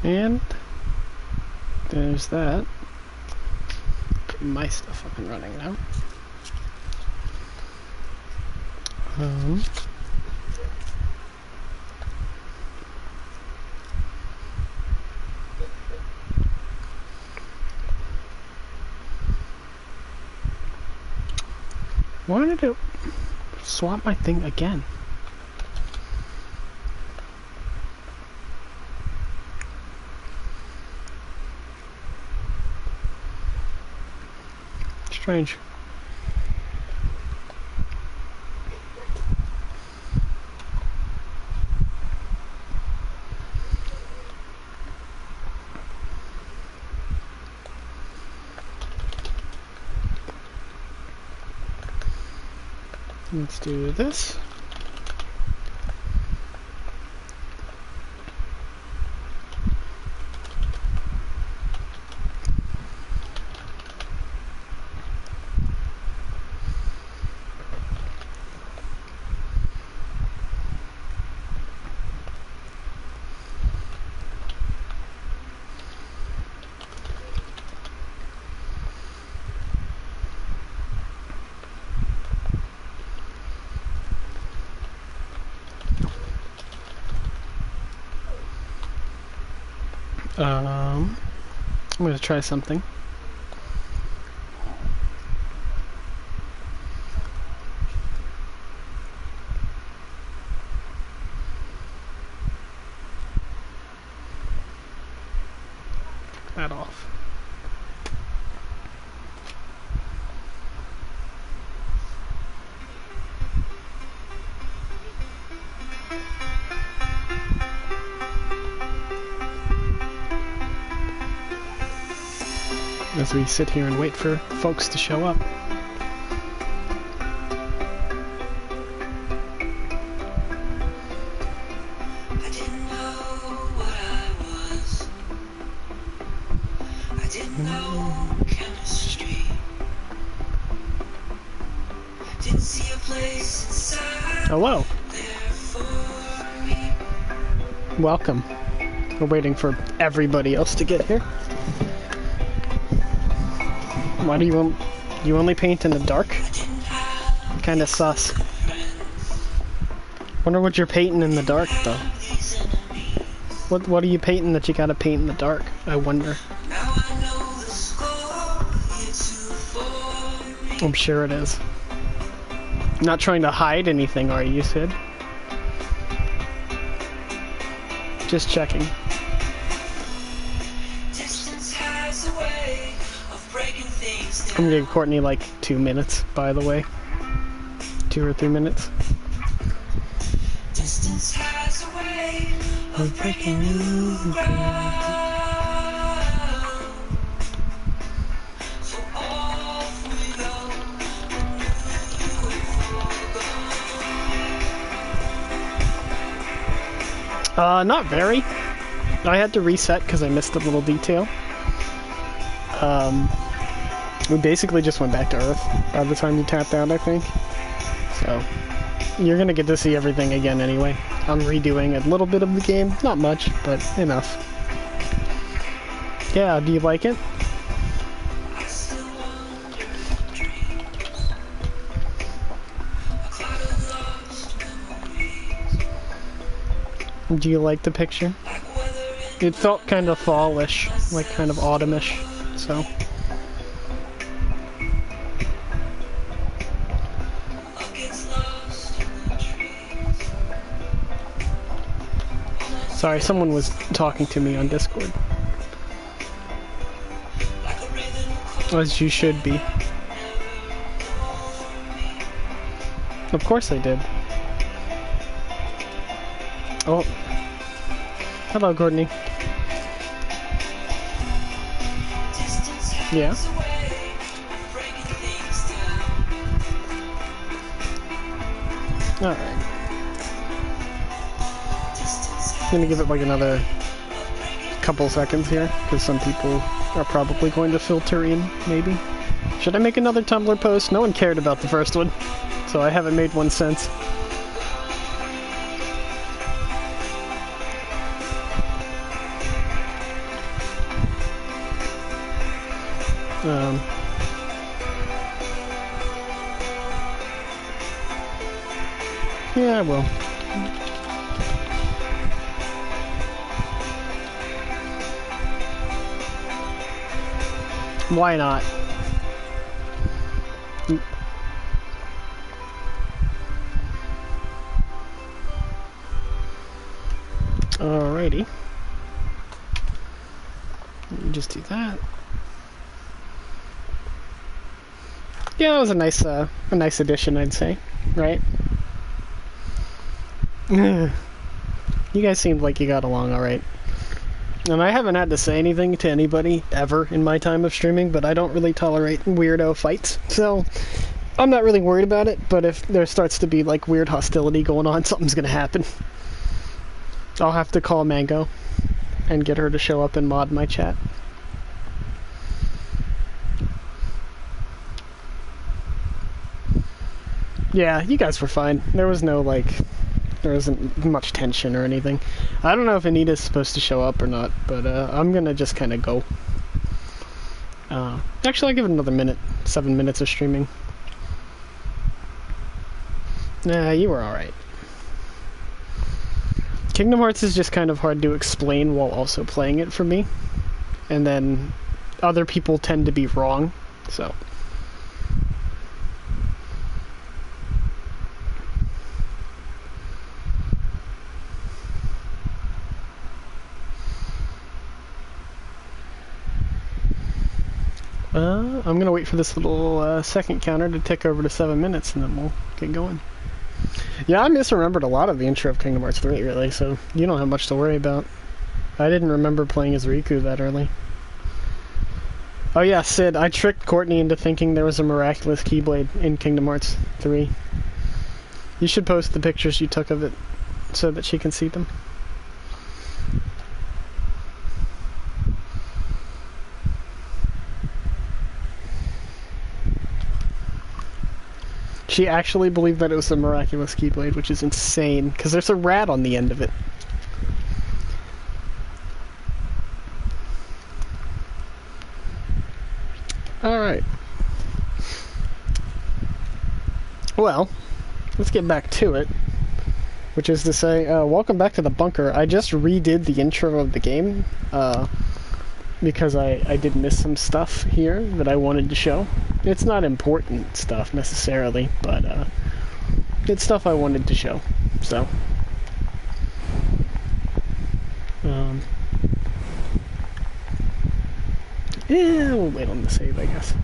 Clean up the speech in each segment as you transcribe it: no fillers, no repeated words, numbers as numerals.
And there's that. Put my stuff up and running now. Why did it swap my thing again? Strange. Let's do this. I'm going to try something. That off. As we sit here and wait for folks to show up. I didn't know what I was. I didn't know chemistry. Didn't see a place inside. Hello. There for me. Welcome. We're waiting for everybody else to get here. Why do you only paint in the dark? Kinda sus. Wonder what you're painting in the dark though. What are you painting that you gotta paint in the dark? I wonder. I'm sure it is. Not trying to hide anything, are you, Sid? Just checking. I'm gonna give Courtney like 2 minutes, by the way. 2 or 3 minutes. Distance has a way of breaking new ground. So off we go. Not very. I had to reset because I missed a little detail. We basically just went back to Earth by the time you tapped out, I think. So, you're gonna get to see everything again anyway. I'm redoing a little bit of the game. Not much, but enough. Yeah, do you like it? Do you like the picture? It felt kind of fallish, like kind of autumnish, so... Sorry, someone was talking to me on Discord. As you should be. Of course I did. Oh. Hello, Courtney. Yeah? Alright. I'm gonna give it like another couple seconds here, because some people are probably going to filter in, maybe. Should I make another Tumblr post? No one cared about the first one, so I haven't made one since. Yeah, I will. Why not? Alrighty. Let me just do that. Yeah, it was a nice addition, I'd say, right? You guys seemed like you got along alright. And I haven't had to say anything to anybody ever in my time of streaming, but I don't really tolerate weirdo fights, so I'm not really worried about it, but if there starts to be like weird hostility going on, something's gonna happen. I'll have to call Mango and get her to show up and mod my chat. Yeah, you guys were fine. There was no, like, there wasn't much tension or anything. I don't know if Anita's supposed to show up or not, but I'm gonna just kind of go. Actually, I'll give it another minute. 7 minutes of streaming. Nah, you were alright. Kingdom Hearts is just kind of hard to explain while also playing it for me. And then other people tend to be wrong, so... I'm gonna wait for this little second counter to tick over to 7 minutes, and then we'll get going. Yeah, I misremembered a lot of the intro of Kingdom Hearts 3, really, so you don't have much to worry about. I didn't remember playing as Riku that early. Oh yeah, Sid, I tricked Courtney into thinking there was a miraculous Keyblade in Kingdom Hearts 3. You should post the pictures you took of it so that she can see them. She actually believed that it was a miraculous Keyblade, which is insane, because there's a rat on the end of it. Alright. Well, let's get back to it. Which is to say, welcome back to the bunker. I just redid the intro of the game, because I did miss some stuff here that I wanted to show. It's not important stuff, necessarily, but, it's stuff I wanted to show, so... yeah, we'll wait on the save, I guess.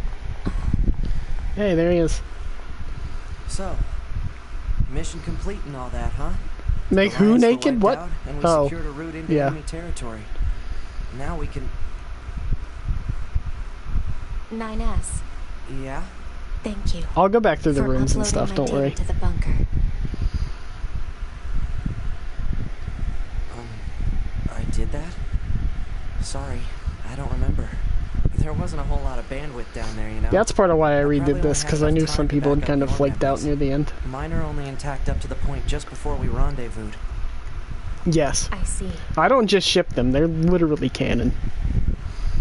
Hey, there he is. So, mission complete and all that, huh? Make who naked? What? And we secured a route into enemy territory. Now we can... 9S. Yeah? Thank you. I'll go back through the rooms and stuff, don't worry. To the bunker. I did that? Sorry, I don't remember. There wasn't a whole lot of bandwidth down there, you know? Yeah, that's part of why I redid this, because I knew some people had kind of flaked out near the end. Mine are only intact up to the point just before we rendezvoused. Yes. I see. I don't just ship them, they're literally canon.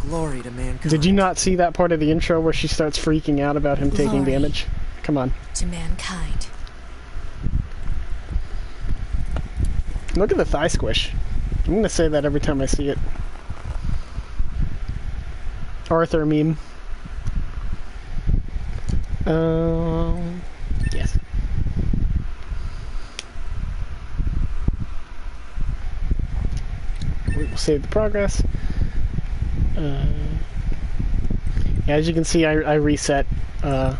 Glory to mankind. Did you not see that part of the intro where she starts freaking out about him taking damage? Come on. To mankind. Look at the thigh squish. I'm gonna say that every time I see it. Arthur meme. Yes. We will save the progress. Yeah, as you can see, I reset. I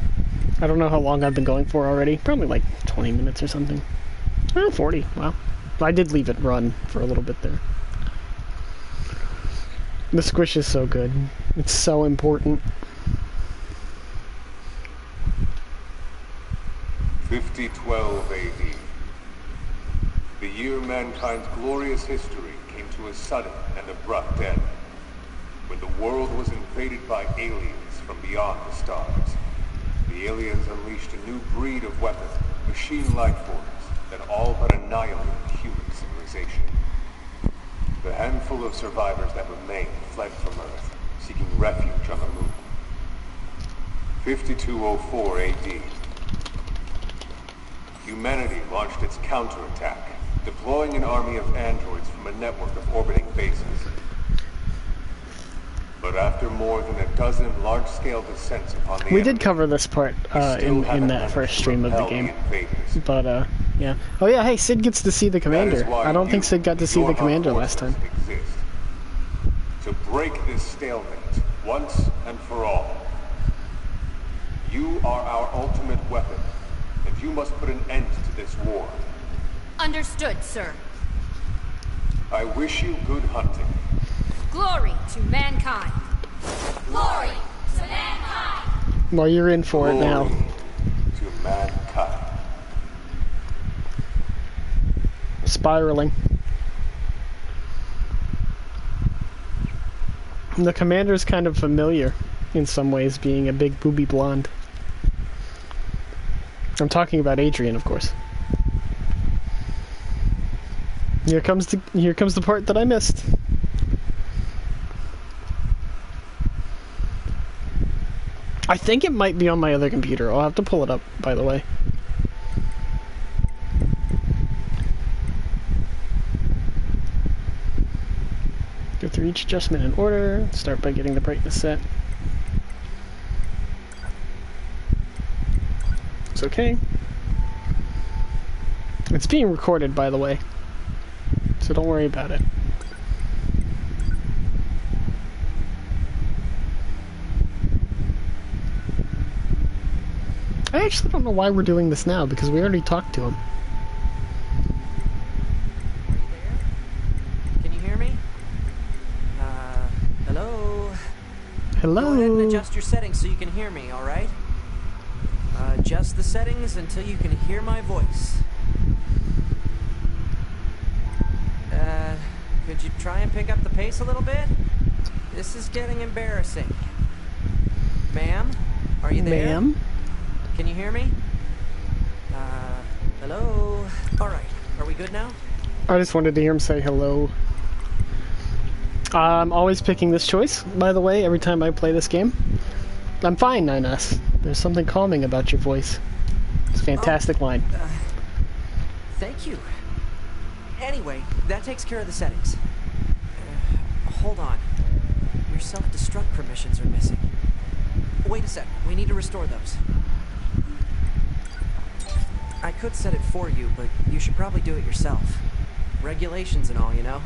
don't know how long I've been going for already. Probably like 20 minutes or something. Oh, 40. Wow. I did leave it run for a little bit there. The squish is so good. It's so important. 5012 AD. The year mankind's glorious history came to a sudden and abrupt end. When the world was invaded by aliens from beyond the stars. The aliens unleashed a new breed of weapon, machine life forms, that all but annihilated human civilization. The handful of survivors that remained fled from Earth, seeking refuge on the moon. 5204 AD. Humanity launched its counterattack, deploying an army of androids from a network of orbiting bases. But after more than a dozen large-scale descents upon the We did cover this part in that first stream of the game. But, yeah. Oh yeah, hey, Sid gets to see the commander. I don't think Sid got to see the commander last time. Exist. To break this stalemate, once and for all, you are our ultimate weapon, and you must put an end to this war. Understood, sir. I wish you good hunting. Glory to mankind. Glory to mankind. Well, you're in for it now. Glory to mankind. Spiraling. The commander's kind of familiar in some ways, being a big booby blonde. I'm talking about Adrian, of course. Here comes the part that I missed. I think it might be on my other computer. I'll have to pull it up, by the way. Go through each adjustment in order. Start by getting the brightness set. It's okay. It's being recorded, by the way, so don't worry about it. I actually don't know why we're doing this now, because we already talked to him. Are you there? Can you hear me? Hello? Hello? Go ahead and adjust your settings so you can hear me, alright? Adjust the settings until you can hear my voice. Could you try and pick up the pace a little bit? This is getting embarrassing. Ma'am? Are you there? Ma'am? Can you hear me? Hello? Alright, are we good now? I just wanted to hear him say hello. I'm always picking this choice, by the way, every time I play this game. I'm fine, 9S. There's something calming about your voice. It's a fantastic line. Thank you. Anyway, that takes care of the settings. Hold on. Your self-destruct permissions are missing. Wait a sec. We need to restore those. I could set it for you, but you should probably do it yourself. Regulations and all, you know?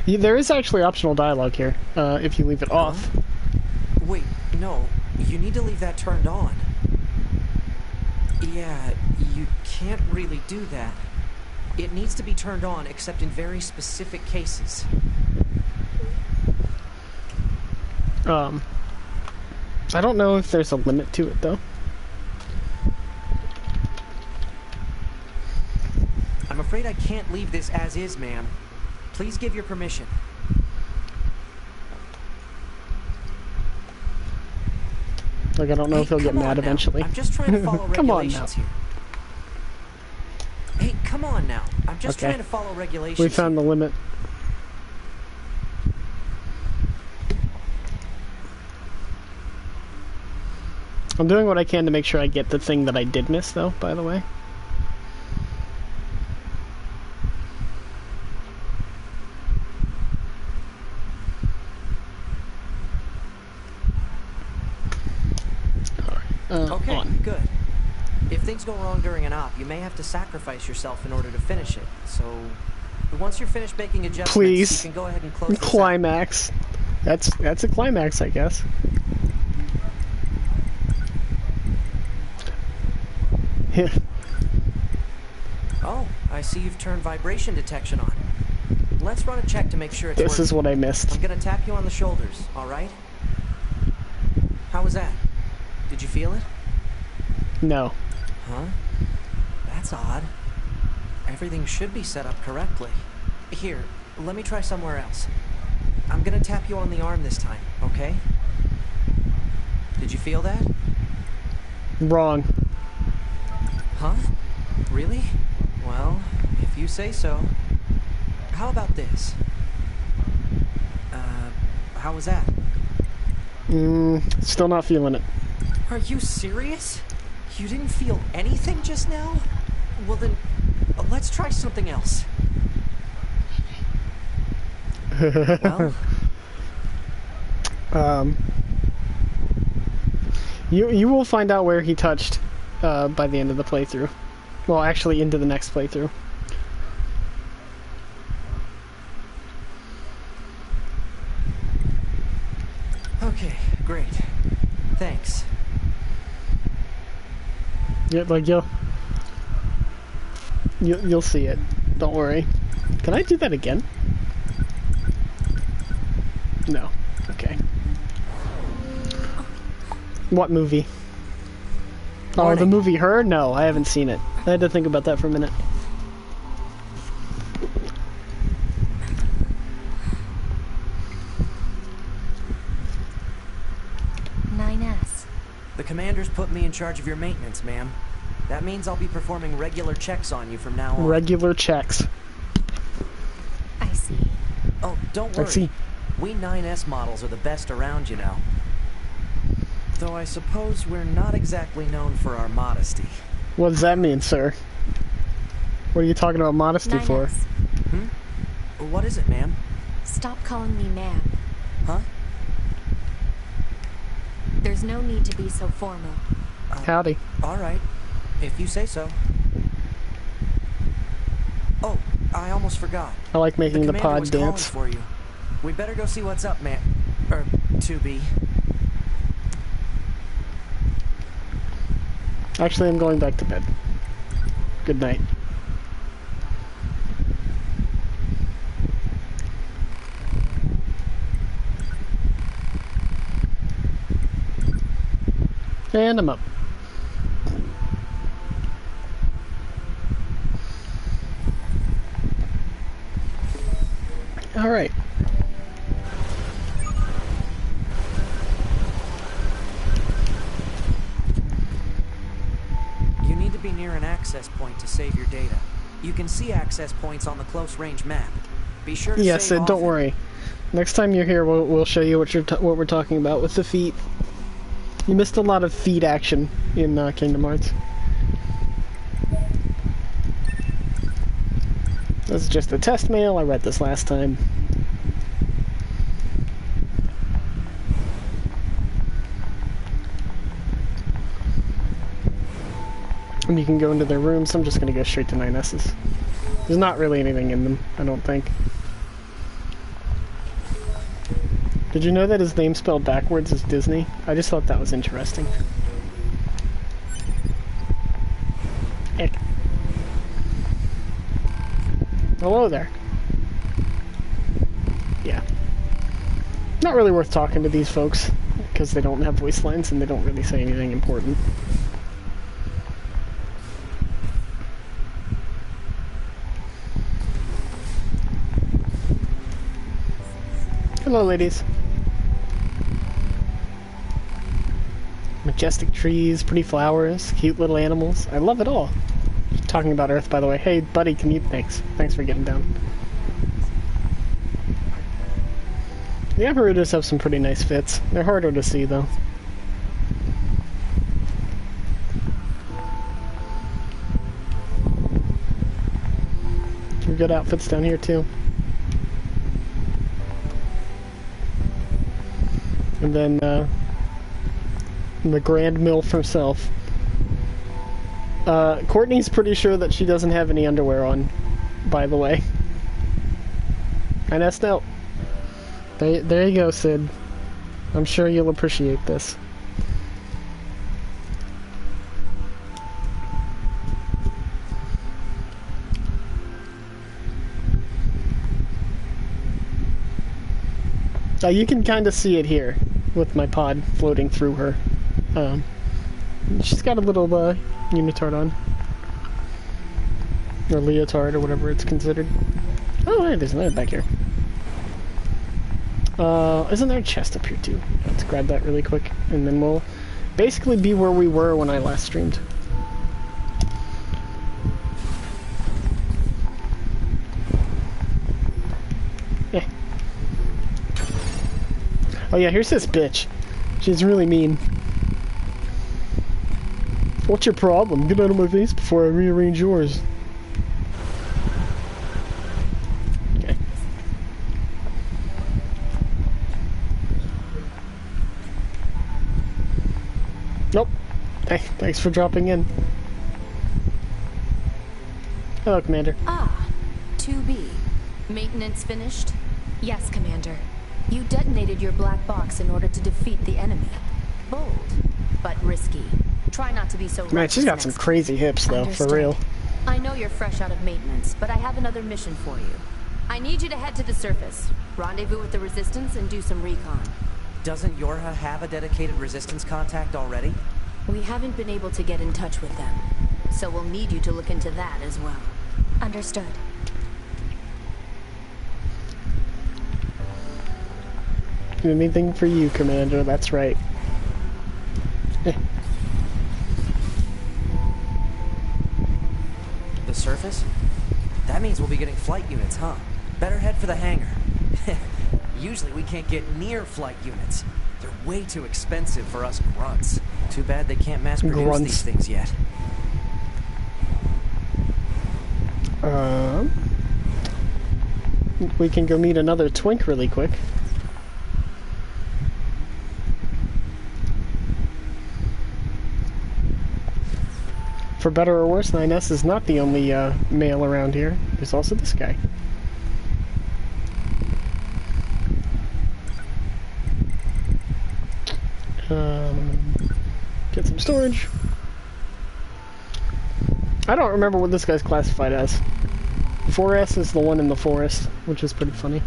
There is actually optional dialogue here, if you leave it off. Wait, no. You need to leave that turned on. Yeah, you can't really do that. It needs to be turned on, except in very specific cases. I don't know if there's a limit to it, though. I'm afraid I can't leave this as is, ma'am. Please give your permission. Like, I don't know if he'll get mad eventually. I'm just trying to follow Come on regulations now. here. Hey, come on now. I'm just trying to follow regulations. We found the limit. I'm doing what I can to make sure I get the thing that I did miss, though, by the way. Okay, on. good. If things go wrong during an op, you may have to sacrifice yourself in order to finish it. So, once you're finished making adjustments, Please. you can go ahead and close this out. Climax. That's a climax, I guess. Oh, I see you've turned vibration detection on. Let's run a check to make sure it's This working. is what I missed. I'm gonna tap you on the shoulders, alright? How was that? Did you feel it? No. Huh? That's odd. Everything should be set up correctly. Here, let me try somewhere else. I'm gonna tap you on the arm this time, okay? Did you feel that? Wrong. Huh? Really? Well, if you say so. How about this? How was that? Still not feeling it. Are you serious? You didn't feel anything just now? Well then, let's try something else. Well? You will find out where he touched by the end of the playthrough. Well, actually into the next playthrough. Okay, great. Thanks. Yeah, like you'll see it. Don't worry. Can I do that again? No. Okay. What movie? Oh, the movie Her? No, I haven't seen it. I had to think about that for a minute. The commander's put me in charge of your maintenance, ma'am. That means I'll be performing regular checks on you from now on. Regular checks. I see. Oh, don't worry. I see. We 9S models are the best around, you know. Though I suppose we're not exactly known for our modesty. What does that mean, sir? What are you talking about modesty 9S. for? What is it, ma'am? Stop calling me ma'am. Huh? There's no need to be so formal. Howdy. All right, if you say so. Oh, I almost forgot. I like making the commander pod was dance. calling for you. We better go see what's up, man. Or, 2B. Actually, I'm going back to bed. Good night. And I'm up. All right. You need to be near an access point to save your data. You can see access points on the close range map. Be sure to Yes, save don't often. worry. Next time you're here, we'll show you what what we're talking about with the feet. You missed a lot of feet action in Kingdom Hearts. This is just a test mail. I read this last time. And you can go into their rooms. I'm just going to go straight to 9S's. There's not really anything in them, I don't think. Did you know that his name spelled backwards is Disney? I just thought that was interesting. Heck. Hello there. Yeah. Not really worth talking to these folks, because they don't have voice lines and they don't really say anything important. Hello, ladies. Majestic trees, pretty flowers, cute little animals. I love it all. Talking about Earth, by the way. Hey, buddy, can you... Thanks for getting down. The Apparatus have some pretty nice fits. They're harder to see, though. Some good outfits down here, too. And then, the Grand MILF herself. Courtney's pretty sure that she doesn't have any underwear on, by the way. And Estelle. There you go, Sid. I'm sure you'll appreciate this. You can kind of see it here with my pod floating through her. She's got a little unitard on. Or leotard, or whatever it's considered. Oh, hey, there's another back here. Isn't there a chest up here too? Let's grab that really quick, and then we'll basically be where we were when I last streamed. Yeah. Oh yeah, here's this bitch. She's really mean. What's your problem? Get out of my face before I rearrange yours. Okay. Nope. Hey, thanks for dropping in. Hello, Commander. Ah, 2B. Maintenance finished? Yes, Commander. You detonated your black box in order to defeat the enemy. Bold, but risky. Try not to be so Man, she's got some next time. crazy hips, though, Understood. for real. I know you're fresh out of maintenance, but I have another mission for you. I need you to head to the surface, rendezvous with the Resistance, and do some recon. Doesn't Yorha have a dedicated resistance contact already? We haven't been able to get in touch with them, so we'll need you to look into that as well. Understood. Anything for you, Commander, that's right. The surface? That means we'll be getting flight units, huh? Better head for the hangar. Usually we can't get near flight units. They're way too expensive for us grunts. Too bad they can't mass produce these things yet. We can go meet another twink really quick. For better or worse, 9S is not the only male around here. There's also this guy. Get some storage. I don't remember what this guy's classified as. 4S is the one in the forest, which is pretty funny.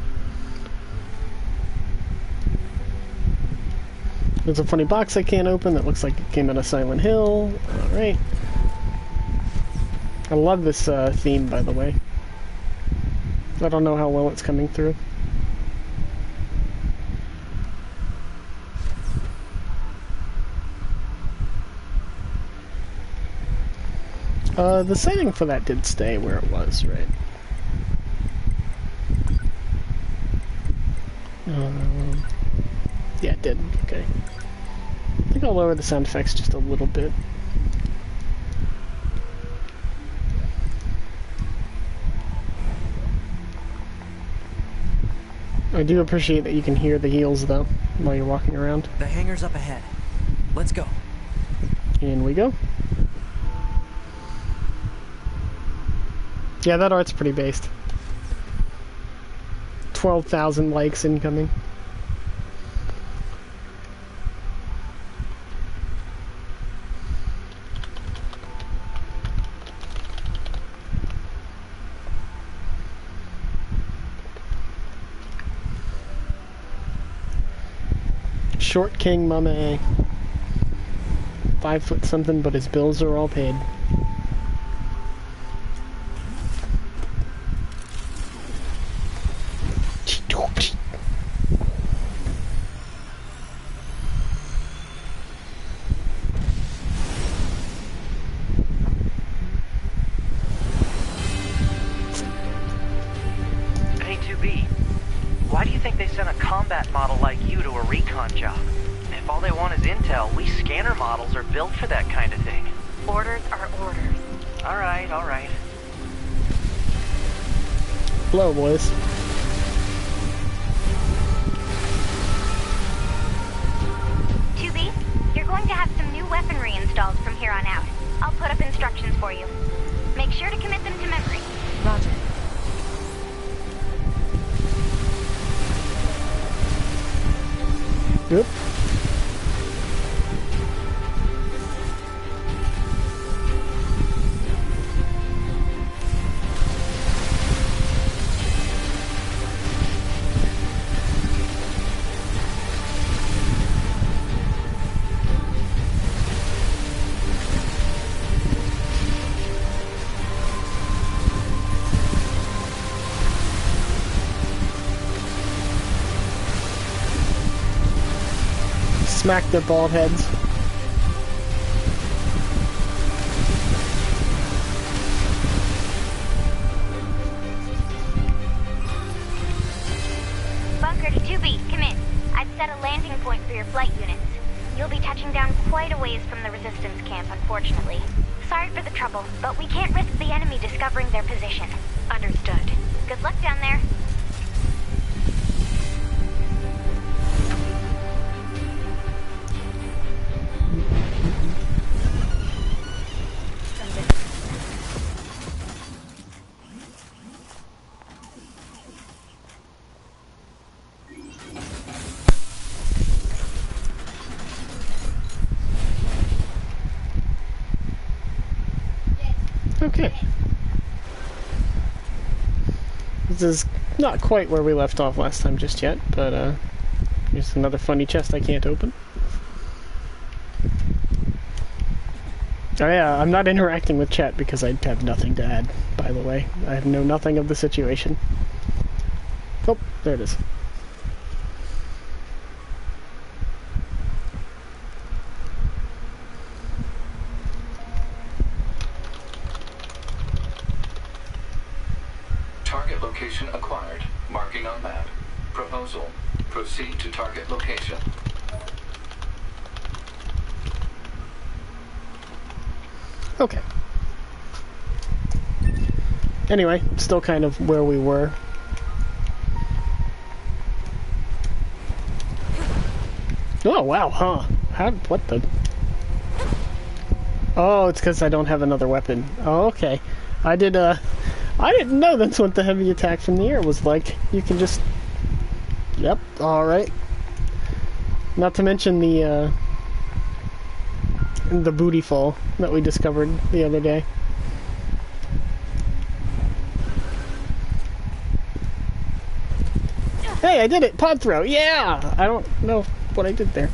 There's a funny box I can't open that looks like it came out of Silent Hill. Alright. I love this theme, by the way. I don't know how well it's coming through. The setting for that did stay where it was, right? Yeah, it did. Okay. I think I'll lower the sound effects just a little bit. I do appreciate that you can hear the heels, though, while you're walking around. The hangar's up ahead. Let's go. In we go. Yeah, that art's pretty based. 12,000 likes incoming. Short King Mame. 5 foot something, but his bills are all paid. Hey, 2B. Why do you think they sent a combat model like you to a recon job? If all they want is intel, we scanner models are built for that kind of thing. Orders are orders. Alright, alright. Blow, boys. You're going to have some new weaponry installed from here on out. I'll put up instructions for you. Make sure to commit them to memory. Roger. Yep. Smack their bald heads. Bunker to 2B, come in. I've set a landing point for your flight units. You'll be touching down quite a ways from the resistance camp, unfortunately. Sorry for the trouble, but we can't risk the enemy discovering their position. Understood. Good luck down there. Okay. This is not quite where we left off last time just yet, but here's another funny chest I can't open. Oh yeah, I'm not interacting with chat because I have nothing to add, by the way. I know nothing of the situation. Oh, there it is. Target location acquired. Marking on map. Proposal. Proceed to target location. Okay. Anyway, still kind of where we were. Oh, wow, huh? What the? Oh, it's because I don't have another weapon. Oh, okay. I didn't know that's what the heavy attack from the air was like. You can just... Yep, alright. Not to mention the booty fall that we discovered the other day. Hey, I did it! Pod throw! Yeah! I don't know what I did there.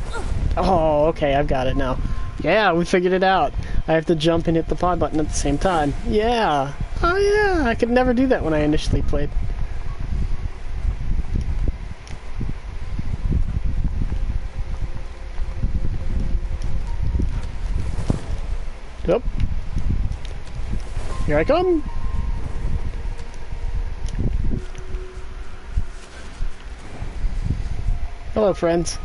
Oh, okay, I've got it now. Yeah, we figured it out. I have to jump and hit the pod button at the same time. Yeah! Oh yeah, I could never do that when I initially played. Yep. Here I come! Hello, friends.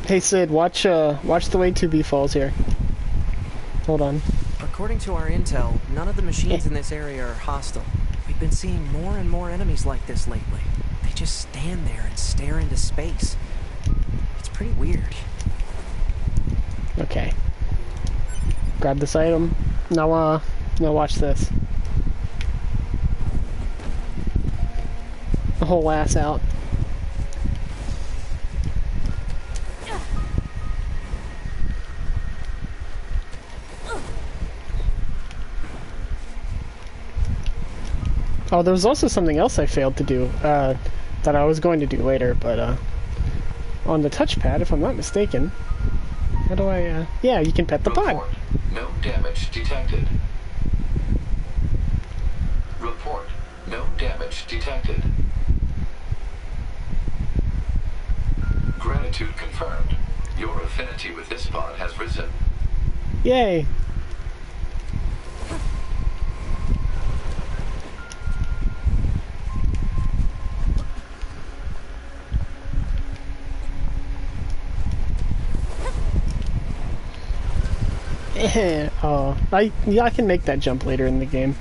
Hey Sid, watch the way 2B falls here. Hold on. According to our intel, none of the machines in this area are hostile. We've been seeing more and more enemies like this lately. They just stand there and stare into space. It's pretty weird. Okay. Grab this item. Now watch this. The whole ass out. Oh, there was also something else I failed to do, that I was going to do later, but, on the touchpad, if I'm not mistaken. How do I, yeah, you can pet the pod. Report. No damage detected. Report. No damage detected. Gratitude confirmed. Your affinity with this pod has risen. Yay. Oh, I can make that jump later in the game.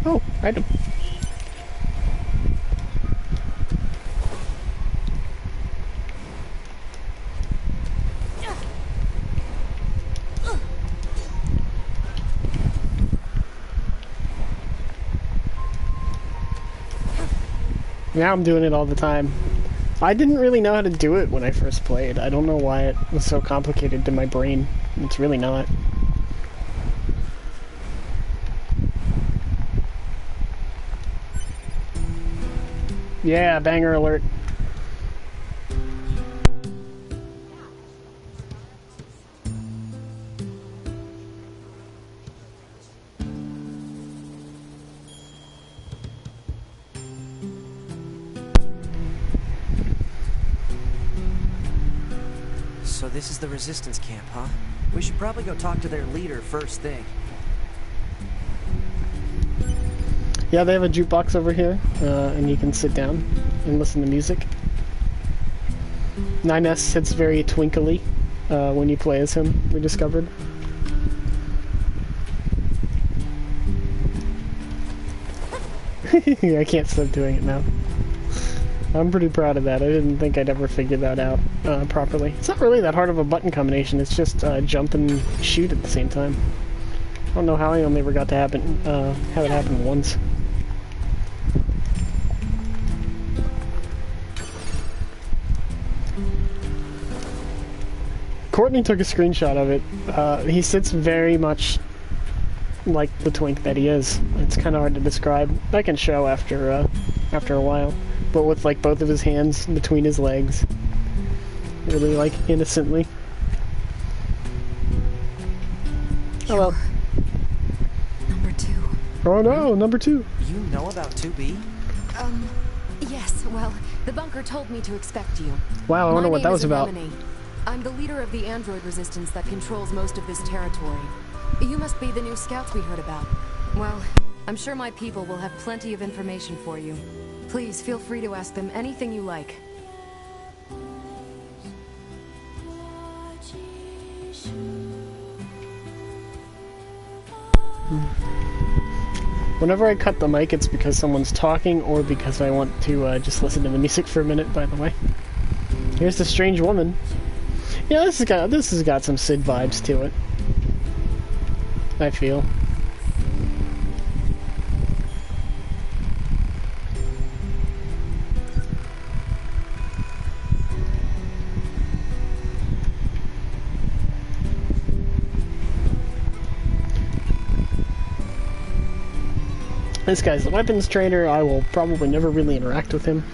Oh, item. Now I'm doing it all the time. I didn't really know how to do it when I first played. I don't know why it was so complicated to my brain. It's really not. Yeah, banger alert. So this is the resistance camp, huh? We should probably go talk to their leader first thing. Yeah, they have a jukebox over here, and you can sit down and listen to music. 9S hits very twinkly when you play as him, we discovered. I can't stop doing it now. I'm pretty proud of that. I didn't think I'd ever figure that out properly. It's not really that hard of a button combination. It's just jump and shoot at the same time. I don't know how I only ever got to have it happen once. Courtney took a screenshot of it. He sits very much like the twink that he is. It's kind of hard to describe. I can show after a while, but with like both of his hands between his legs, really like innocently. Hello. Number 2. Oh no, number 2. You know about 2B? Yes, well, the bunker told me to expect you. Wow, I wonder what that was about. Anemone. I'm the leader of the android resistance that controls most of this territory. You must be the new scouts we heard about. Well, I'm sure my people will have plenty of information for you. Please feel free to ask them anything you like. Whenever I cut the mic, it's because someone's talking or because I want to just listen to the music for a minute, by the way. Here's the strange woman. Yeah, this has got some Sid vibes to it, I feel. This guy's the weapons trader. I will probably never really interact with him.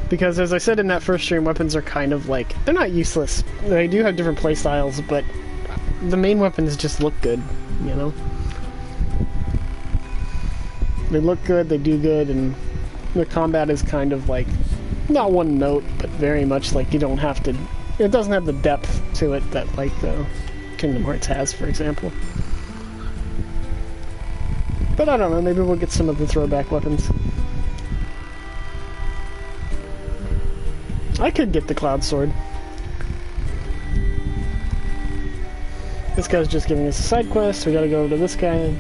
Because as I said in that first stream, weapons are kind of like, they're not useless. They do have different playstyles, but the main weapons just look good, you know? They look good, they do good, and the combat is kind of like, not one note, but very much like you don't have to, it doesn't have the depth to it that like the Kingdom Hearts has, for example. But I don't know, maybe we'll get some of the throwback weapons. I could get the Cloud Sword. This guy's just giving us a side quest. We gotta go to this guy,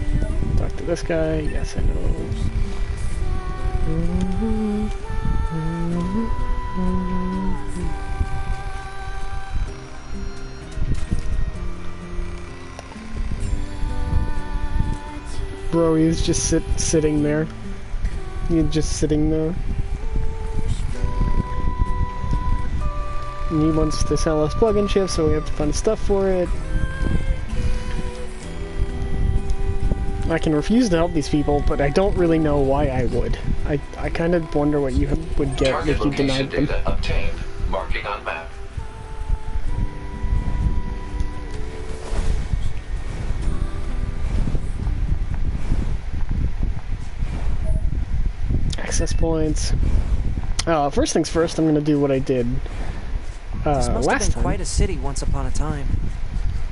talk to this guy. Yes, I know. Bro, he was just sitting there. He's just sitting there. And he wants to sell us plug-in chips, so we have to find stuff for it. I can refuse to help these people, but I don't really know why I would. I kind of wonder what you would get Target if you denied them. data obtained. Marking on map. Access points. First things first, I'm going to do what I did This must have last been time. quite a city once upon a time.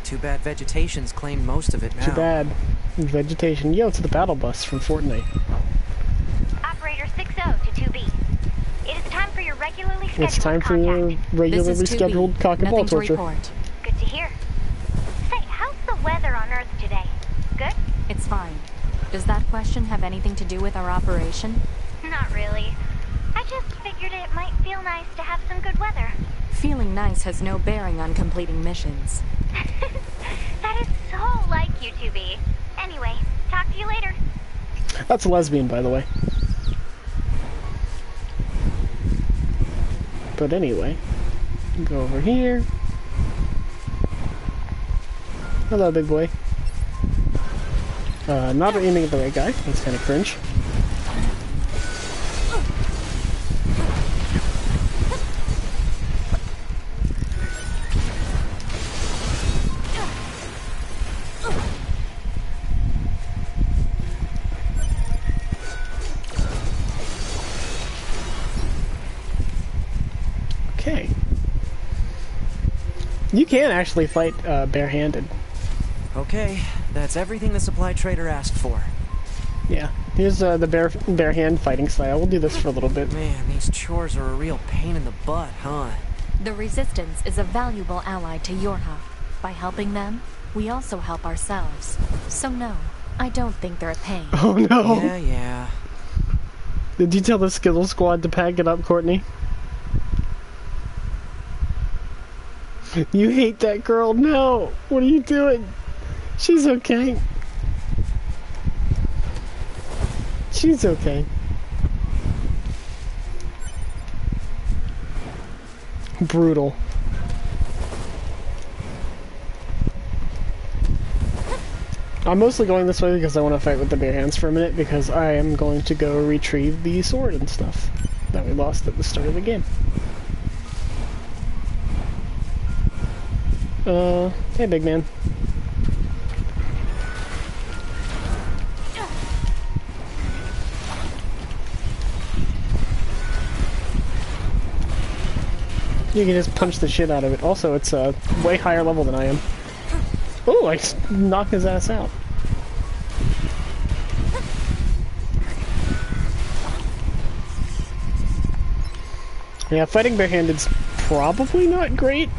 Too bad vegetation's claimed most of it now. Too bad. Vegetation. Yo, it's the battle bus from Fortnite. Operator 60 to 2B. It is time for your regularly scheduled It's time for your contact. regularly This is 2B. scheduled cock and ball Nothing to torture. report. Good to hear. Say, how's the weather on Earth today? Good? It's fine. Does that question have anything to do with our operation? Not really. I just figured it might feel nice to have some good weather. Feeling nice has no bearing on completing missions. That is so like you, 2B. Anyway, talk to you later. That's a lesbian, by the way. But anyway, go over here. Hello, big boy. Not aiming at the right guy. That's kind of cringe. You can actually fight barehanded. Okay, that's everything the supply trader asked for. Yeah. Here's the bare hand fighting style. We'll do this for a little bit. Man, these chores are a real pain in the butt, huh? The Resistance is a valuable ally to Yorha. By helping them, we also help ourselves. So no, I don't think they're a pain. Oh no! Yeah. Did you tell the Skittle Squad to pack it up, Courtney? You hate that girl? No! What are you doing? She's okay. She's okay. Brutal. I'm mostly going this way because I want to fight with the bare hands for a minute, because I am going to go retrieve the sword and stuff that we lost at the start of the game. Hey big man. You can just punch the shit out of it. Also, it's a way higher level than I am. Oh, I knocked his ass out. Yeah, fighting barehanded's probably not great.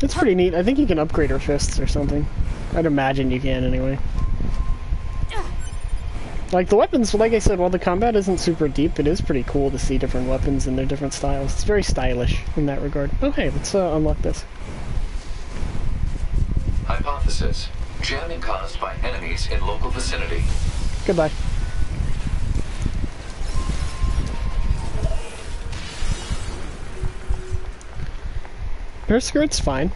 It's pretty neat. I think you can upgrade her fists or something. I'd imagine you can anyway. Like, the weapons, like I said, while the combat isn't super deep, it is pretty cool to see different weapons and their different styles. It's very stylish in that regard. Okay, let's unlock this. Hypothesis. Jamming caused by enemies in local vicinity. Goodbye. Her skirt's fine.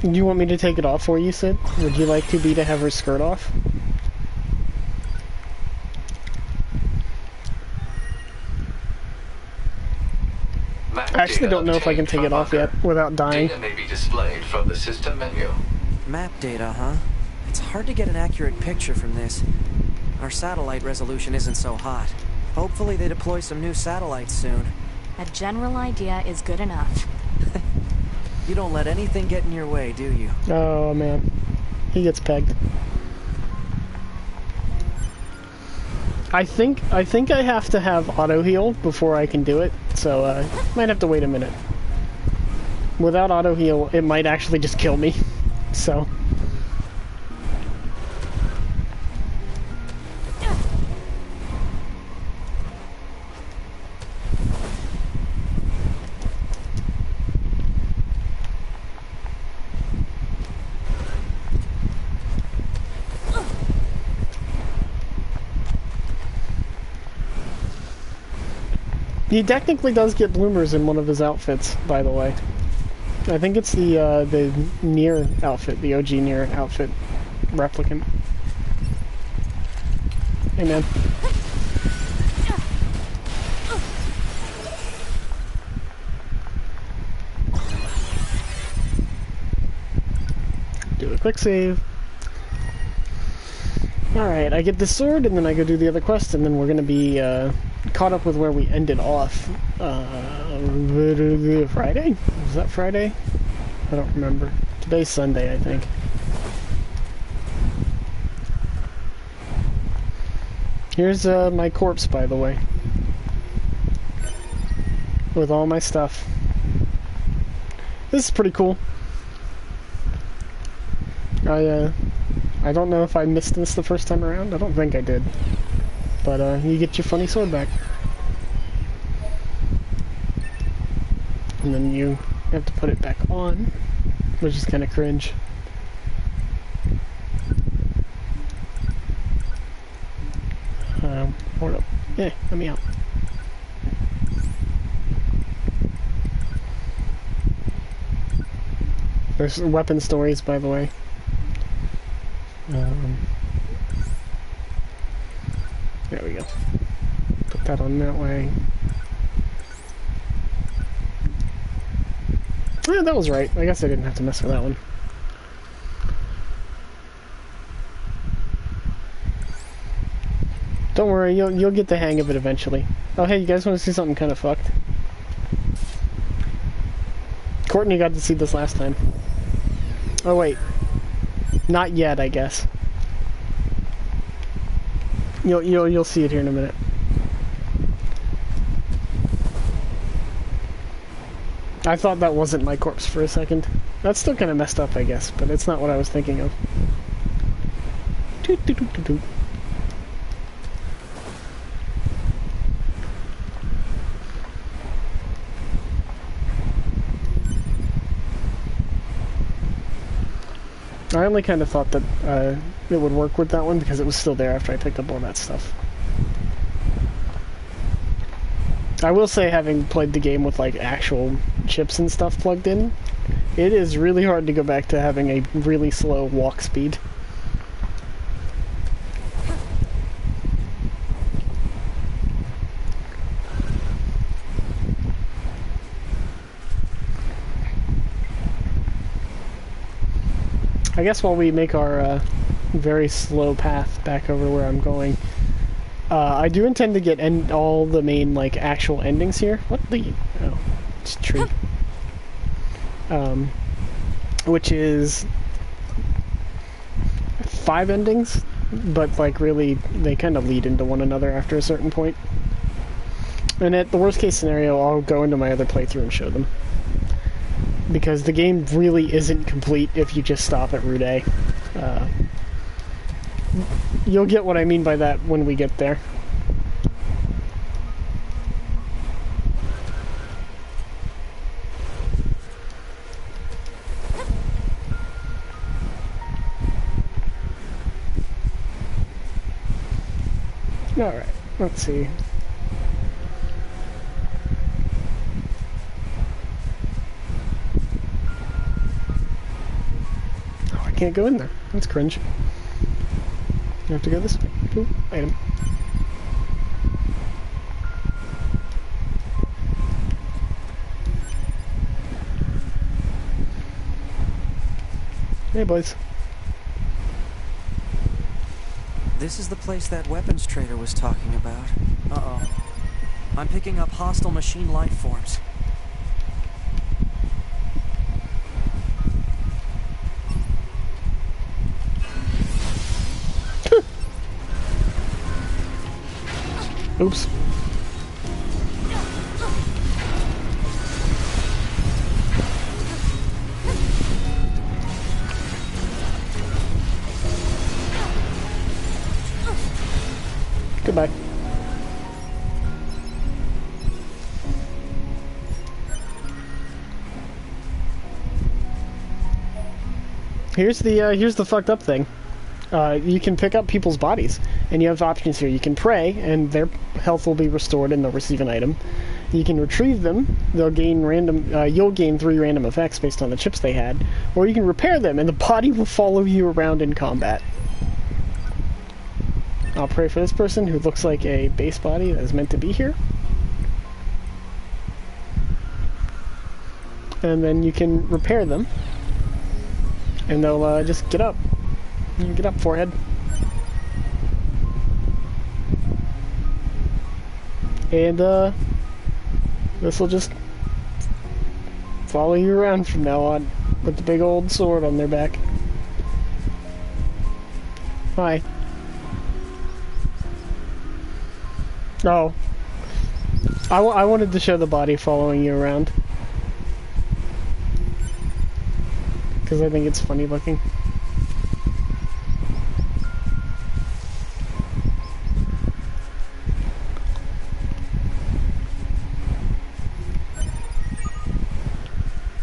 Do you want me to take it off for you, Sid? Would you like to have her skirt off? I actually don't know if I can take it off yet without dying. Data may be displayed from the system menu. Map data, huh? It's hard to get an accurate picture from this. Our satellite resolution isn't so hot. Hopefully they deploy some new satellites soon. A general idea is good enough. You don't let anything get in your way, do you? Oh man, he gets pegged. I think I have to have auto heal before I can do it, so might have to wait a minute. Without auto heal, it might actually just kill me. So. He technically does get bloomers in one of his outfits, by the way. I think it's the Nier outfit, the OG Nier outfit replicant. Hey man. Do a quick save. Alright, I get the sword and then I go do the other quest, and then we're gonna be caught up with where we ended off. Friday? Was that Friday? I don't remember. Today's Sunday, I think. Here's my corpse, by the way. With all my stuff. This is pretty cool. I don't know if I missed this the first time around. I don't think I did. But you get your funny sword back. And then you have to put it back on, which is kind of cringe. Hold up. Yeah, let me out. There's weapon stories, by the way. There we go. Put that on that way. Yeah, that was right. I guess I didn't have to mess with that one. Don't worry, you'll get the hang of it eventually. Oh hey, you guys want to see something kind of fucked? Courtney got to see this last time. Oh wait. Not yet, I guess. You'll see it here in a minute. I thought that wasn't my corpse for a second. That's still kind of messed up, I guess, but it's not what I was thinking of. Toot, toot, toot, toot, toot. I only kind of thought that it would work with that one because it was still there after I picked up all that stuff. I will say, having played the game with like actual chips and stuff plugged in, it is really hard to go back to having a really slow walk speed. I guess while we make our very slow path back over where I'm going, I do intend to get all the main, like, actual endings here. What the... Oh, it's a tree. Which is 5 endings, but, like, really, they kind of lead into one another after a certain point. And at the worst case scenario, I'll go into my other playthrough and show them. Because the game really isn't complete if you just stop at Route A. You'll get what I mean by that when we get there. Alright, let's see. Oh, I can't go in there. That's cringe. You have to go this way. Ooh, item. Hey, boys. This is the place that weapons trader was talking about. Uh-oh. I'm picking up hostile machine life forms. Oops. Goodbye. Here's the fucked up thing. You can pick up people's bodies, and you have options here. You can pray, and their health will be restored, and they'll receive an item. You can retrieve them. They'll gain random. You'll gain 3 random effects based on the chips they had, or you can repair them, and the body will follow you around in combat. I'll pray for this person who looks like a base body that is meant to be here. And then you can repair them, and they'll just get up. Get up, forehead. And this will just follow you around from now on with the big old sword on their back. Hi. Oh. I wanted to show the body following you around. Because I think it's funny looking.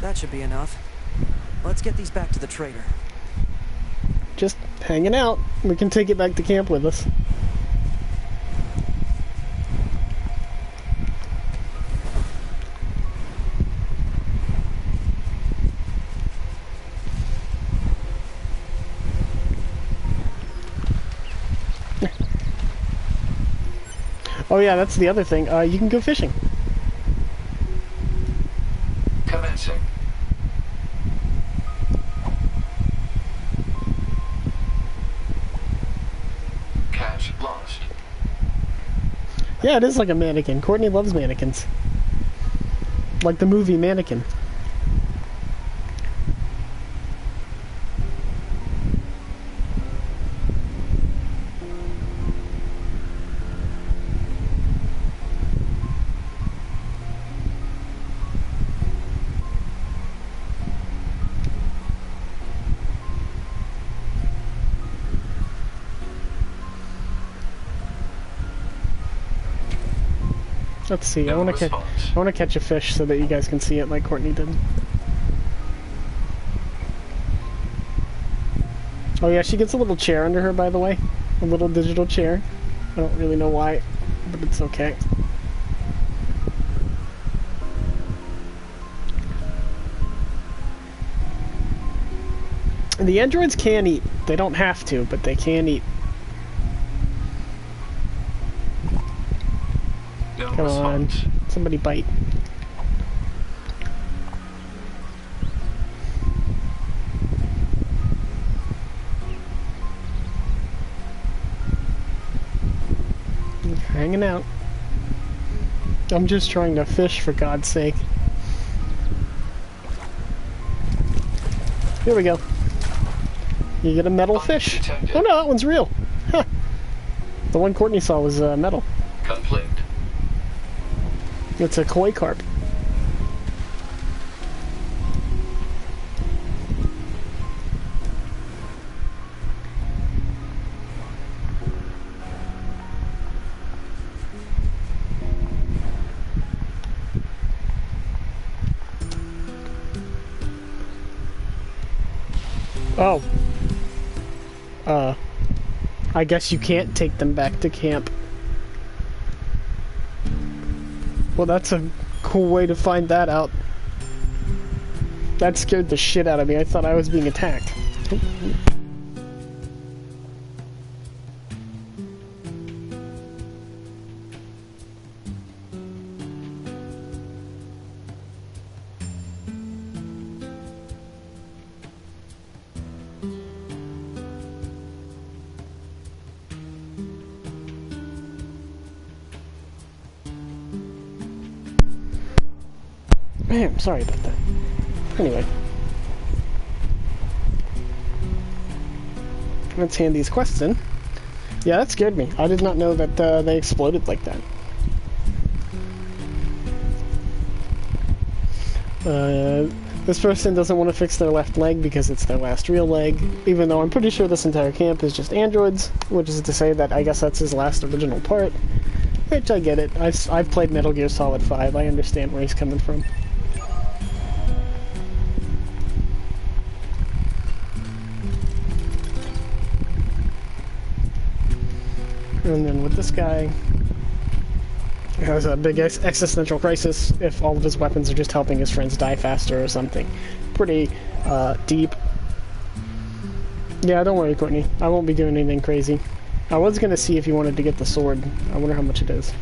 That should be enough. Let's get these back to the trader. Just hanging out. We can take it back to camp with us. Oh yeah, that's the other thing. You can go fishing. Commencing. Catch lost. Yeah, it is like a mannequin. Courtney loves mannequins. Like the movie Mannequin. Let's see. No I want to catch a fish so that you guys can see it like Courtney did. Oh yeah, she gets a little chair under her, by the way. A little digital chair. I don't really know why, but it's okay. And the androids can eat. They don't have to, but they can eat. No Come on. response. Somebody bite. Hanging out. I'm just trying to fish, for God's sake. Here we go. You get a metal fish. Detected. Oh no, that one's real. Huh. The one Courtney saw was metal. Complete. It's a koi carp. Oh. I guess you can't take them back to camp. Well, that's a cool way to find that out. That scared the shit out of me. I thought I was being attacked. Man, sorry about that. Anyway. Let's hand these quests in. Yeah, that scared me. I did not know that they exploded like that. This person doesn't want to fix their left leg because it's their last real leg, even though I'm pretty sure this entire camp is just androids, which is to say that I guess that's his last original part. Which I get it. I've played Metal Gear Solid 5. I understand where he's coming from. And then with this guy, he has a big existential crisis if all of his weapons are just helping his friends die faster or something. Pretty deep. Yeah, don't worry, Courtney. I won't be doing anything crazy. I was going to see if you wanted to get the sword. I wonder how much it is.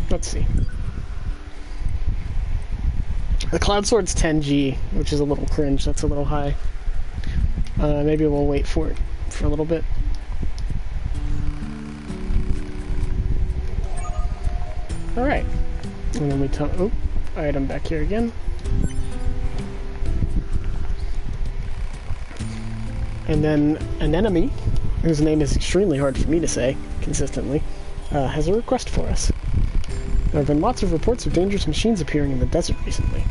Let's see. The Cloud Sword's 10G, which is a little cringe. That's a little high. Maybe we'll wait for it for a little bit. Alright. And then we oh, item back here again. And then an enemy, whose name is extremely hard for me to say consistently, has a request for us. There have been lots of reports of dangerous machines appearing in the desert recently.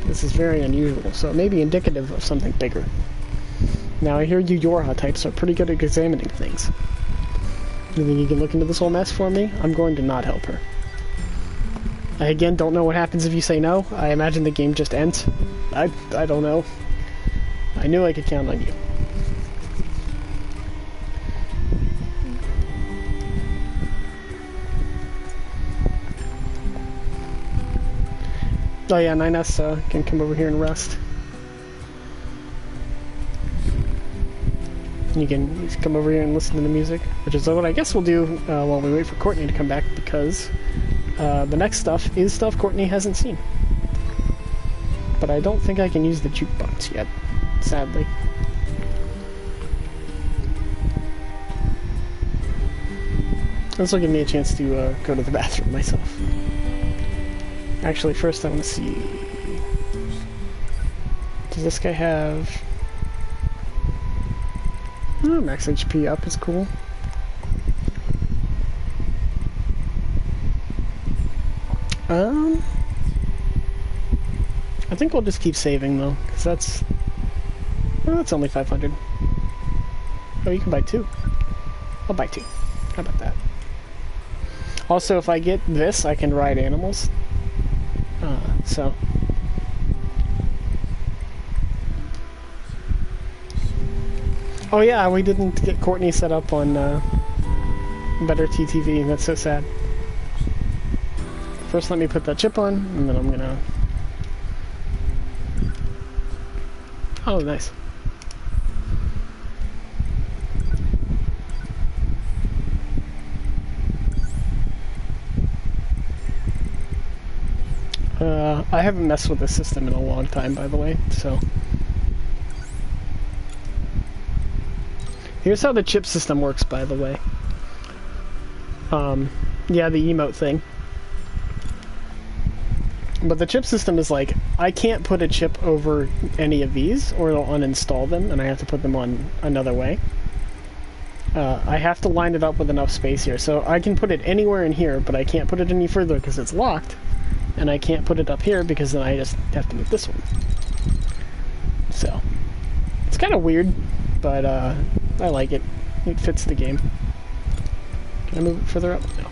This is very unusual, so it may be indicative of something bigger. Now, I hear you Yorha types are pretty good at examining things. You think you can look into this whole mess for me? I'm going to not help her. I again don't know what happens if you say no. I imagine the game just ends. I don't know. I knew I could count on you. Oh yeah, 9S can come over here and rest. You can come over here and listen to the music, which is what I guess we'll do while we wait for Courtney to come back, because the next stuff is stuff Courtney hasn't seen. But I don't think I can use the jukebox yet, sadly. This will give me a chance to go to the bathroom myself. Actually, first I want to see... Does this guy have... Oh, max HP up is cool. I think we'll just keep saving though, because that's... Oh, that's only 500. Oh, you can buy 2. I'll buy 2. How about that? Also, if I get this, I can ride animals. So... Oh yeah, we didn't get Courtney set up on Better TTV. That's so sad. First, let me put that chip on, and then I'm gonna... Oh, nice. I haven't messed with this system in a long time, by the way, so... Here's how the chip system works, by the way. Yeah, the emote thing. But the chip system is like, I can't put a chip over any of these, or it'll uninstall them, and I have to put them on another way. I have to line it up with enough space here, so I can put it anywhere in here, but I can't put it any further because it's locked. And I can't put it up here because then I just have to move this one. So, it's kind of weird, but I like it. It fits the game. Can I move it further up? No.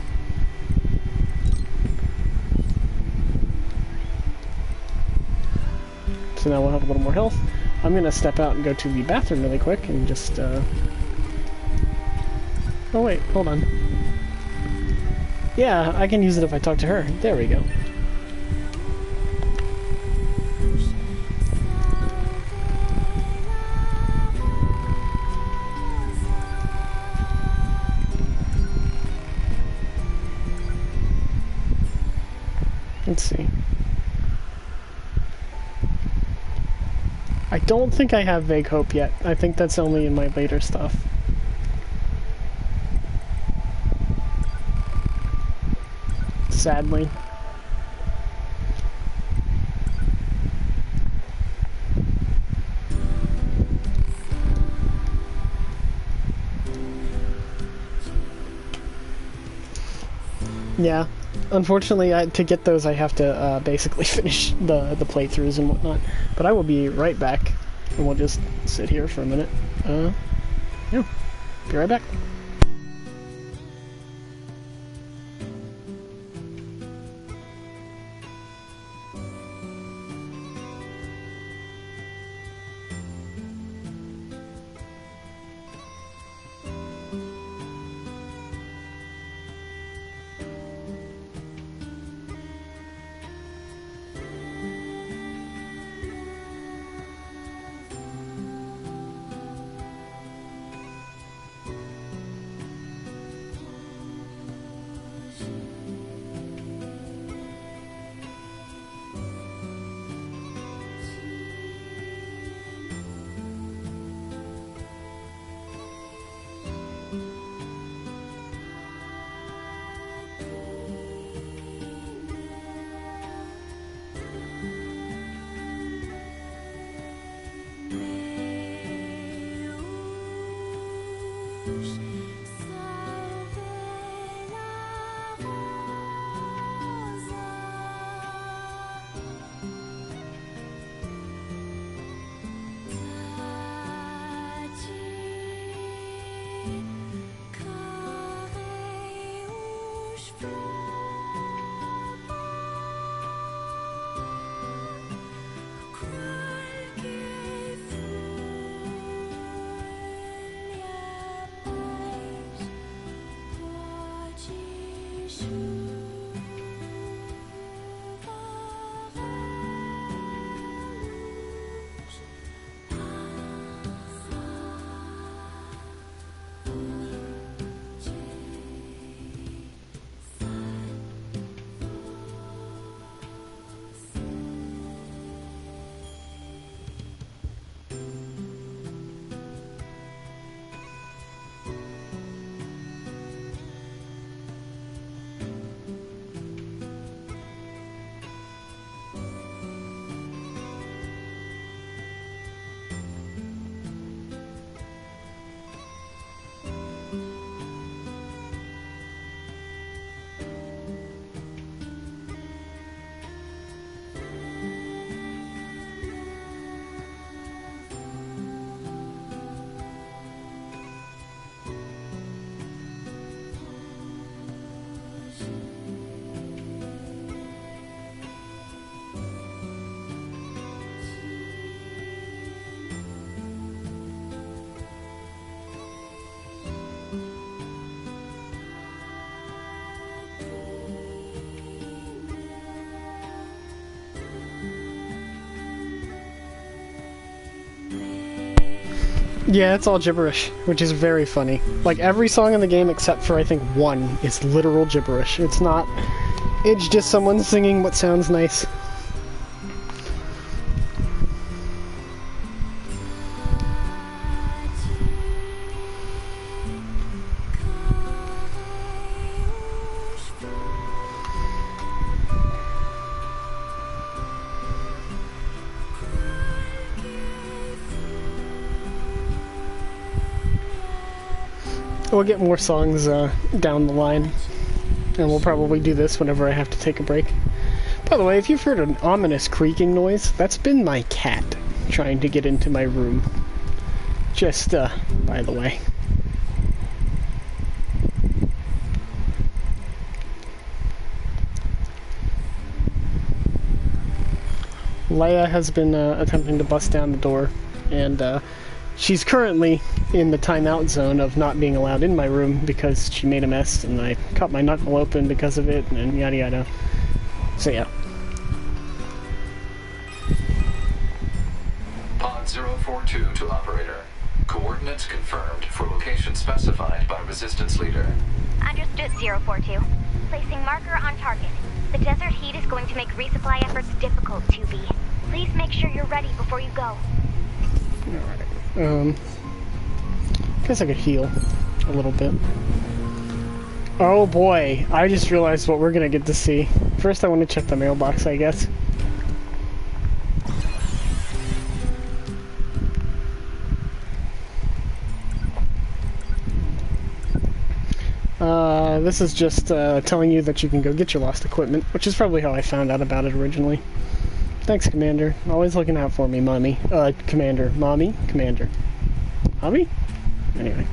So now we'll have a little more health. I'm going to step out and go to the bathroom really quick and just... Oh wait, hold on. Yeah, I can use it if I talk to her. There we go. Let's see. I don't think I have Vague Hope yet. I think that's only in my later stuff. Sadly. Yeah. Unfortunately, to get those, I have to basically finish the playthroughs and whatnot. But I will be right back, and we'll just sit here for a minute. Yeah, be right back. Yeah, it's all gibberish, which is very funny. Like, every song in the game except for, I think, one is literal gibberish. It's not... It's just someone singing what sounds nice. We'll get more songs down the line, and we'll probably do this whenever I have to take a break. By the way, if you've heard an ominous creaking noise, that's been my cat trying to get into my room. Just, by the way. Leia has been attempting to bust down the door, and she's currently in the timeout zone of not being allowed in my room because she made a mess and I cut my knuckle open because of it, and yada yada. So yeah. Pod 042 to operator. Coordinates confirmed for location specified by Resistance Leader. Understood, 042. Placing marker on target. The desert heat is going to make resupply efforts difficult, 2B. Please make sure you're ready before you go. Alright. Guess I could heal a little bit. Oh boy, I just realized what we're gonna get to see. First I want to check the mailbox, I guess. This is just telling you that you can go get your lost equipment, which is probably how I found out about it originally. Thanks, Commander. Always looking out for me, Mommy. Commander. Mommy? Commander. Mommy? Anyway.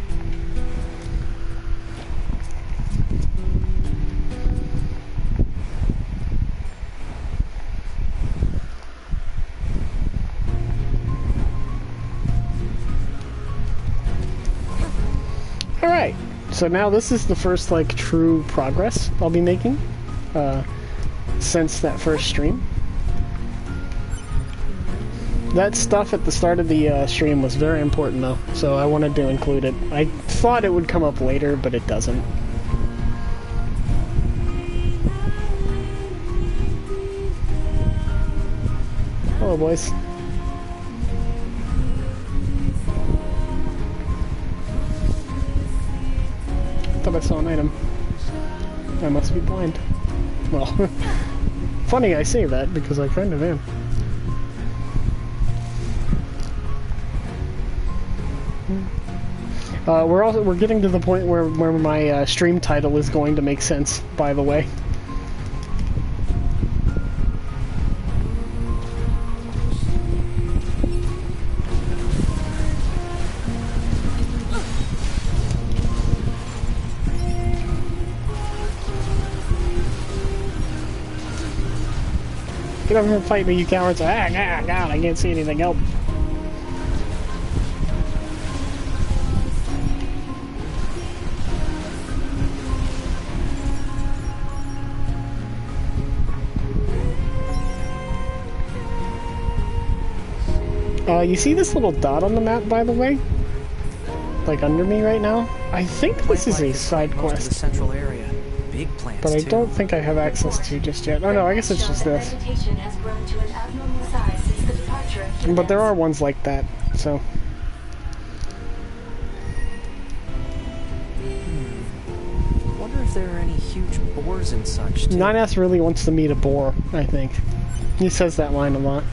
Alright. So now this is the first, like, true progress I'll be making since that first stream. That stuff at the start of the stream was very important, though, so I wanted to include it. I thought it would come up later, but it doesn't. Hello, boys. I thought I saw an item. I must be blind. Well, funny I say that, because I kind of am. We're getting to the point where my stream title is going to make sense, by the way. Get over here and fight me, you cowards. Ah, God, I can't see anything. Help. You see this little dot on the map, by the way? Like under me right now? I think this is a side quest. The central area. Big plants, but I don't think I have access to just yet. Oh no, I guess it's just this. But there are ones like that, so. Wonder if there are any huge boars and such, too. 9S really wants to meet a boar, I think. He says that line a lot.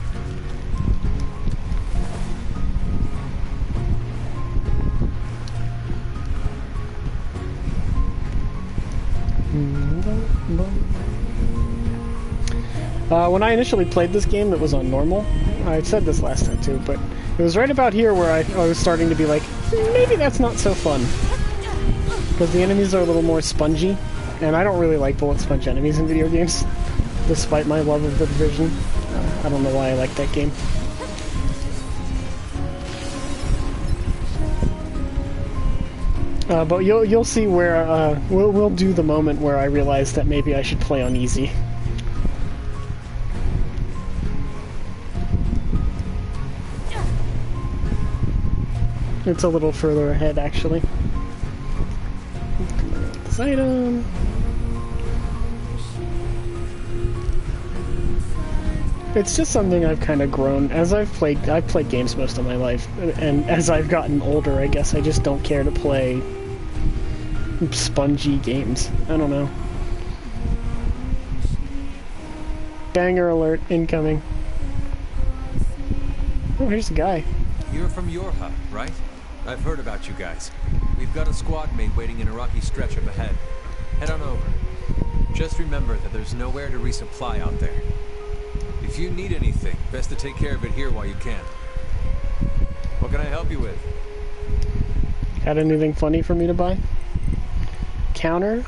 When I initially played this game, it was on normal. I said this last time too, but it was right about here where I was starting to be like, maybe that's not so fun. Because the enemies are a little more spongy, and I don't really like bullet sponge enemies in video games, despite my love of The Division. I don't know why I like that game. But you'll see where we'll do the moment where I realize that maybe I should play on easy. It's a little further ahead, actually. This item. It's just something I've kind of grown as I've played games most of my life, and as I've gotten older, I guess I just don't care to play spongy games. I don't know. Banger alert incoming. Oh, here's the guy. You're from Yorha, right? I've heard about you guys. We've got a squad mate waiting in a rocky stretch up ahead. Head on over. Just remember that there's nowhere to resupply out there. If you need anything, best to take care of it here while you can. What can I help you with? Got anything funny for me to buy? Counter?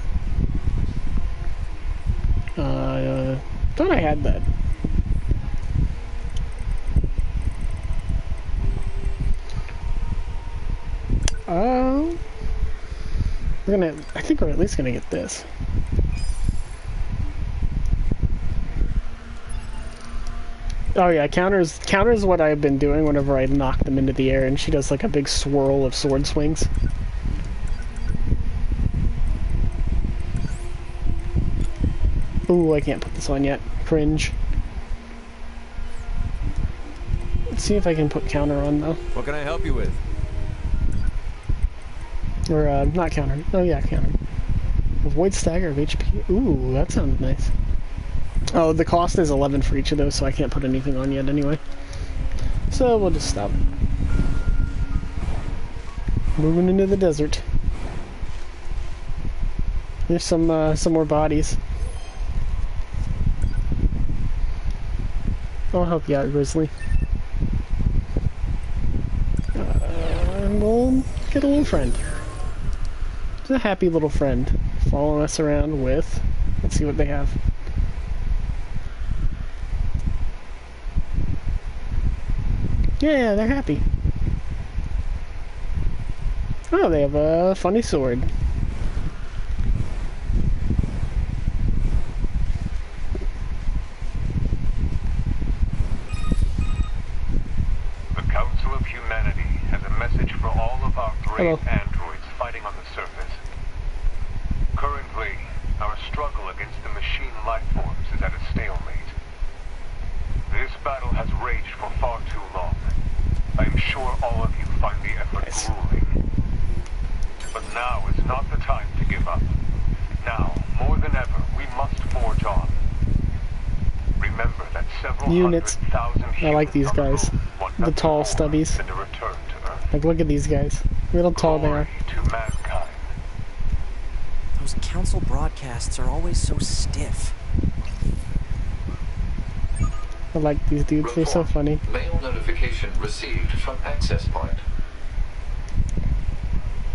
Thought I had that. I think we're at least gonna get this. Oh yeah, counters what I've been doing whenever I knock them into the air, and she does like a big swirl of sword swings. Ooh, I can't put this on yet. Cringe. Let's see if I can put counter on though. What can I help you with? Or, not counter. Oh yeah, counter. Avoid stagger of HP. Ooh, that sounds nice. Oh, the cost is 11 for each of those, so I can't put anything on yet anyway. So we'll just stop. Moving into the desert. There's some more bodies. I'll help you out, Grizzly. And we'll get a little friend. It's a happy little friend following us around with... Let's see what they have. Yeah, they're happy. Oh, they have a funny sword. The Council of Humanity has a message for all of our brave androids fighting on the surface. Currently, our struggle against the machine life forms is at a stalemate. This battle has raged for far too long. I am sure all of you find the effort grueling. But now is not the time to give up. Now, more than ever, we must forge on. Remember that several units. 100,000 I like these guys. The tall stubbies. Like, look at these guys. Look how tall they are. To mankind. Those council broadcasts are always so stiff. I like these dudes. They're so funny. Mail notification received from access point.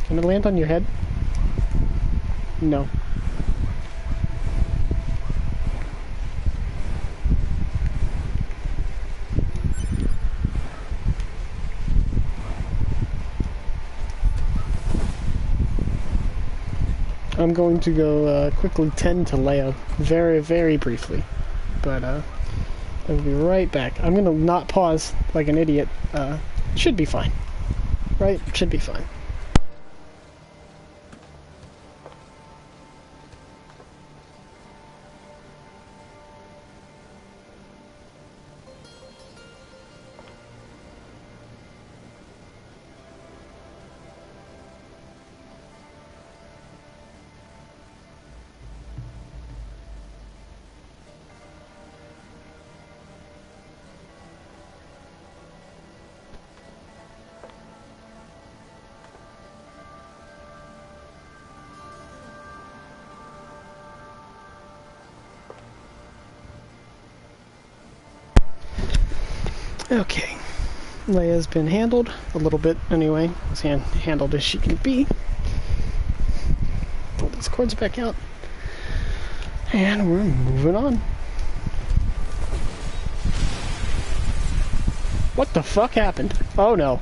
Can it land on your head? No. I'm going to go quickly tend to Leia very, very briefly. But I'll be right back. I'm gonna not pause like an idiot. Should be fine. Right? Should be fine. Okay, Leia's been handled a little bit anyway, as handled as she can be. Pull these cords back out, and we're moving on. What the fuck happened? Oh no.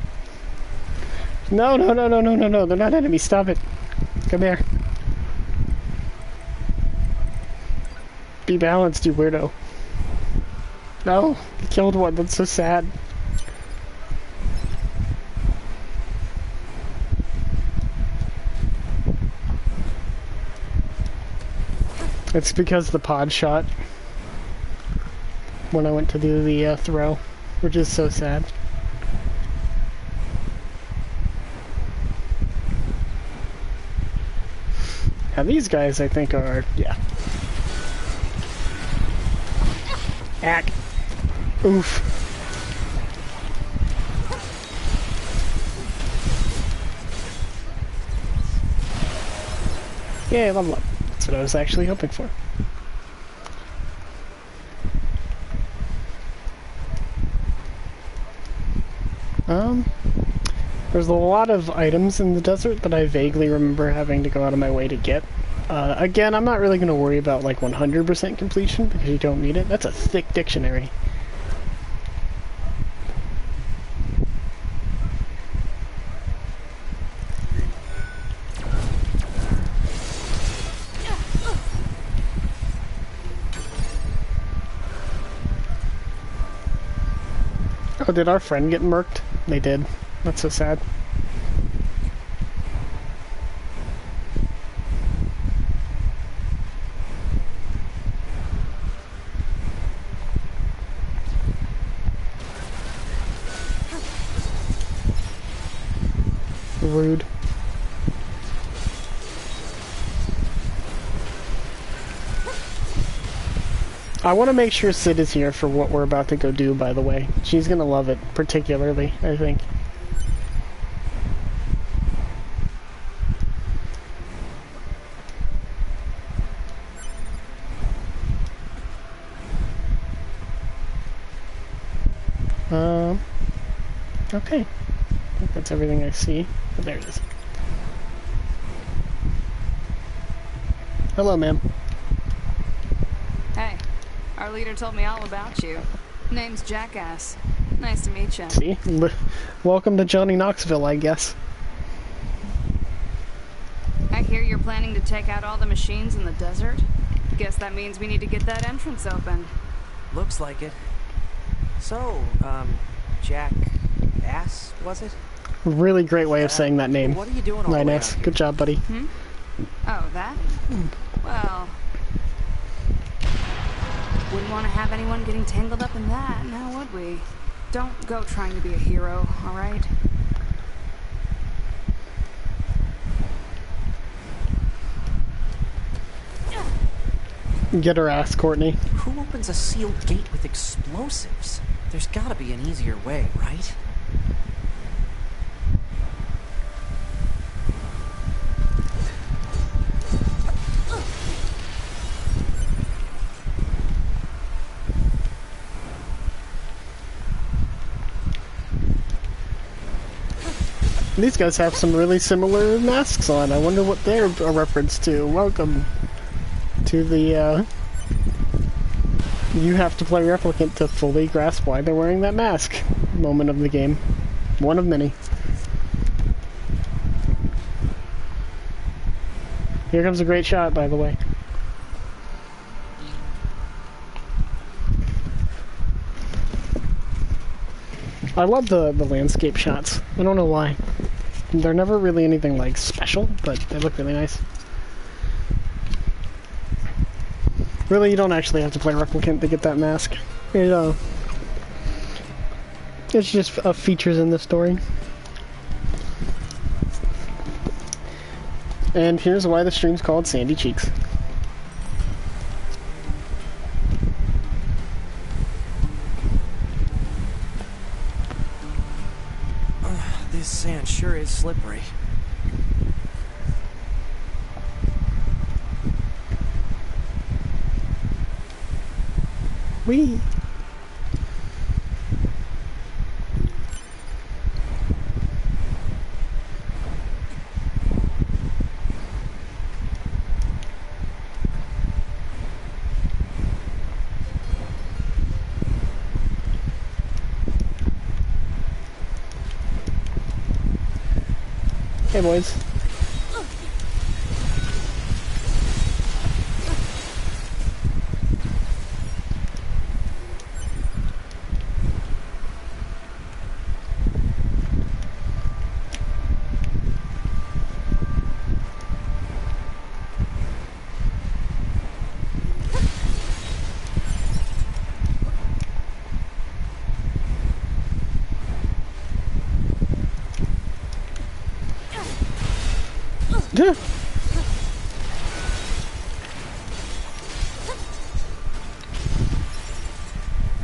No, no, no, no, no, no, no, they're not enemies, stop it. Come here. Be balanced, you weirdo. No, he killed one, that's so sad. It's because the pod shot when I went to do the throw, which is so sad. Now these guys, I think, are, yeah. Ack. Oof. Yay, level up. That's what I was actually hoping for. There's a lot of items in the desert that I vaguely remember having to go out of my way to get. Again, I'm not really going to worry about like 100% completion because you don't need it. That's a thick dictionary. Oh, did our friend get murked? They did. That's so sad. Rude. I want to make sure Sid is here for what we're about to go do, by the way. She's gonna love it, particularly, I think. Okay. I think that's everything I see. Oh, there it is. Hello, ma'am. Hey, our leader told me all about you. Name's Jackass. Nice to meet you. See? Welcome to Johnny Knoxville, I guess. I hear you're planning to take out all the machines in the desert. Guess that means we need to get that entrance open. Looks like it. So, Jackass, was it? Really great way of saying that name. What are you doing all the way Nice. out here? Good job, buddy. Hmm? Oh, that? Well... wouldn't want to have anyone getting tangled up in that, now would we? Don't go trying to be a hero, alright? Get her ass, Courtney. Who opens a sealed gate with explosives? There's gotta be an easier way, right? These guys have some really similar masks on. I wonder what they're a reference to. Welcome to the, you have to play Replicant to fully grasp why they're wearing that mask moment of the game. One of many. Here comes a great shot, by the way. I love the landscape shots. I don't know why. They're never really anything like special, but they look really nice. Really, you don't actually have to play Replicant to get that mask. It's just features in the story. And here's why the stream's called Sandy Cheeks. This sand sure is slippery. Whee! Hey, boys.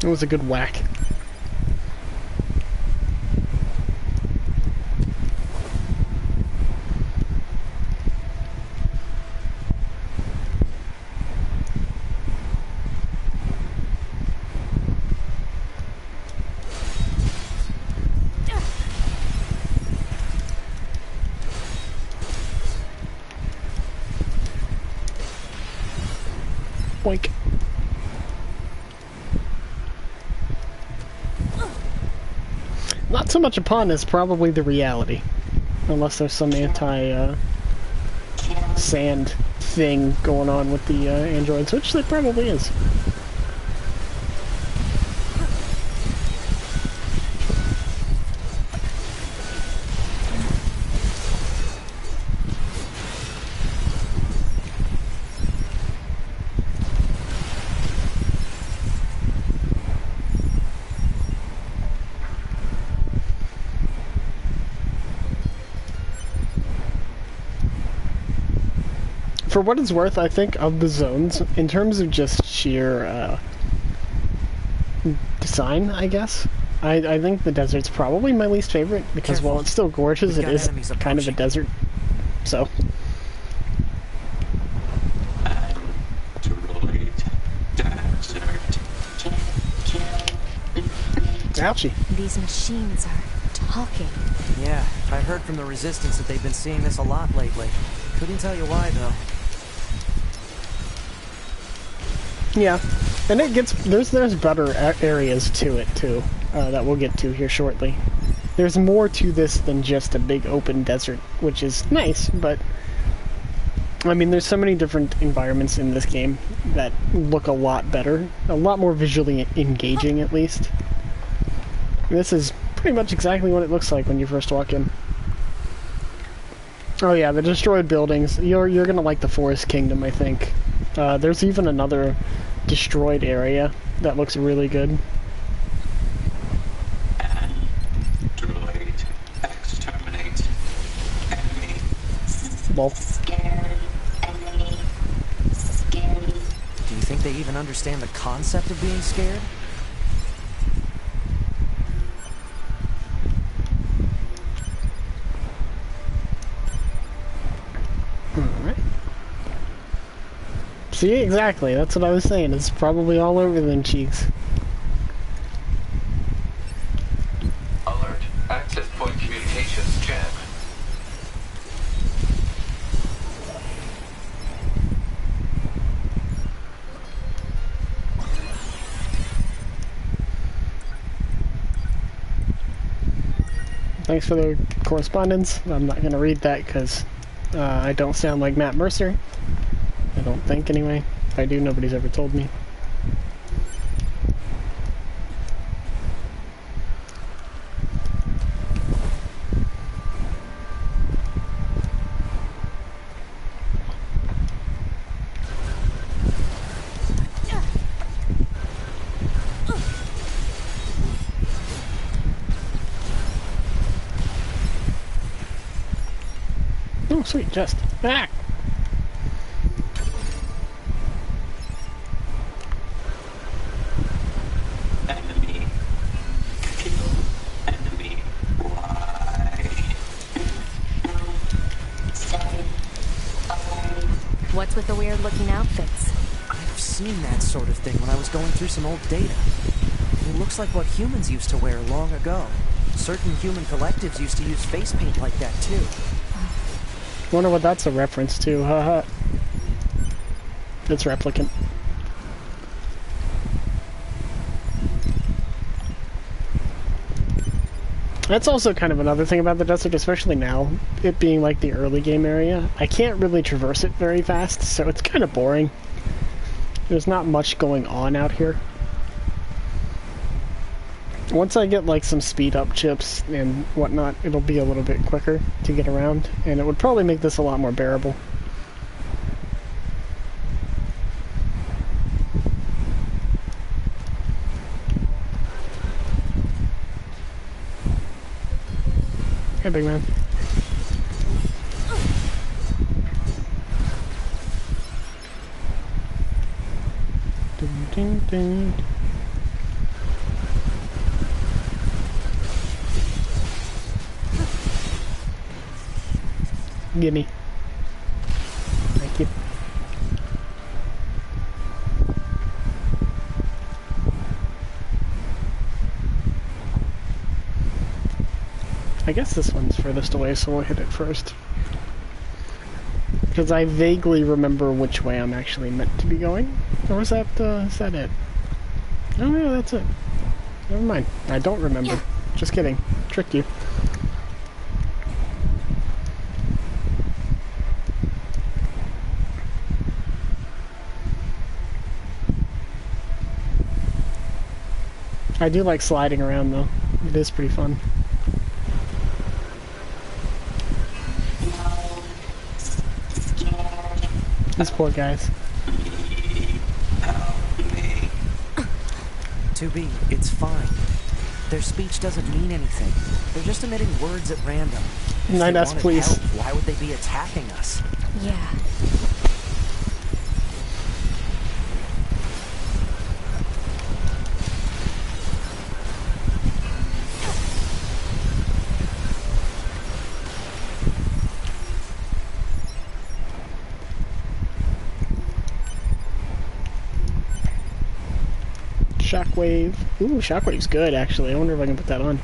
It was a good whack. Boink. Not so much a pun as probably the reality. Unless there's some anti-sand thing going on with the androids, which there probably is. For what it's worth, I think of the zones, in terms of just sheer design, I guess, I think the desert's probably my least favorite, because while it's still gorgeous, it is kind of a desert, so. Ouchie. These machines are talking. Yeah, I heard from the Resistance that they've been seeing this a lot lately. Couldn't tell you why, though. Yeah, and it gets there's better areas to it too that we'll get to here shortly. There's more to this than just a big open desert, which is nice, but I mean, there's so many different environments in this game that look a lot better, a lot more visually engaging at least. This is pretty much exactly what it looks like when you first walk in. Oh yeah, the destroyed buildings. You're gonna like the Forest Kingdom, I think. There's even another destroyed area that looks really good. Droid, exterminate enemy. Well. Scared. Enemy. Scared. Do you think they even understand the concept of being scared? Alright. See, exactly. That's what I was saying. It's probably all over them cheeks. Alert. Access point communications jammed. Thanks for the correspondence. I'm not going to read that because I don't sound like Matt Mercer. I don't think, anyway. If I do, nobody's ever told me. Oh, sweet, just. Ah! Enemy. Kill. Enemy. Why? What's with the weird-looking outfits? I've seen that sort of thing when I was going through some old data. It looks like what humans used to wear long ago. Certain human collectives used to use face paint like that, too. Wonder what that's a reference to, haha. It's Replicant. That's also kind of another thing about the desert, especially now, it being like the early game area. I can't really traverse it very fast, so it's kind of boring. There's not much going on out here. Once I get like some speed up chips and whatnot, it'll be a little bit quicker to get around, and it would probably make this a lot more bearable. Hey, big man. ding, ding. Gimme. Thank you. I guess this one's furthest away, so we'll hit it first. Because I vaguely remember which way I'm actually meant to be going. Or is that it? Oh no, that's it. Never mind. I don't remember. Just kidding. Tricked you. I do like sliding around though. It is pretty fun. These poor guys. 2B, it's fine. Their speech doesn't mean anything. They're just emitting words at random. If they 9S, wanted please. help, why would they be attacking us? Yeah. Shockwave. Ooh, Shockwave's good, actually. I wonder if I can put that on.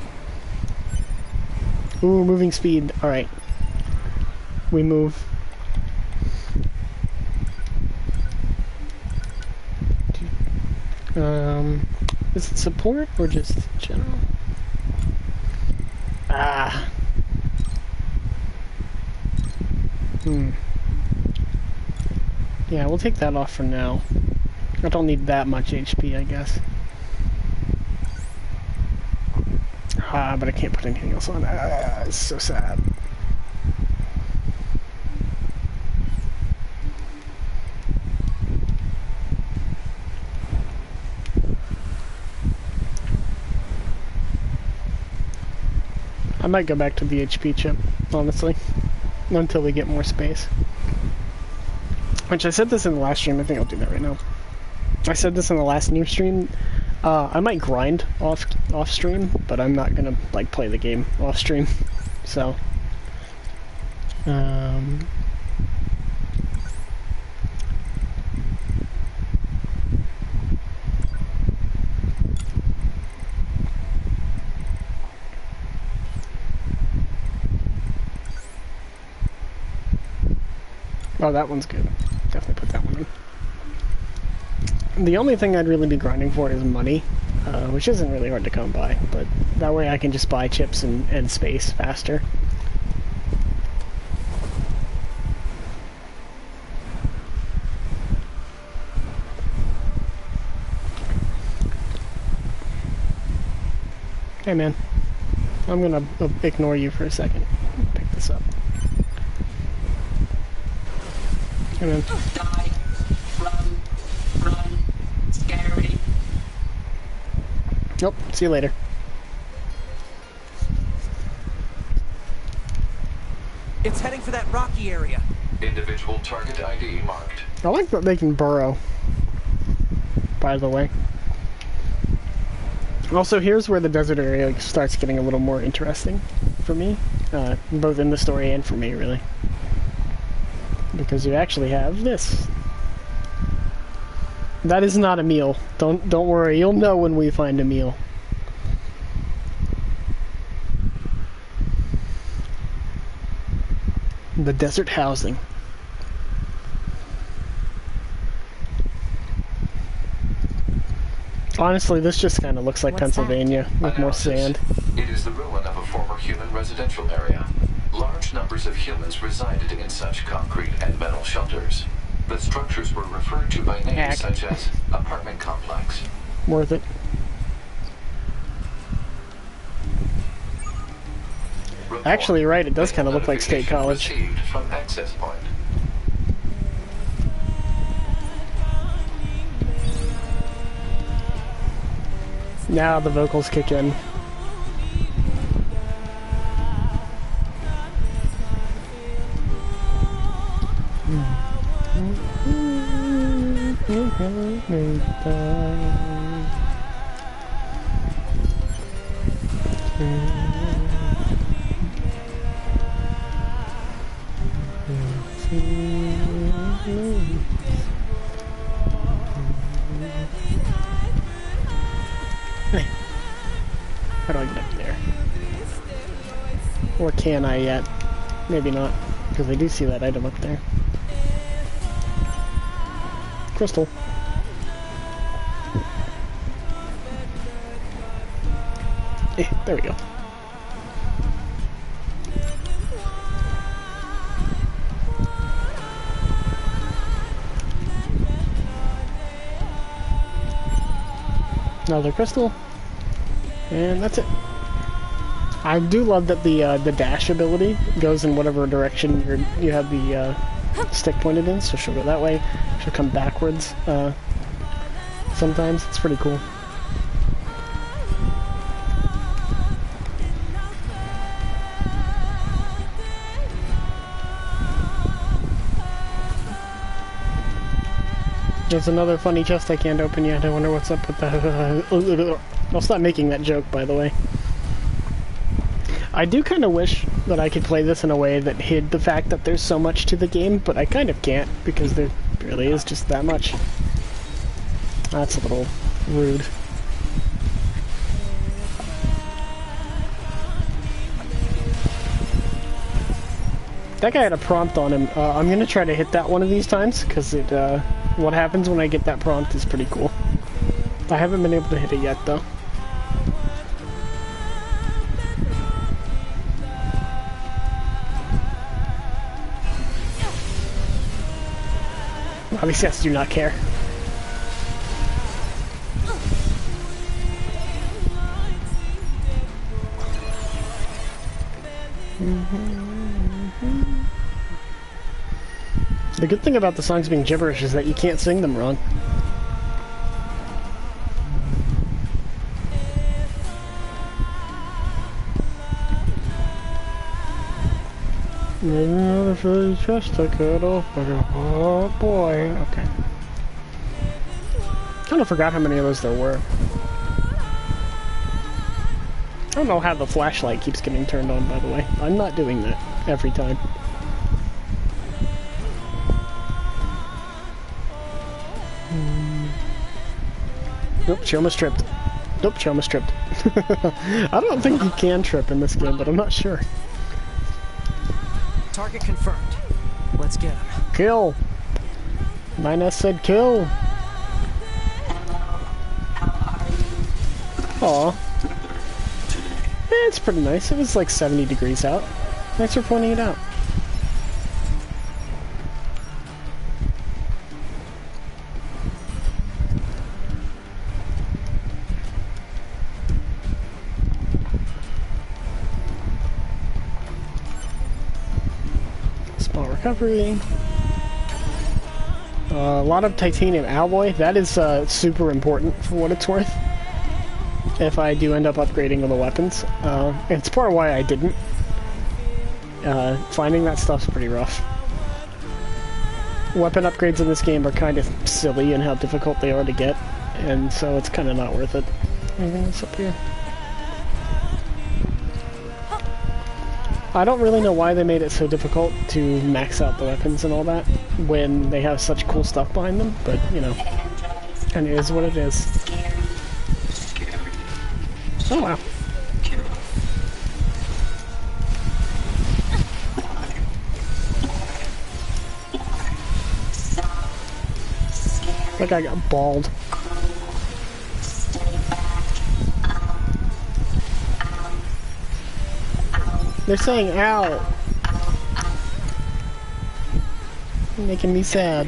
Ooh, moving speed. Alright. We move. Is it support or just general? Ah. Yeah, we'll take that off for now. I don't need that much HP, I guess. But I can't put anything else on. It's so sad. I might go back to the HP chip, honestly, until we get more space. Which I said this in the last stream. I think I'll do that right now. I said this in the last new stream. I might grind off stream, but I'm not gonna like play the game off stream. So, oh, that one's good. Definitely put that one in. The only thing I'd really be grinding for is money, which isn't really hard to come by, but that way I can just buy chips and space faster. Hey man, I'm gonna ignore you for a second. Pick this up. Hey man. Die. Run. Run. Scary. Nope, see you later. It's heading for that rocky area. Individual target ID marked. I like that they can burrow, by the way. Also, here's where the desert area starts getting a little more interesting for me, both in the story and for me, really. Because you actually have this. That is not a meal. Don't worry, you'll know when we find a meal. The desert housing. Honestly, this just kind of looks like Pennsylvania with more sand. It is the ruin of a former human residential area. Large numbers of humans resided in such concrete and metal shelters. The structures were referred to by names such as apartment complex. Worth it. Actually, you're right, it does kind of look like State College. Received from access point. Now the vocals kick in. How do I get up there? Or can I yet? Maybe not, because I do see that item up there. Crystal. There we go. Another crystal. And that's it. I do love that the dash ability goes in whatever direction you have the stick pointed in, so she'll go that way. She'll come backwards sometimes. It's pretty cool. There's another funny chest I can't open yet. I wonder what's up with that. I'll stop making that joke, by the way. I do kind of wish that I could play this in a way that hid the fact that there's so much to the game, but I kind of can't, because there really is just that much. That's a little rude. That guy had a prompt on him. I'm gonna try to hit that one of these times, because what happens when I get that prompt is pretty cool. I haven't been able to hit it yet, though. These guys do not care. The good thing about the songs being gibberish is that you can't sing them wrong. Another Philly chest to cut off. Oh boy. Okay. Kind of forgot how many of those there were. I don't know how the flashlight keeps getting turned on, by the way. I'm not doing that every time. Nope, she almost tripped. Nope, she almost tripped. I don't think you can trip in this game, but I'm not sure. Target confirmed. Let's get him. Kill. Minus said kill. Aw. It's pretty nice. It was like 70 degrees out. Thanks for pointing it out. Recovery. A lot of titanium alloy. That is super important for what it's worth. If I do end up upgrading all the weapons. It's part of why I didn't. Finding that stuff's pretty rough. Weapon upgrades in this game are kind of silly in how difficult they are to get. And so it's kind of not worth it. Anything else up here? I don't really know why they made it so difficult to max out the weapons and all that when they have such cool stuff behind them, but, you know, and it is what it is. Oh, wow. That guy got bald. They're saying ow. Making me sad.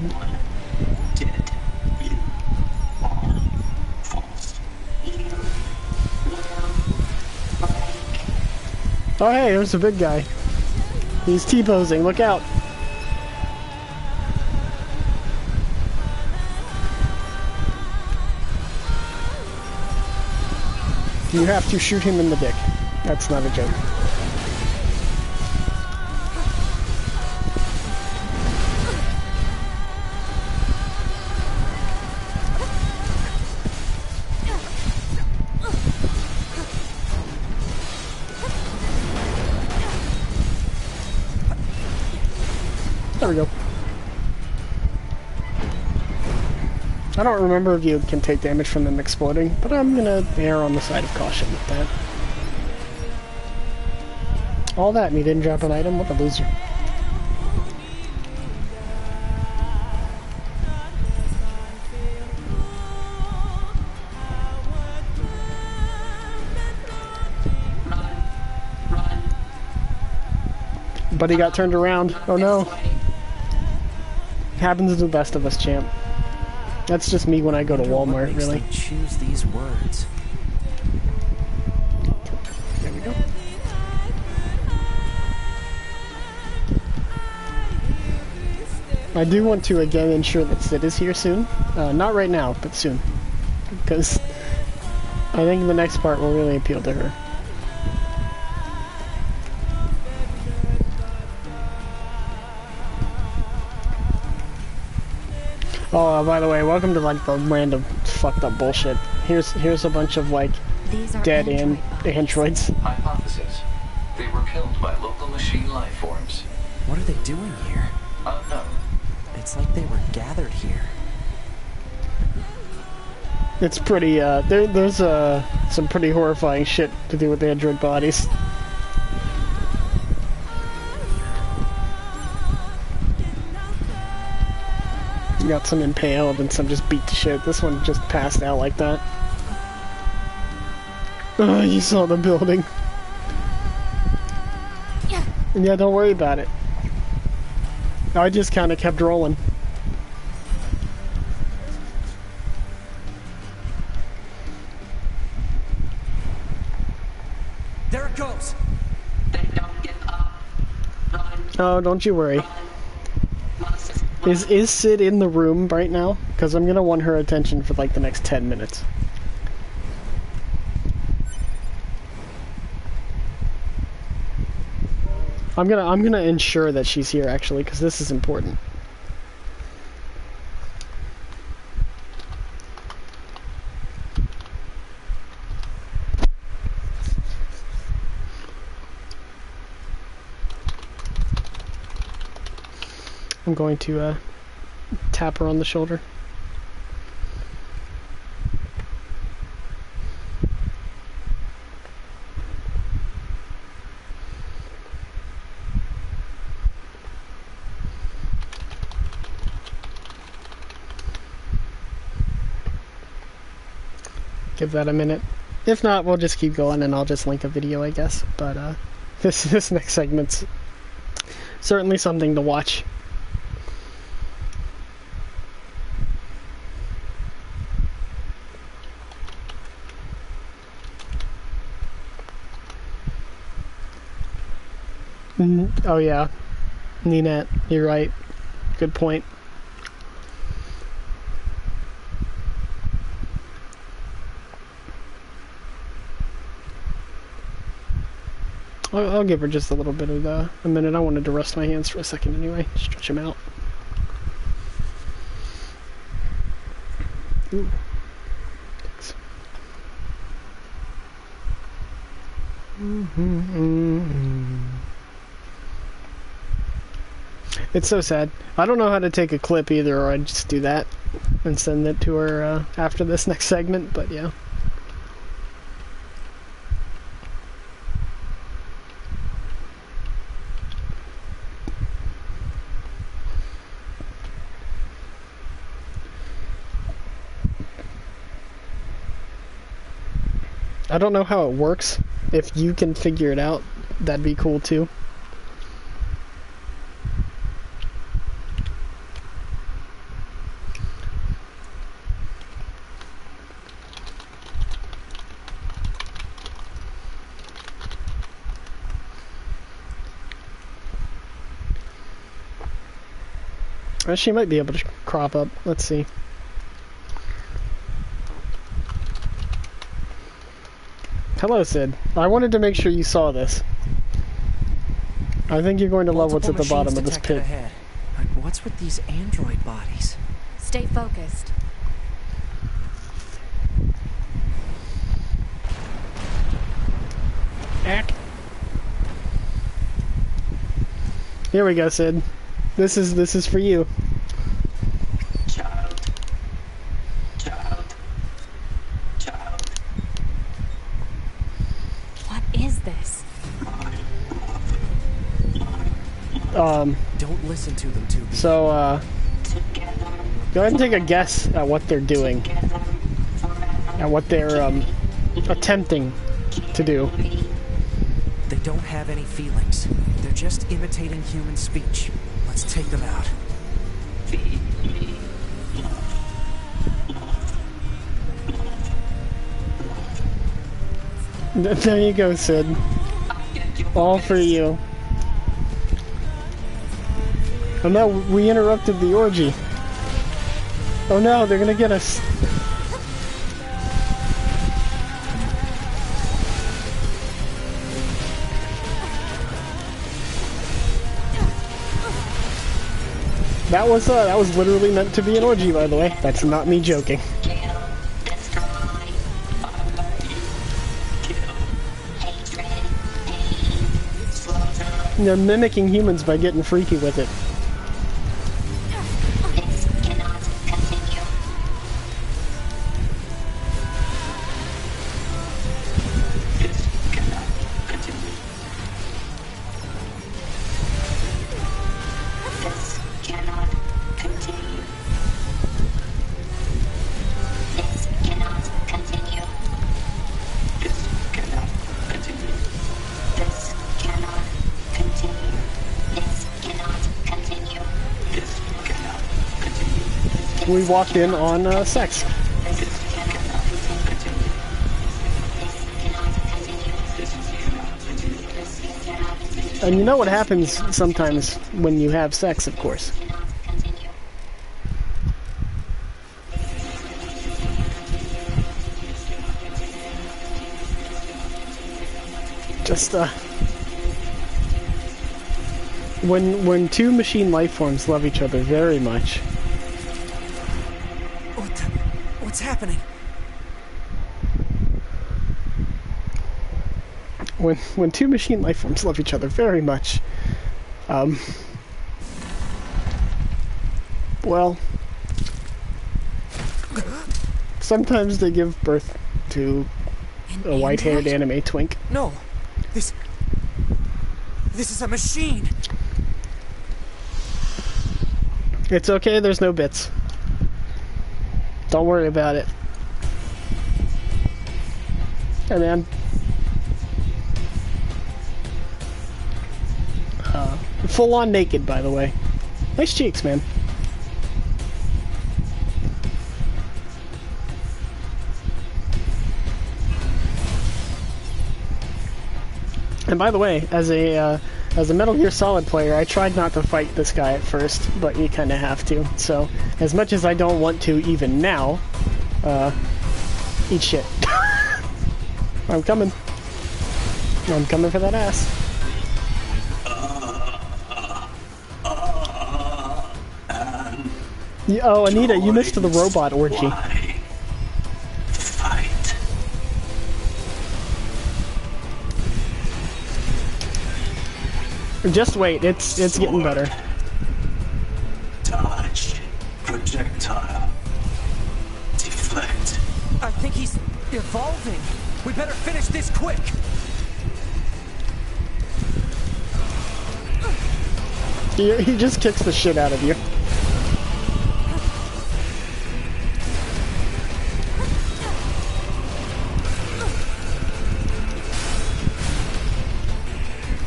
Oh hey, there's a big guy. He's T-posing, look out. You have to shoot him in the dick. That's not a joke. There we go. I don't remember if you can take damage from them exploding, but I'm gonna err on the side of caution with that. All that and he didn't drop an item? What a loser. But he got turned around. Oh no. Happens to the best of us, champ. That's just me when I go to Walmart, really. Choose these words. There we go. I do want to again ensure that Sid is here soon. Not right now, but soon. Because I think the next part will really appeal to her. Oh, by the way, welcome to like the land of fucked up bullshit. Here's a bunch of like dead androids. Hypothesis. They were killed by local machine life forms. What are they doing here? Unknown. It's like they were gathered here. It's pretty, there's some pretty horrifying shit to do with the android bodies. You got some impaled and some just beat to shit. This one just passed out like that. Oh, you saw the building. Yeah, don't worry about it. I just kind of kept rolling. There it goes. They don't give up. Run. Oh, don't you worry. Is Sid in the room right now? Because I'm gonna want her attention for like the next 10 minutes. I'm gonna ensure that she's here actually, because this is important. I'm going to tap her on the shoulder. Give that a minute. If not, we'll just keep going and I'll just link a video, I guess. But this next segment's certainly something to watch. Oh yeah, Ninette, you're right. Good point. I'll give her just a little bit of a minute. I wanted to rest my hands for a second anyway. Stretch them out. Ooh. Thanks. It's so sad. I don't know how to take a clip either, or I'd just do that and send it to her after this next segment, but yeah. I don't know how it works. If you can figure it out, that'd be cool too. She might be able to crop up. Let's see. Hello, Sid. I wanted to make sure you saw this. I think you're going to love what's at the bottom of this pit. Ahead. What's with these android bodies? Stay focused. Here we go, Sid. This is for you. Child. Child. Child. What is this? Don't listen to them, too. So, go ahead and take a guess at what they're doing. At what they're, attempting to do. They don't have any feelings. They're just imitating human speech. Let's take them out. There you go, Sid. All for you. Oh no, we interrupted the orgy. Oh no, they're gonna get us. That was literally meant to be an orgy, by the way. That's not me joking. They're mimicking humans by getting freaky with it. We walked in on sex. And you know what happens sometimes when you have sex, of course. Just, when two machine life forms love each other very much. What's happening? When two machine life forms love each other very much, well, sometimes they give birth to a white-haired anime twink. No, this is a machine. It's okay, there's no bits. Don't worry about it. Hey, man. Full on naked, by the way. Nice cheeks, man. And by the way, as a Metal Gear Solid player, I tried not to fight this guy at first, but you kind of have to. So, as much as I don't want to even now, eat shit. I'm coming. I'm coming for that ass. Oh, Anita, you missed the robot orgy. Fight. Just wait, it's getting better. Dodge. Projectile. Deflect. I think he's evolving. We better finish this quick. He just kicks the shit out of you.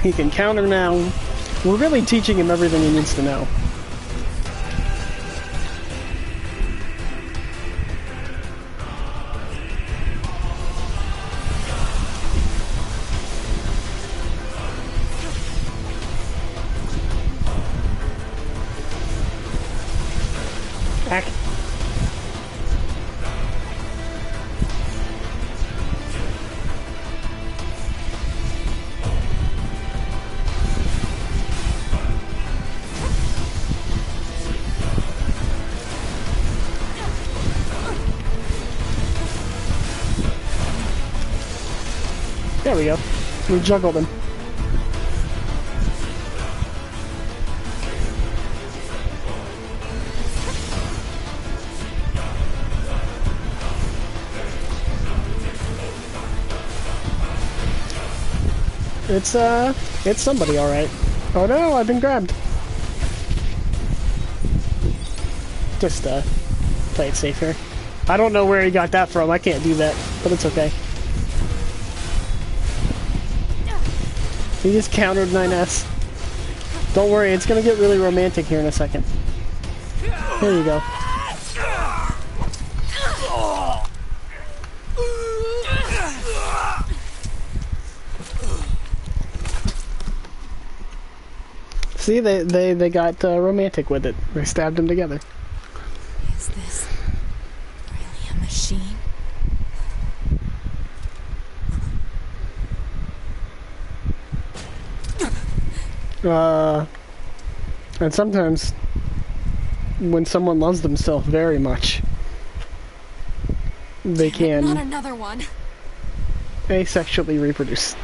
He can counter now. We're really teaching him everything he needs to know. Back. There we go. We juggled him. it's somebody, alright. Oh no, I've been grabbed. Just, play it safe here. I don't know where he got that from, I can't do that, but it's okay. He just countered 9S. Don't worry, it's gonna get really romantic here in a second. Here you go. See, they got romantic with it. They stabbed them together. Is this really a machine? And sometimes, when someone loves themselves very much, they can Not another one. asexually reproduce.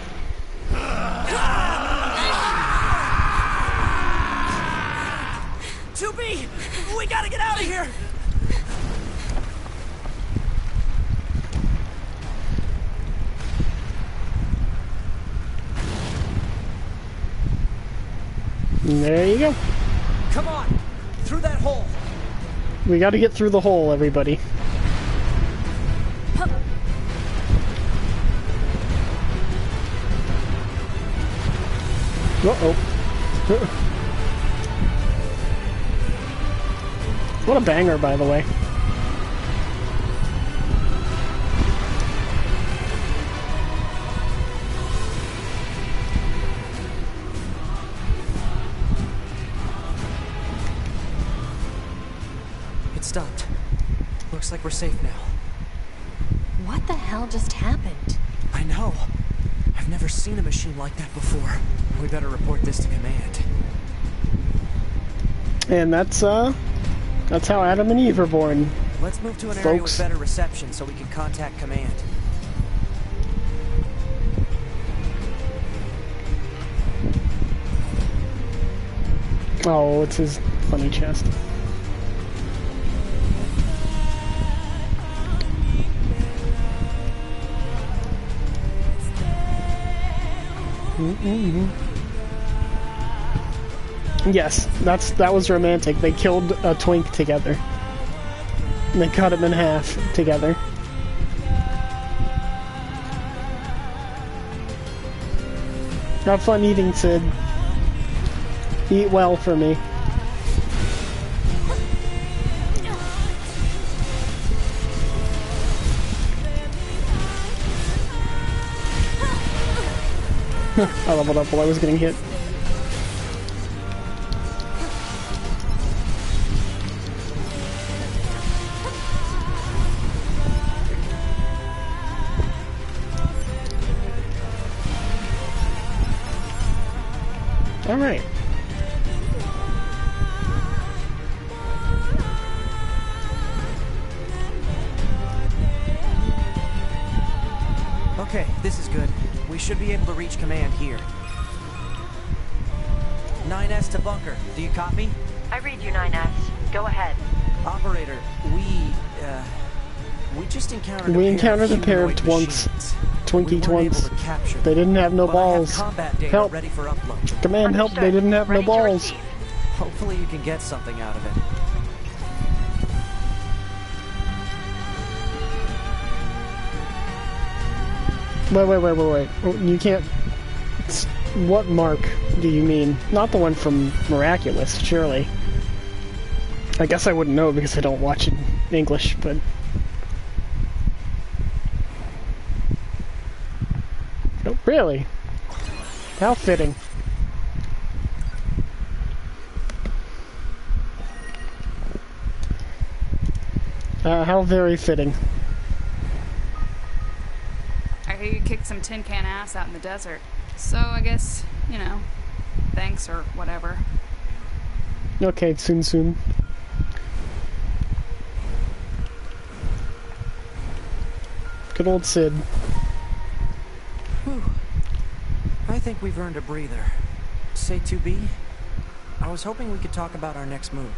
2B! We gotta get out of here! And there you go. Come on! Through that hole! We gotta get through the hole, everybody. Uh-oh. What a banger, by the way. It stopped. Looks like we're safe now. What the hell just happened? I know. I've never seen a machine like that before. We better report this to command. And that's how Adam and Eve are born. Let's move to an area with Folks. better reception so we can contact command. Oh, it's his funny chest. Yes, that was romantic. They killed a twink together. And they cut him in half together. Have fun eating, Sid. Eat well for me. I leveled up while I was getting hit. Alright. Okay, this is good. We should be able to reach command here. 9S to bunker. Do you copy? I read you, 9S. Go ahead. Operator, we just encountered a pair of twunks. Twinkie twunks. They didn't have no balls. Help. Ready for upload. Command, help, they didn't have no balls. Hopefully you can get something out of it. Wait. You can't... What mark do you mean? Not the one from Miraculous, surely. I guess I wouldn't know because I don't watch it in English, but... Oh, really? How fitting. How very fitting. I hear you kicked some tin can ass out in the desert. So I guess, you know, thanks or whatever. Okay, soon. Good old Sid. Whew. I think we've earned a breather. Say 2B? I was hoping we could talk about our next move.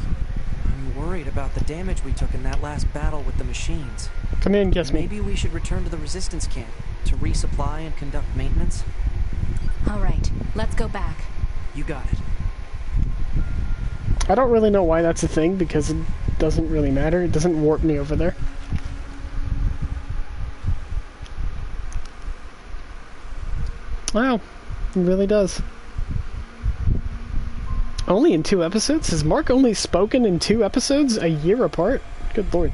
I'm worried about the damage we took in that last battle with the machines. Come in, kiss me. Maybe we should return to the resistance camp to resupply and conduct maintenance. All right, let's go back. You got it. I don't really know why that's a thing, because it doesn't really matter. It doesn't warp me over there. Wow, it really does. Only in 2 episodes? Has Mark only spoken in 2 episodes a year apart? Good lord.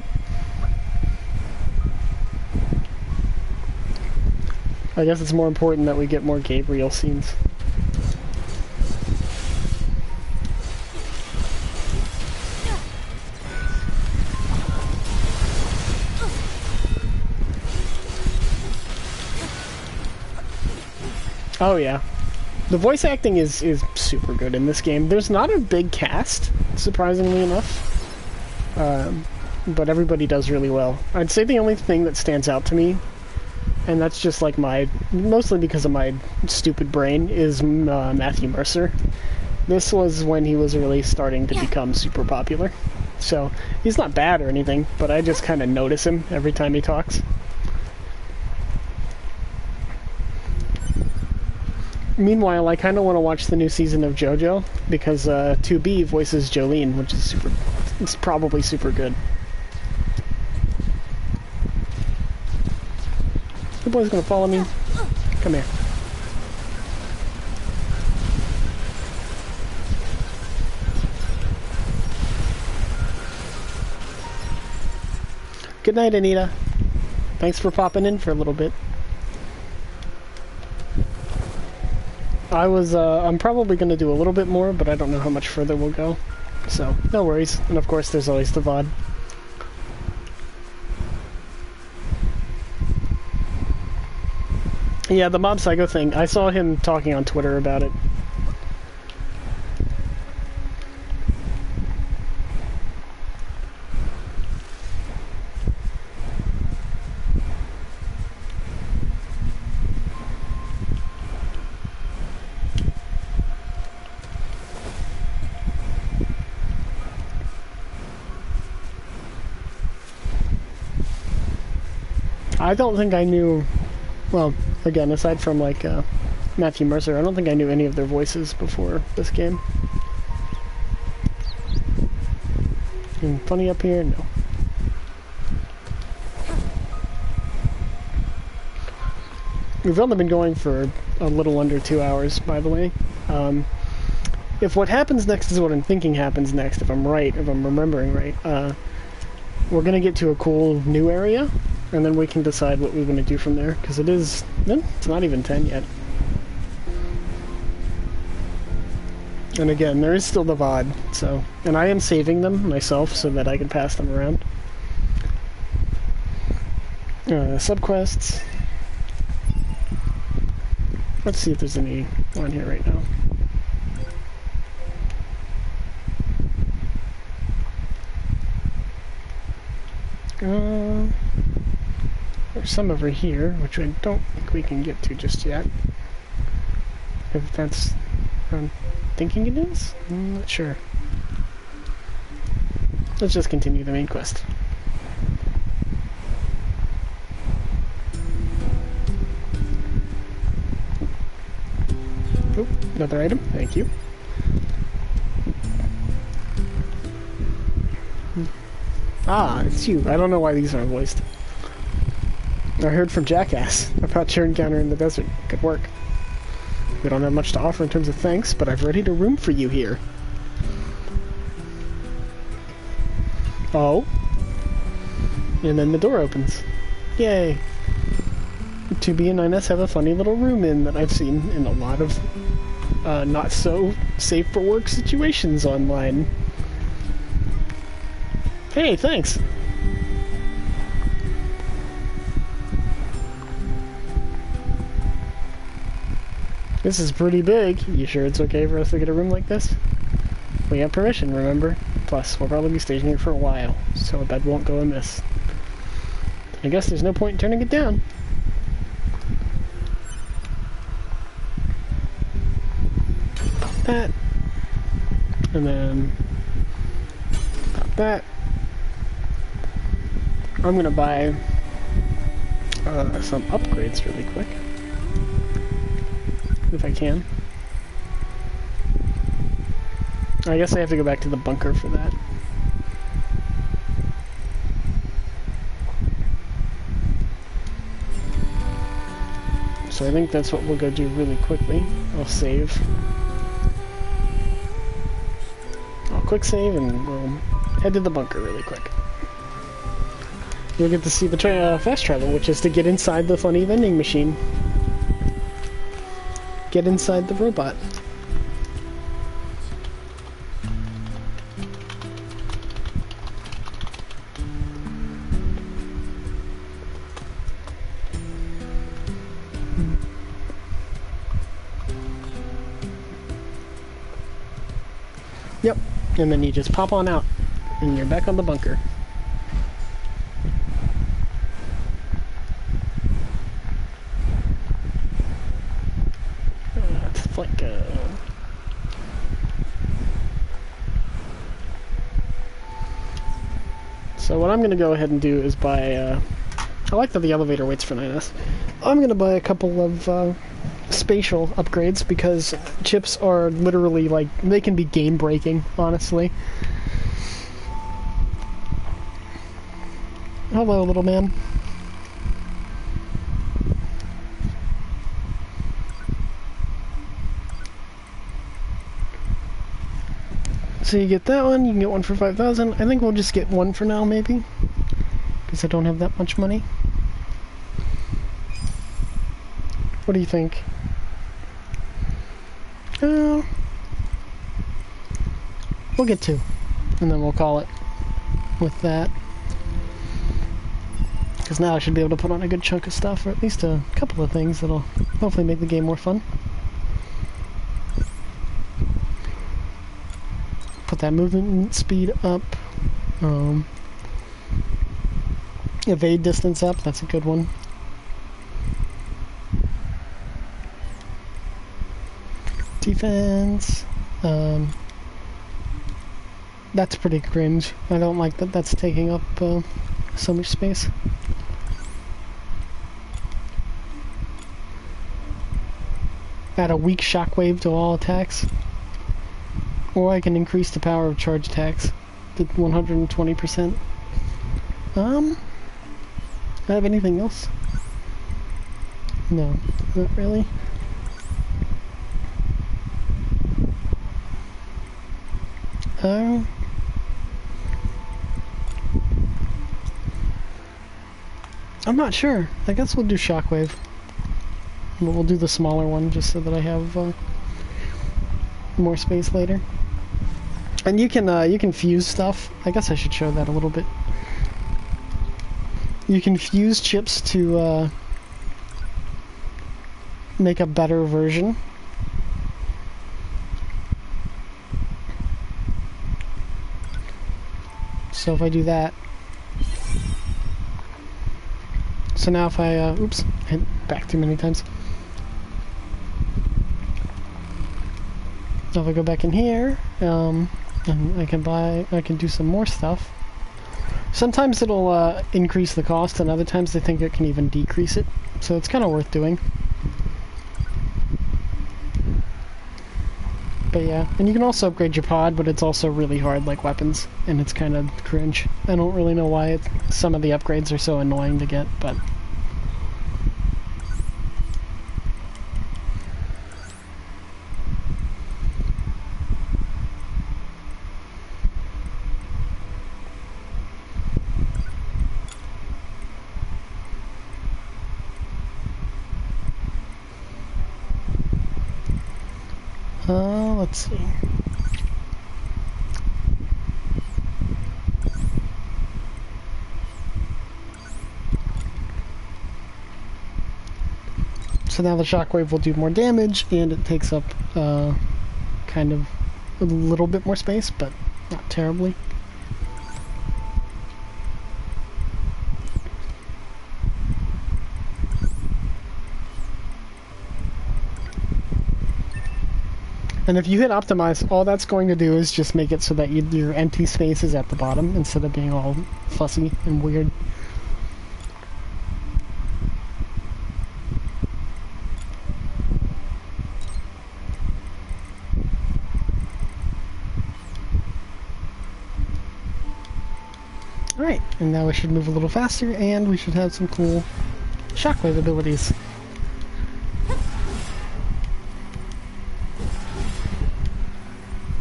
I guess it's more important that we get more Gabriel scenes. Oh yeah. The voice acting is super good in this game. There's not a big cast, surprisingly enough. But everybody does really well. I'd say the only thing that stands out to me, and that's just like mostly because of my stupid brain, is Matthew Mercer. This was when he was really starting to become super popular. So, he's not bad or anything, but I just kind of notice him every time he talks. Meanwhile, I kind of want to watch the new season of JoJo, because 2B voices Jolene, which is it's probably super good. The boy's gonna follow me. Come here. Good night, Anita. Thanks for popping in for a little bit. I'm probably going to do a little bit more, but I don't know how much further we'll go. So, no worries. And of course, there's always the VOD. Yeah, the Mob Psycho thing. I saw him talking on Twitter about it. I don't think I knew, well, again, aside from like Matthew Mercer, I don't think I knew any of their voices before this game. Anything funny up here? No. We've only been going for a little under 2 hours, by the way. If what happens next is what I'm thinking happens next, if I'm right, if I'm remembering right, we're going to get to a cool new area, and then we can decide what we're going to do from there, because it's not even 10 yet. And again, there is still the VOD, so, and I am saving them myself so that I can pass them around. Subquests. Let's see if there's any on here right now. There's some over here, which I don't think we can get to just yet. If that's what I'm thinking it is? I'm not sure. Let's just continue the main quest. Oh, another item, thank you. Ah, it's you. I don't know why these aren't voiced. I heard from Jackass about your encounter in the desert. Good work. We don't have much to offer in terms of thanks, but I've readied a room for you here. Oh. And then the door opens. Yay. 2B and 9S have a funny little room in that I've seen in a lot of not so safe for work situations online. Hey, thanks. This is pretty big. You sure it's okay for us to get a room like this? We have permission, remember? Plus, we'll probably be staging here for a while, so that won't go amiss. I guess there's no point in turning it down. Pop that. And then pop that. I'm gonna buy some upgrades really quick. if I can. I guess I have to go back to the bunker for that. So I think that's what we'll go do really quickly. I'll save. I'll quick save and we'll head to the bunker really quick. You'll get to see the fast travel, which is to get inside the funny vending machine. Get inside the robot. Yep, and then you just pop on out, and you're back on the bunker. It's like So what I'm going to go ahead and do is buy, I like that the elevator waits for 9S. I'm going to buy a couple of spatial upgrades because chips are literally like, they can be game breaking, honestly. Hello, little man. So you get that one, you can get one for 5,000. I think we'll just get one for now, maybe. Because I don't have that much money. What do you think? We'll get two. And then we'll call it with that. Because now I should be able to put on a good chunk of stuff, or at least a couple of things that'll hopefully make the game more fun. Put that movement speed up. Evade distance up, that's a good one. Defense. That's pretty cringe. I don't like that that's taking up so much space. Add a weak shockwave to all attacks. Or I can increase the power of charge attacks to 120%. Do I have anything else? No, not really. I'm not sure. I guess we'll do shockwave. But we'll do the smaller one just so that I have more space later. And you can fuse stuff. I guess I should show that a little bit. You can fuse chips to make a better version. So if I do that, so now if I oops, hit back too many times. So if I go back in here, and I can do some more stuff. Sometimes it'll increase the cost, and other times I think it can even decrease it. So it's kind of worth doing. But yeah, and you can also upgrade your pod, but it's also really hard, like weapons, and it's kind of cringe. I don't really know why some of the upgrades are so annoying to get, but... let's see. So now the shockwave will do more damage, and it takes up kind of a little bit more space, but not terribly. And if you hit optimize, all that's going to do is just make it so that your empty space is at the bottom instead of being all fussy and weird. Alright, and now we should move a little faster, and we should have some cool shockwave abilities.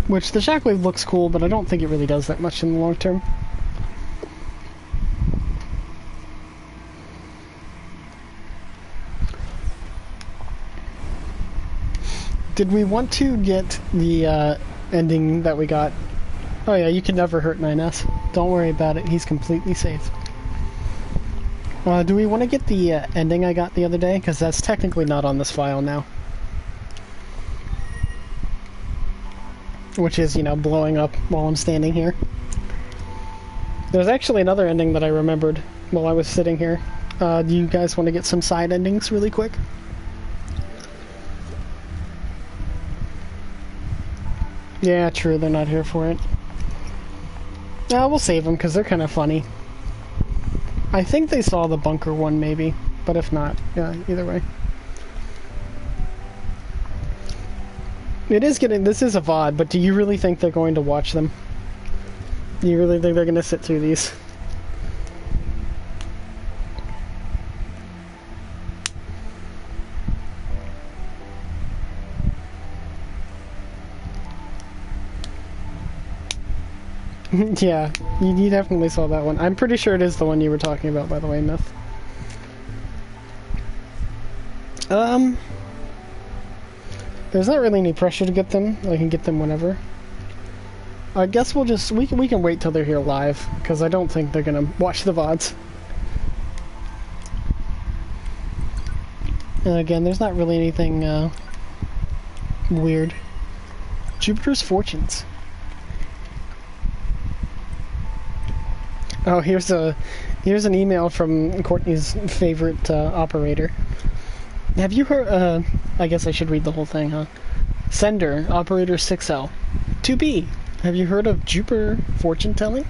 Which, the shockwave looks cool, but I don't think it really does that much in the long term. Did we want to get the ending that we got? Oh yeah, you can never hurt 9S. Don't worry about it, he's completely safe. Do we want to get the ending I got the other day? Because that's technically not on this file now. Which is, you know, blowing up while I'm standing here. There's actually another ending that I remembered while I was sitting here. Do you guys want to get some side endings really quick? Yeah, true, they're not here for it. We'll save them, because they're kind of funny. I think they saw the bunker one, maybe. But if not, yeah, either way. It is getting... This is a VOD, but do you really think they're going to watch them? Do you really think they're going to sit through these? Yeah, you definitely saw that one. I'm pretty sure it is the one you were talking about, by the way, Myth. There's not really any pressure to get them. I can get them whenever. I guess we'll just... We can wait till they're here live, because I don't think they're gonna watch the VODs. And again, there's not really anything, weird. Jupiter's Fortunes. Oh, here's an email from Courtney's favorite operator. Have you heard? I guess I should read the whole thing, huh? Sender, operator 6L. 2B. Have you heard of Jupiter fortune telling?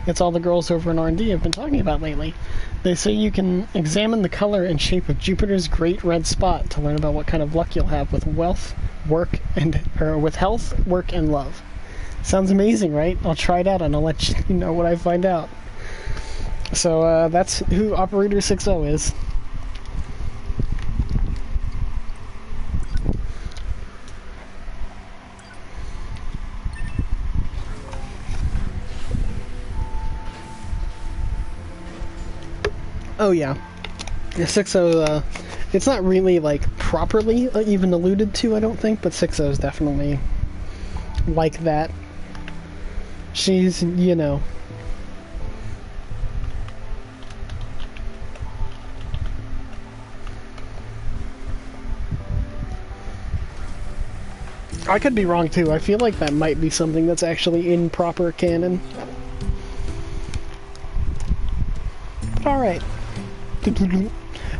It's all the girls over in R&D have been talking about lately. They say you can examine the color and shape of Jupiter's great red spot to learn about what kind of luck you'll have with wealth, work, or with health, work, and love. Sounds amazing, right? I'll try it out and I'll let you know what I find out. So that's who Operator 6.0 is. Oh yeah, 6.0, it's not really, like, properly even alluded to, I don't think, but 6.0 is definitely like that. She's, you know... I could be wrong, too. I feel like that might be something that's actually in proper canon. Alright.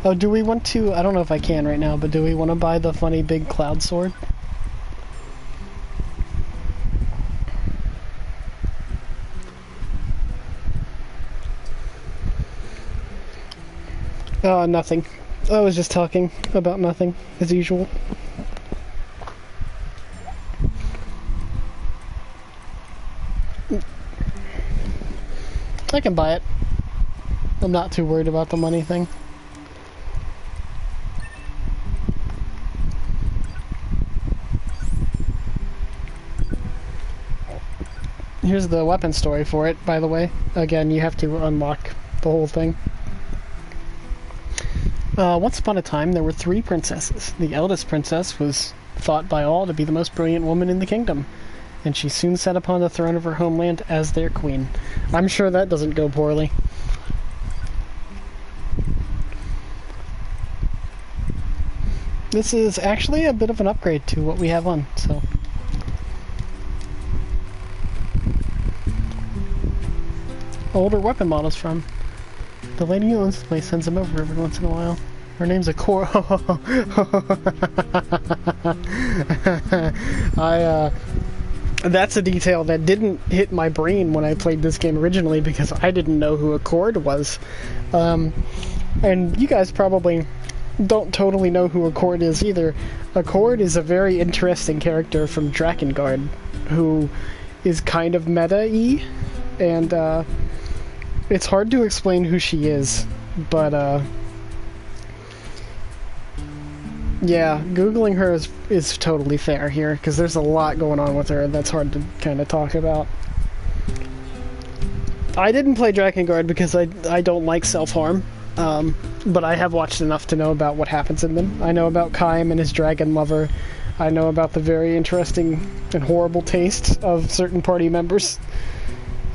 Oh, do we want to... I don't know if I can right now, but do we want to buy the funny big cloud sword? Nothing. I was just talking about nothing, as usual. I can buy it. I'm not too worried about the money thing. Here's the weapon story for it, by the way. Again, you have to unlock the whole thing. Once upon a time, there were 3 princesses. The eldest princess was thought by all to be the most brilliant woman in the kingdom, and she soon sat upon the throne of her homeland as their queen. I'm sure that doesn't go poorly. This is actually a bit of an upgrade to what we have on, so... Older weapon models from. The lady who owns the place sends them over every once in a while. Her name's a core. That's a detail that didn't hit my brain when I played this game originally because I didn't know who Accord was. And you guys probably don't totally know who Accord is either. Accord is a very interesting character from Drakengard who is kind of meta-y and it's hard to explain who she is, but yeah, Googling her is totally fair here, because there's a lot going on with her that's hard to kind of talk about. I didn't play Drakengard because I don't like self-harm, but I have watched enough to know about what happens in them. I know about Kaim and his dragon lover. I know about the very interesting and horrible tastes of certain party members.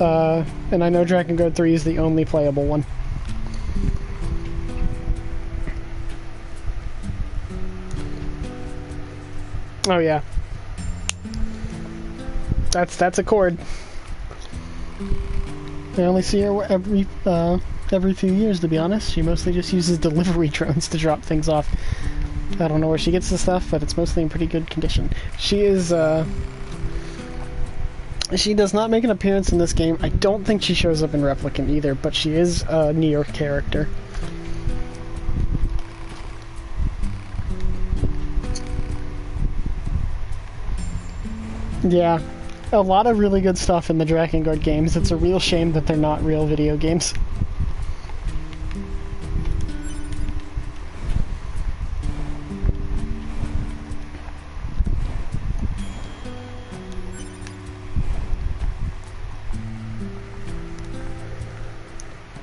And I know Drakengard 3 is the only playable one. Oh yeah. That's a chord. I only see her every few years, to be honest. She mostly just uses delivery drones to drop things off. I don't know where she gets the stuff, but it's mostly in pretty good condition. She is, she does not make an appearance in this game. I don't think she shows up in Replicant either, but she is a Nier character. Yeah. A lot of really good stuff in the Drakengard games. It's a real shame that they're not real video games.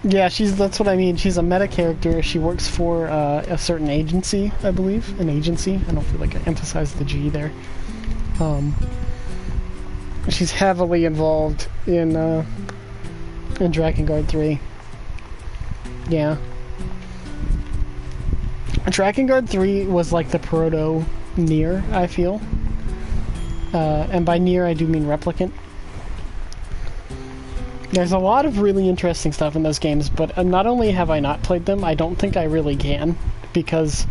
Yeah, that's what I mean. She's a meta character. She works for a certain agency, I believe. An agency. I don't feel like I emphasized the G there. She's heavily involved in Drakengard 3. Yeah. Drakengard 3 was like the proto Nier, I feel. And by Nier, I do mean Replicant. There's a lot of really interesting stuff in those games, but not only have I not played them, I don't think I really can, because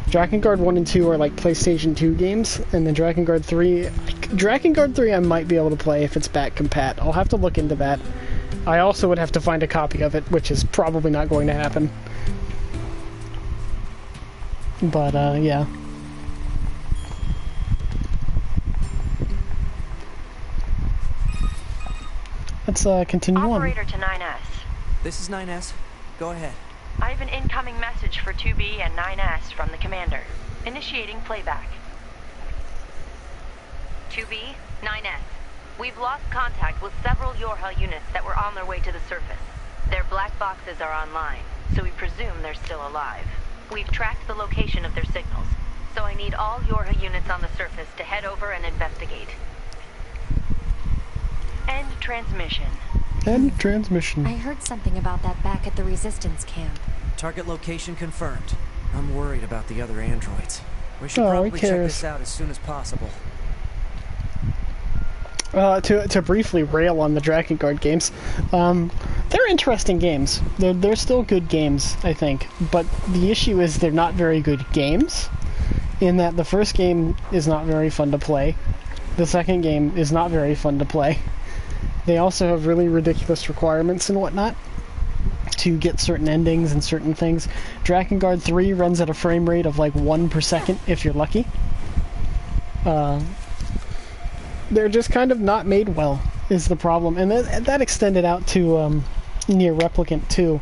Drakengard 1 and 2 are like PlayStation 2 games, and then Drakengard 3 I might be able to play if it's back compat. I'll have to look into that. I also would have to find a copy of it, which is probably not going to happen. But, yeah. Let's continue on. Operator to 9S. This is 9S. Go ahead. I have an incoming message for 2B and 9S from the commander. Initiating playback. 2B, 9S. We've lost contact with several Yorha units that were on their way to the surface. Their black boxes are online, so we presume they're still alive. We've tracked the location of their signals, so I need all Yorha units on the surface to head over and investigate. End transmission. End transmission. I heard something about that back at the Resistance camp. Target location confirmed. I'm worried about the other androids. We should Oh, probably check this out as soon as possible. To briefly rail on the Drakengard games, they're interesting games. They're still good games, I think. But the issue is they're not very good games, in that the first game is not very fun to play. The second game is not very fun to play. They also have really ridiculous requirements and whatnot to get certain endings and certain things. Drakengard 3 runs at a frame rate of like 1 per second if you're lucky. They're just kind of not made well, is the problem. And that extended out to Nier Replicant too,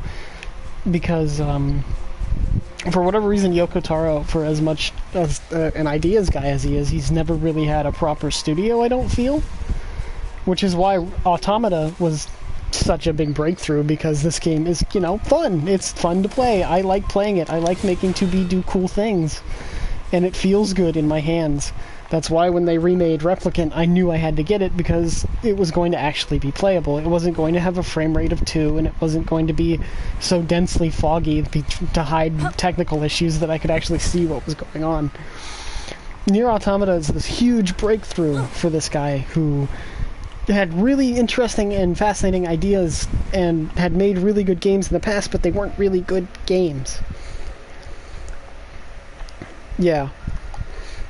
because for whatever reason, Yoko Taro, for as much as an ideas guy as he is, he's never really had a proper studio, I don't feel. Which is why Automata was such a big breakthrough, because this game is, you know, fun. It's fun to play. I like playing it. I like making 2B do cool things. And it feels good in my hands. That's why when they remade Replicant, I knew I had to get it, because it was going to actually be playable. It wasn't going to have a frame rate of 2, and it wasn't going to be so densely foggy to hide technical issues that I could actually see what was going on. Nier Automata is this huge breakthrough for this guy who had really interesting and fascinating ideas and had made really good games in the past, but they weren't really good games. Yeah.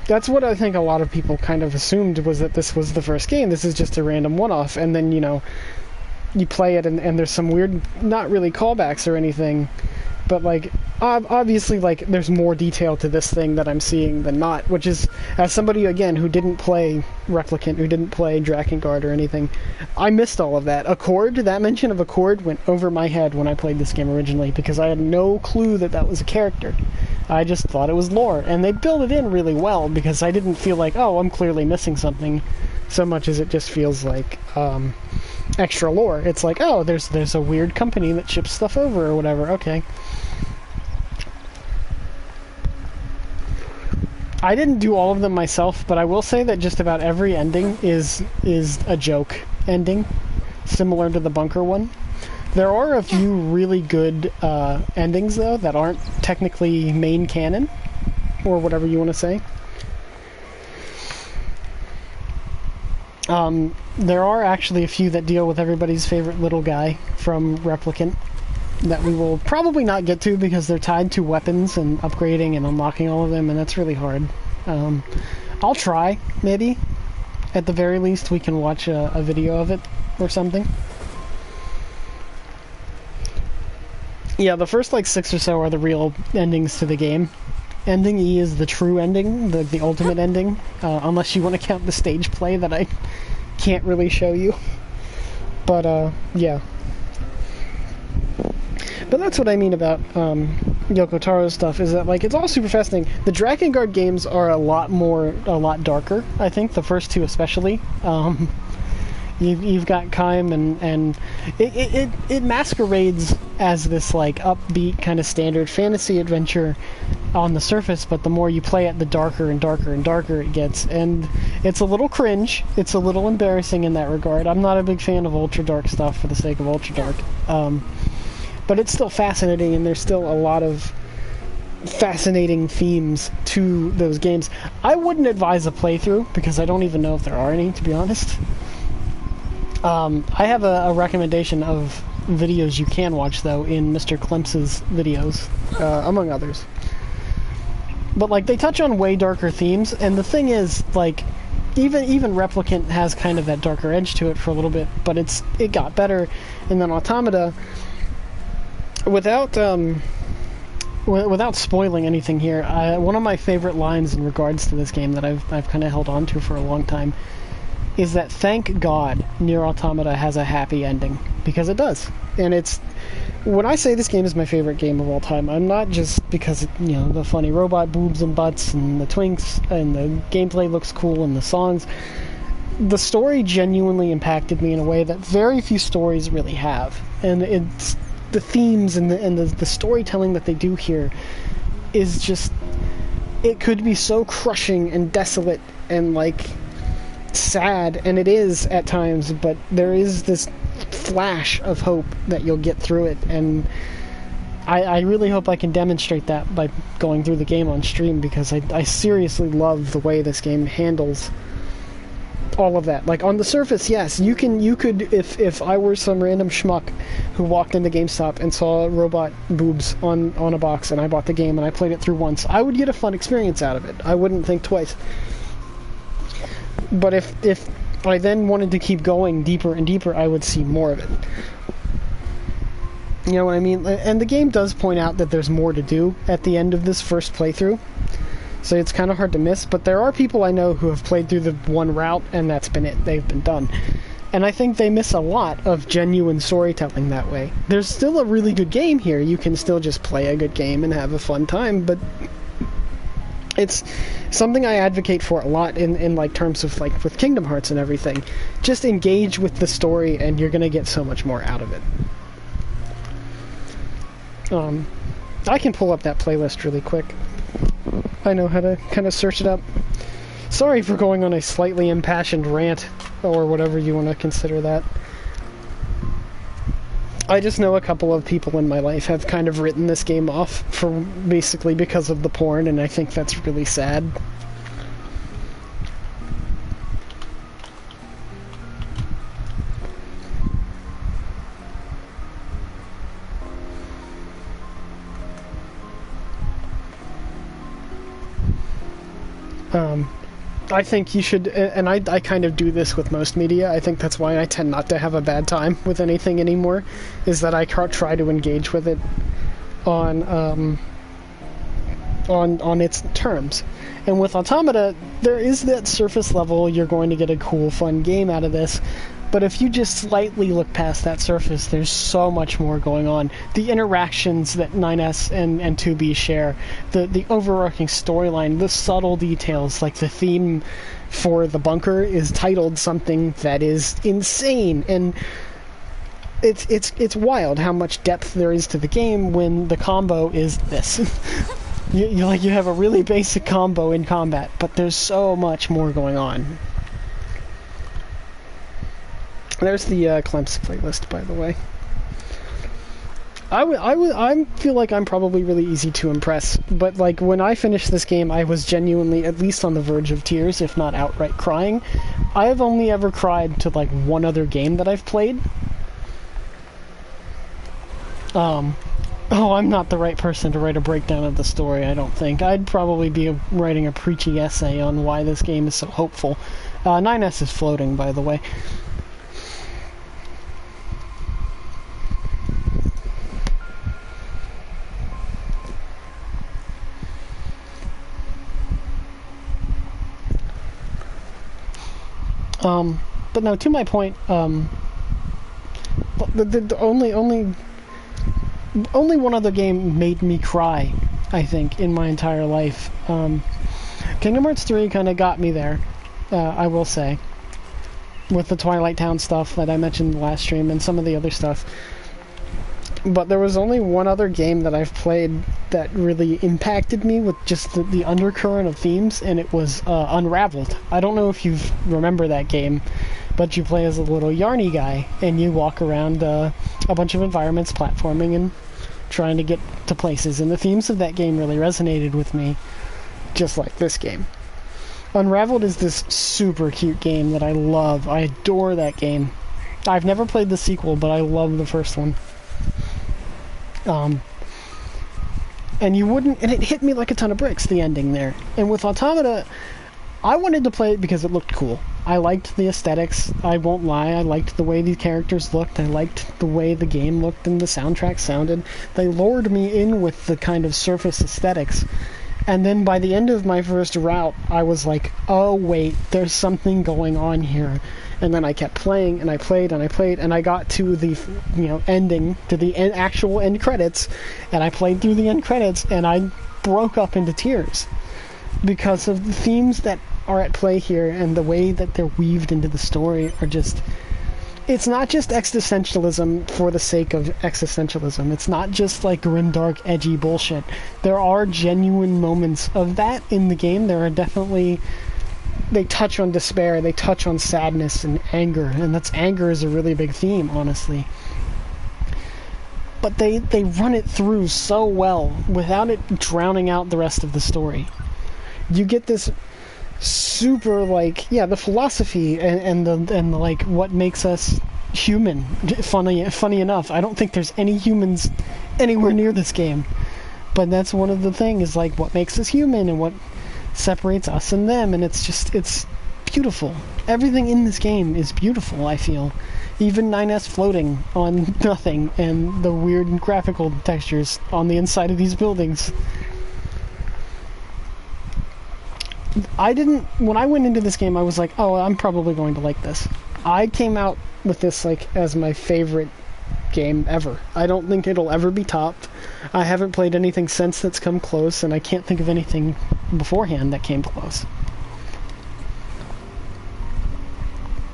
That's what I think a lot of people kind of assumed, was that this was the first game. This is just a random one-off, and then, you know, you play it and there's some weird, not really callbacks or anything, but like obviously, like, there's more detail to this thing that I'm seeing than not, which is, as somebody, again, who didn't play Replicant, who didn't play Drakengard or anything, I missed all of that. Accord, that mention of Accord went over my head when I played this game originally, because I had no clue that that was a character. I just thought it was lore, and they built it in really well, because I didn't feel like, oh, I'm clearly missing something, so much as it just feels like, extra lore. It's like, oh, there's a weird company that ships stuff over, or whatever, okay. I didn't do all of them myself, but I will say that just about every ending is a joke ending, similar to the bunker one. There are a few really good endings, though, that aren't technically main canon, or whatever you want to say. There are actually a few that deal with everybody's favorite little guy from Replicant that we will probably not get to because they're tied to weapons and upgrading and unlocking all of them, and that's really hard. I'll try, maybe. At the very least, we can watch a video of it or something. Yeah, the first, like, 6 or so are the real endings to the game. Ending E is the true ending, the ultimate ending, unless you want to count the stage play that I can't really show you. But, yeah. But that's what I mean about Yoko Taro's stuff, is that, like, it's all super fascinating. The Drakengard games are a lot darker, I think, the first two especially. You've got Kaim, and it masquerades as this, like, upbeat kind of standard fantasy adventure on the surface, but the more you play it, the darker and darker and darker it gets, and it's a little cringe. It's a little embarrassing in that regard. I'm not a big fan of ultra dark stuff for the sake of ultra dark. But it's still fascinating, and there's still a lot of fascinating themes to those games. I wouldn't advise a playthrough, because I don't even know if there are any, to be honest. I have a recommendation of videos you can watch, though, in Mr. Klems's videos, among others. But, like, they touch on way darker themes, and the thing is, like, even Replicant has kind of that darker edge to it for a little bit, but it got better, and then Automata, without spoiling anything here, one of my favorite lines in regards to this game that I've kind of held on to for a long time is that, thank God Nier Automata has a happy ending, because it does. And when I say this game is my favorite game of all time, I'm not just because, the funny robot boobs and butts and the twinks and the gameplay looks cool and the songs. The story genuinely impacted me in a way that very few stories really have. And it's the themes and the storytelling that they do here is just, it could be so crushing and desolate and, like, sad, and it is at times, but there is this flash of hope that you'll get through it, and I really hope I can demonstrate that by going through the game on stream, because I seriously love the way this game handles all of that. Like, on the surface, yes, you could, if I were some random schmuck who walked into GameStop and saw robot boobs on a box, and I bought the game and I played it through once, I would get a fun experience out of it. I wouldn't think twice. But if I then wanted to keep going deeper and deeper, I would see more of it. You know what I mean? And the game does point out that there's more to do at the end of this first playthrough, so it's kind of hard to miss, but there are people I know who have played through the one route, and that's been it. They've been done. And I think they miss a lot of genuine storytelling that way. There's still a really good game here. You can still just play a good game and have a fun time, but it's something I advocate for a lot in like terms of, like, with Kingdom Hearts and everything. Just engage with the story and you're gonna get so much more out of it. I can pull up that playlist really quick. I know how to kind of search it up. Sorry for going on a slightly impassioned rant, or whatever you want to consider that. I just know a couple of people in my life have kind of written this game off for basically because of the porn, and I think that's really sad. I think you should, and I kind of do this with most media. I think that's why I tend not to have a bad time with anything anymore, is that I try to engage with it on its terms. And with Automata, there is that surface level, you're going to get a cool, fun game out of this. But if you just slightly look past that surface, there's so much more going on. The interactions that 9S and 2B share, the overarching storyline, the subtle details, like the theme for the bunker is titled something that is insane, and it's wild how much depth there is to the game when the combo is this. you have a really basic combo in combat, but there's so much more going on. There's the Clemps playlist, by the way. I feel like I'm probably really easy to impress, but like when I finished this game, I was genuinely at least on the verge of tears, if not outright crying. I have only ever cried to like one other game that I've played. I'm not the right person to write a breakdown of the story, I don't think. I'd probably be writing a preachy essay on why this game is so hopeful. 9S is floating, by the way. But no, to my point, the only one other game made me cry, I think, in my entire life. Kingdom Hearts 3 kind of got me there, I will say, with the Twilight Town stuff that I mentioned in the last stream and some of the other stuff. But there was only one other game that I've played that really impacted me with just the undercurrent of themes, and it was Unraveled. I don't know if you remember that game, but you play as a little yarny guy, and you walk around a bunch of environments, platforming and trying to get to places, and the themes of that game really resonated with me, just like this game. Unraveled is this super cute game that I love. I adore that game. I've never played the sequel, but I love the first one. And it hit me like a ton of bricks, the ending there. And with Automata, I wanted to play it because it looked cool. I liked the aesthetics, I won't lie. I liked the way these characters looked. I liked the way the game looked and the soundtrack sounded. They lured me in with the kind of surface aesthetics. And then by the end of my first route, I was like, oh wait, there's something going on here. And then I kept playing, and I played, and I played, and I got to the, ending, to the actual end credits, and I played through the end credits, and I broke up into tears. Because of the themes that are at play here, and the way that they're weaved into the story are just... It's not just existentialism for the sake of existentialism. It's not just like grimdark, edgy bullshit. There are genuine moments of that in the game. There are definitely... They touch on despair, they touch on sadness and anger, and anger is a really big theme, honestly. But they run it through so well without it drowning out the rest of the story. You get this super, the philosophy and the what makes us human. Funny enough, I don't think there's any humans anywhere near this game. But that's one of the things, what makes us human and what separates us and them, and it's beautiful. Everything in this game is beautiful, I feel. Even 9S floating on nothing, and the weird graphical textures on the inside of these buildings. When I went into this game, I was like, oh, I'm probably going to like this. I came out with this as my favorite game ever. I don't think it'll ever be topped. I haven't played anything since that's come close, and I can't think of anything beforehand that came close.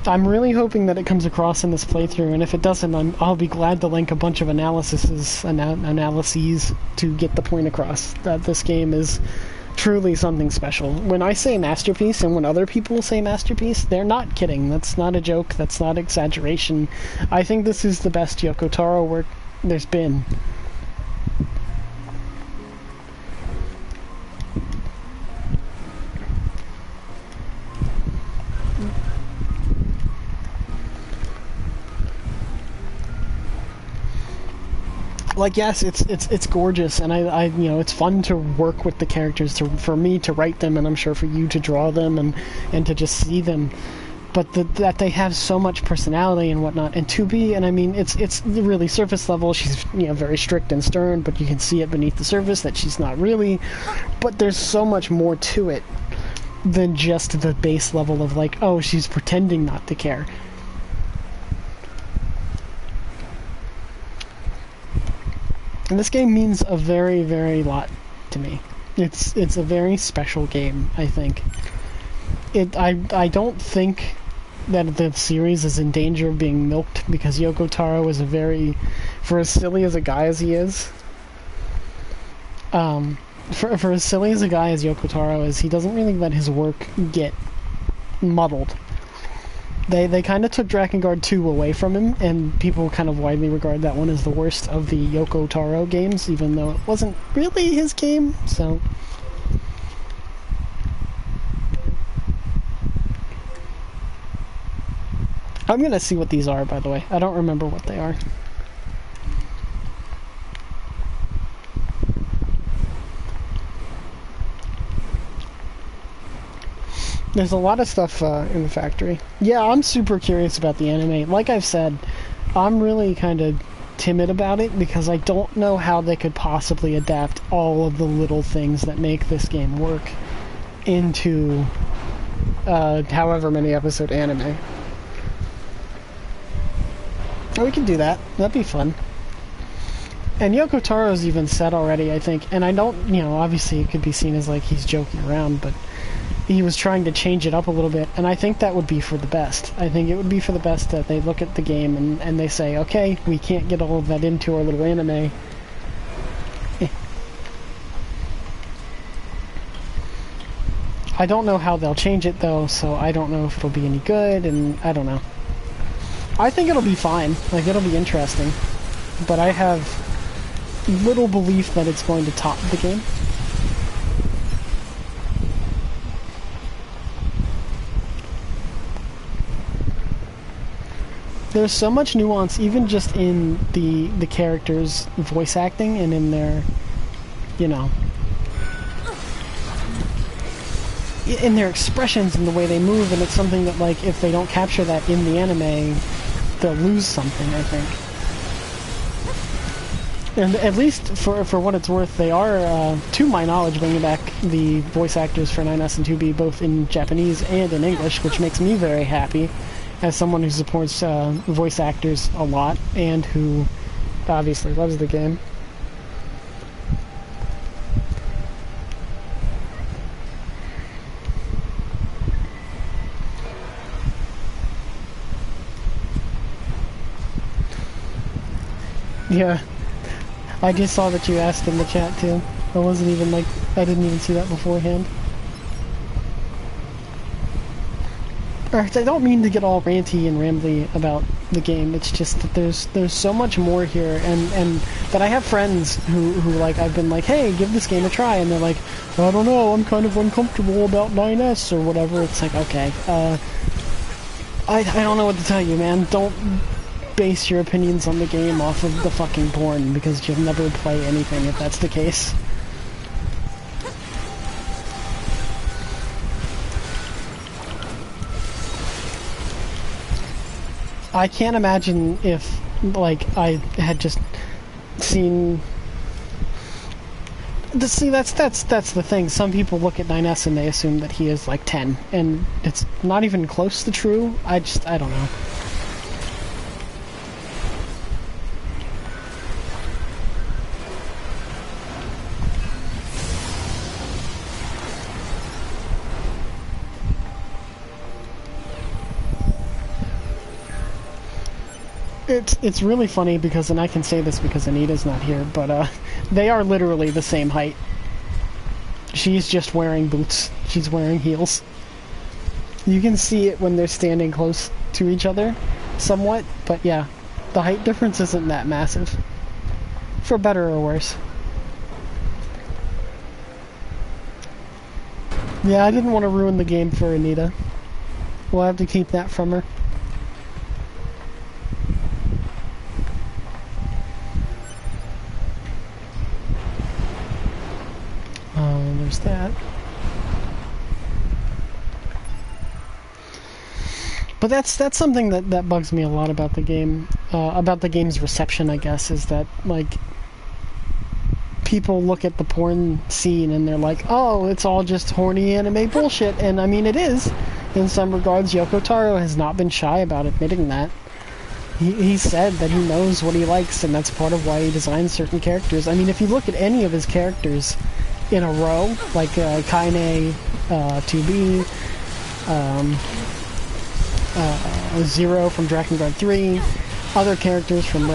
I'm really hoping that it comes across in this playthrough, and if it doesn't, I'll be glad to link a bunch of analyses to get the point across that this game is truly something special. When I say masterpiece, and when other people say masterpiece, they're not kidding. That's not a joke. That's not exaggeration. I think this is the best Yoko Taro work there's been. Yes, it's gorgeous, and I it's fun to work with the characters, for me to write them, and I'm sure for you to draw them and to just see them. but that they have so much personality and whatnot. And 2B, and I mean, it's really surface level. She's, you know, very strict and stern, but you can see it beneath the surface that she's not really. But there's so much more to it than just the base level of like, oh, she's pretending not to care. And this game means a very, very lot to me. It's a very special game, I think. I don't think that the series is in danger of being milked, because Yoko Taro is a very, for as silly as a guy as he is, for as silly as a guy as Yoko Taro is, he doesn't really let his work get muddled. They kind of took Drakengard 2 away from him, and people kind of widely regard that one as the worst of the Yoko Taro games, even though it wasn't really his game, so... I'm gonna see what these are, by the way. I don't remember what they are. There's a lot of stuff in the factory. Yeah, I'm super curious about the anime. Like I've said, I'm really kind of timid about it because I don't know how they could possibly adapt all of the little things that make this game work into however many episode anime. Oh, we can do that. That'd be fun. And Yoko Taro's even said already, I think, and I don't, you know, obviously it could be seen as like he's joking around, but he was trying to change it up a little bit, and I think that would be for the best. I think it would be for the best that they look at the game and they say, okay, we can't get all of that into our little anime. I don't know how they'll change it, though, so I don't know if it'll be any good, and I don't know. I think it'll be fine. Like, it'll be interesting. But I have little belief that it's going to top the game. There's so much nuance, even just in the characters' voice acting and in their, you know, in their expressions and the way they move, and it's something that, like, if they don't capture that in the anime, they'll lose something, I think. And at least for what it's worth, they are, to my knowledge, bringing back the voice actors for 9S and 2B, both in Japanese and in English, which makes me very happy, as someone who supports voice actors a lot, and who obviously loves the game. Yeah, I just saw that you asked in the chat too. I wasn't even like, I didn't even see that beforehand. Alright, I don't mean to get all ranty and rambly about the game, it's just that there's so much more here, and that I have friends who like, I've been like, hey, give this game a try, and they're like, I don't know, I'm kind of uncomfortable about 9S or whatever. It's like, okay, I don't know what to tell you, man. Don't base your opinions on the game off of the fucking porn, because you'll never play anything if that's the case. I can't imagine if, like, I had just seen... See, that's the thing. Some people look at 9S and they assume that he is, like, 10, and it's not even close to true. I don't know. It's really funny because, and I can say this because Anita's not here, but they are literally the same height. She's just wearing boots. She's wearing heels. You can see it when they're standing close to each other, somewhat, but yeah, the height difference isn't that massive. For better or worse. Yeah, I didn't want to ruin the game for Anita. We'll have to keep that from her. There's that. But that's something that bugs me a lot about the game, about the game's reception, I guess, is that, like, people look at the porn scene and they're like, oh, it's all just horny anime bullshit, and I mean, it is. In some regards, Yoko Taro has not been shy about admitting that. He said that he knows what he likes, and that's part of why he designs certain characters. I mean, if you look at any of his characters in a row, like Kaine, 2B, Zero from Drakengard 3, other characters from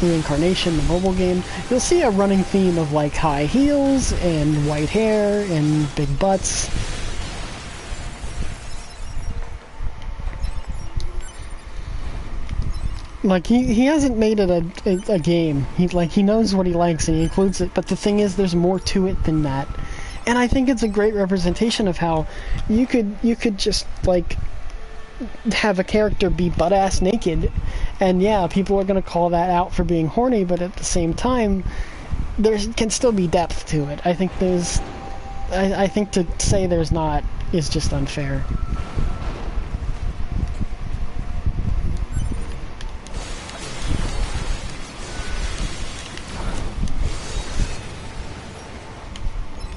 Reincarnation, the mobile game, you'll see a running theme of, like, high heels and white hair and big butts. Like, he hasn't made it a game. He knows what he likes and he includes it, but the thing is, there's more to it than that. And I think it's a great representation of how you could just, like, have a character be butt-ass naked, and yeah, people are going to call that out for being horny, but at the same time, there can still be depth to it. I think I think to say there's not is just unfair.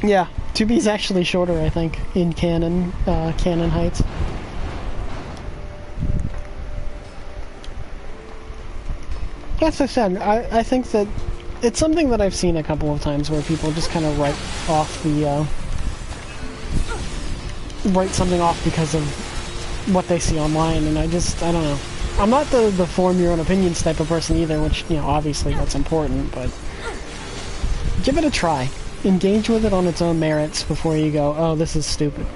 Yeah, 2B's actually shorter, I think, in canon heights. As I said, I think that it's something that I've seen a couple of times where people just kind of write something off because of what they see online, and I don't know. I'm not the form your own opinions type of person either, which, you know, obviously that's important, but give it a try. Engage with it on its own merits before you go, oh, this is stupid.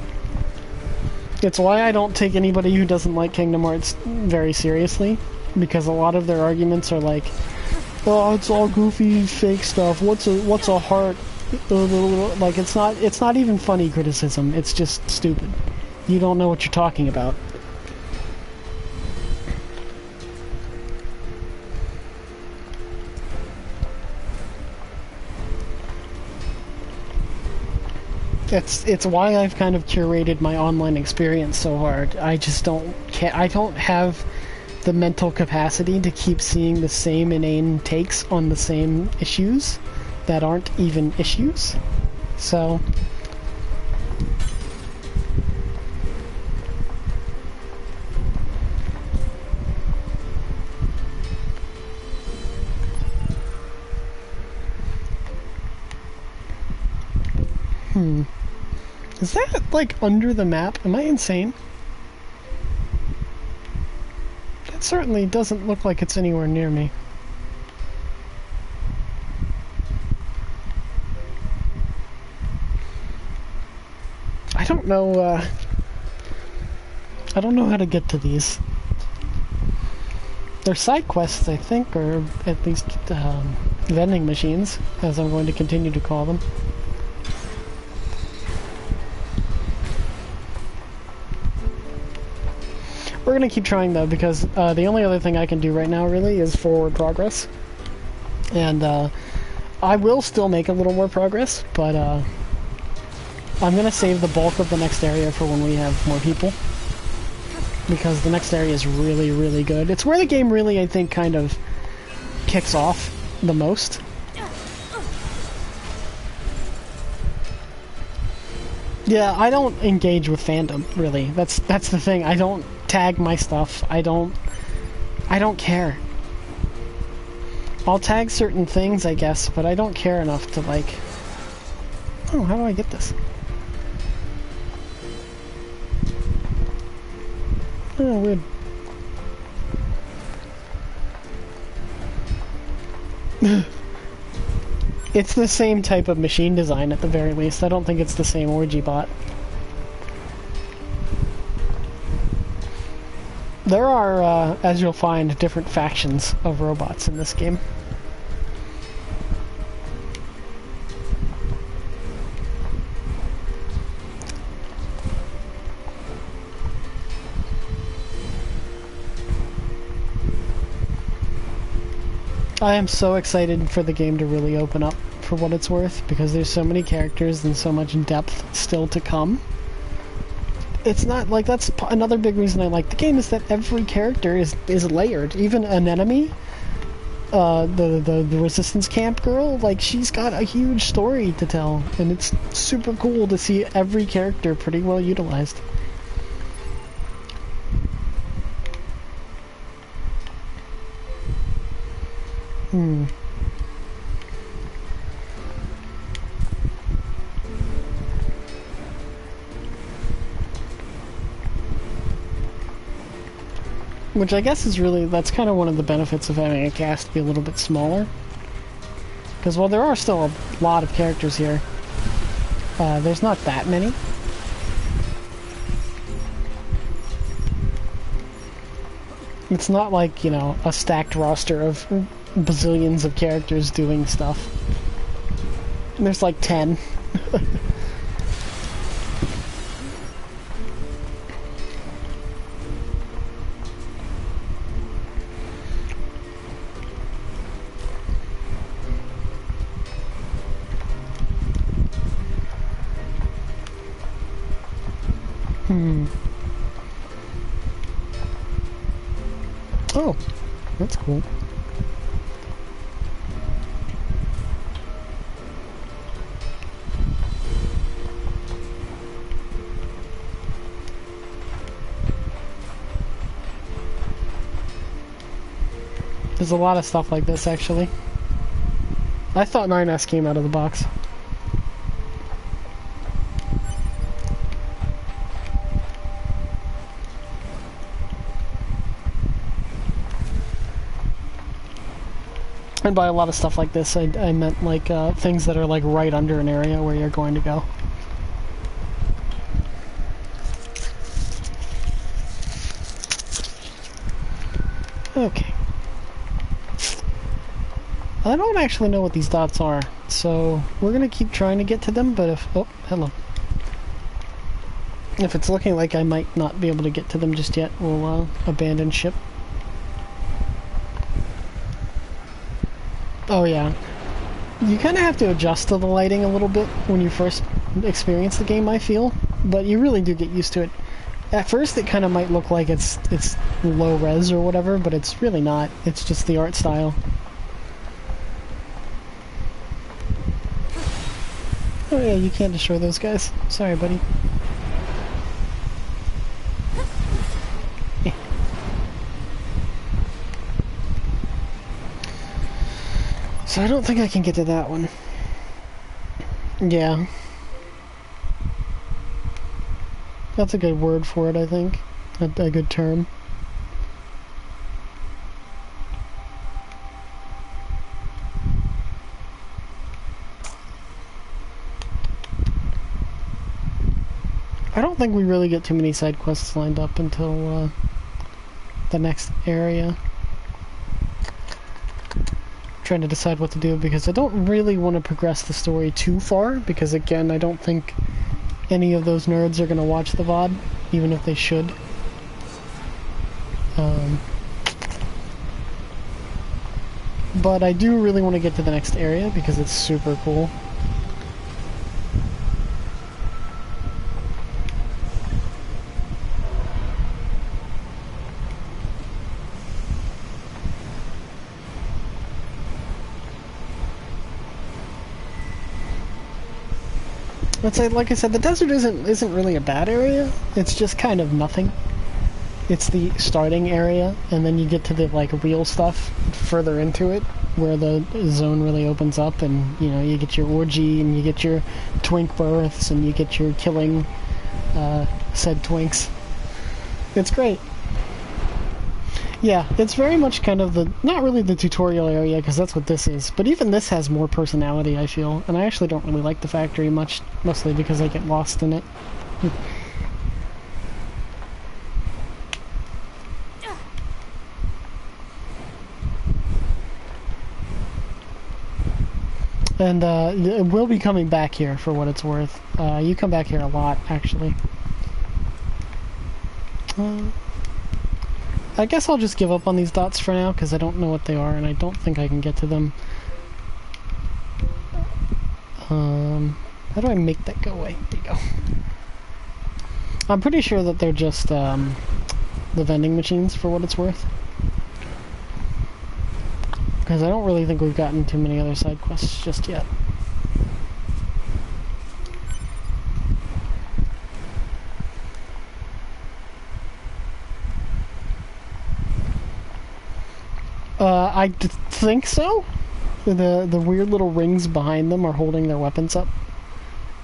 It's why I don't take anybody who doesn't like Kingdom Hearts very seriously, because a lot of their arguments are like, oh, it's all goofy, fake stuff, what's a heart? Like, it's not even funny criticism, it's just stupid. You don't know what you're talking about. It's why I've kind of curated my online experience so hard. I just don't have the mental capacity to keep seeing the same inane takes on the same issues that aren't even issues. So is that, like, under the map? Am I insane? That certainly doesn't look like it's anywhere near me. I don't know how to get to these. They're side quests, I think, or at least vending machines, as I'm going to continue to call them. We're gonna keep trying, though, because the only other thing I can do right now, really, is forward progress. And I will still make a little more progress, but I'm gonna save the bulk of the next area for when we have more people. Because the next area is really, really good. It's where the game really, I think, kind of kicks off the most. Yeah, I don't engage with fandom, really. That's the thing. I don't tag my stuff. I don't care. I'll tag certain things, I guess, but I don't care enough to, like... Oh, how do I get this? Oh, weird. It's the same type of machine design at the very least. I don't think it's the same orgy bot. There are, as you'll find, different factions of robots in this game. I am so excited for the game to really open up for what it's worth, because there's so many characters and so much depth still to come. it's not like that's another big reason I like the game is that every character is layered. Even an enemy, the resistance camp girl, like she's got a huge story to tell, and it's super cool to see every character pretty well utilized. Which I guess is really, that's kind of one of the benefits of having a cast be a little bit smaller. Because while there are still a lot of characters here, there's not that many. It's not like, you know, a stacked roster of bazillions of characters doing stuff. There's like 10. Oh, that's cool. There's a lot of stuff like this, actually. I thought 9S came out of the box. And by a lot of stuff like this, I meant like things that are like right under an area where you're going to go. Okay. I don't actually know what these dots are, so we're gonna keep trying to get to them, but if... oh, hello. If it's looking like I might not be able to get to them just yet, we'll abandon ship. Oh yeah. You kind of have to adjust to the lighting a little bit when you first experience the game, I feel, but you really do get used to it. At first it kind of might look like it's low res or whatever, but it's really not. It's just the art style. Oh yeah, you can't destroy those guys. Sorry, buddy. So I don't think I can get to that one. Yeah. That's a good word for it, I think. A good term. I don't think we really get too many side quests lined up until the next area. Trying to decide what to do because I don't really want to progress the story too far because again I don't think any of those nerds are going to watch the VOD even if they should. But I do really want to get to the next area because it's super cool. Like I said, the desert isn't really a bad area. It's just kind of nothing. It's the starting area, and then you get to the like real stuff further into it, where the zone really opens up, and you know you get your orgy, and you get your twink births, and you get your killing said twinks. It's great. Yeah, it's very much kind of the, not really the tutorial area, because that's what this is, but even this has more personality, I feel, and I actually don't really like the factory much, mostly because I get lost in it. And we'll be coming back here for what it's worth. You come back here a lot, actually. I guess I'll just give up on these dots for now, because I don't know what they are, and I don't think I can get to them. How do I make that go away? There you go. I'm pretty sure that they're just the vending machines, for what it's worth. Because I don't really think we've gotten too many other side quests just yet. I think so. The weird little rings behind them are holding their weapons up.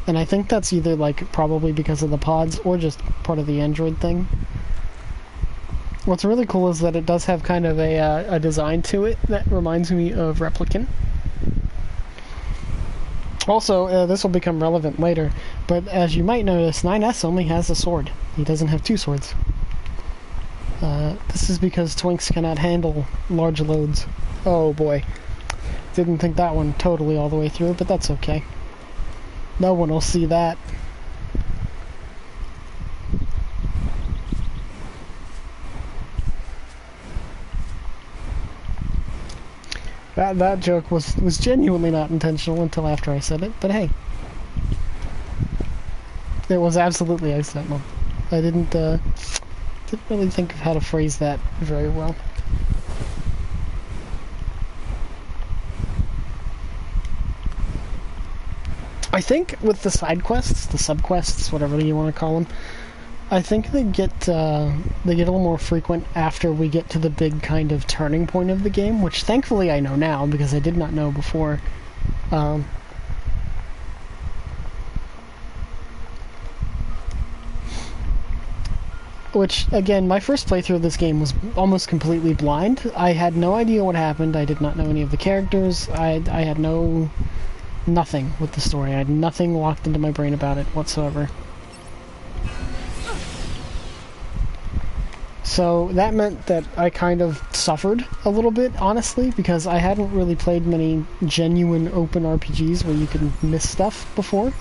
And I think that's either, like, probably because of the pods or just part of the android thing. What's really cool is that it does have kind of a design to it that reminds me of Replicant. Also, this will become relevant later, but as you might notice, 9S only has a sword. He doesn't have two swords. This is because Twinks cannot handle large loads. Oh boy. Didn't think that one totally all the way through, but that's okay. No one will see that. That joke was genuinely not intentional until after I said it, but hey. It was absolutely accidental. I didn't really think of how to phrase that very well. I think with the side quests, the subquests, whatever you want to call them, I think they get a little more frequent after we get to the big kind of turning point of the game, which thankfully I know now because I did not know before. Which, again, my first playthrough of this game was almost completely blind. I had no idea what happened. I did not know any of the characters. I had nothing with the story. I had nothing locked into my brain about it whatsoever. So that meant that I kind of suffered a little bit, honestly, because I hadn't really played many genuine open RPGs where you can miss stuff before.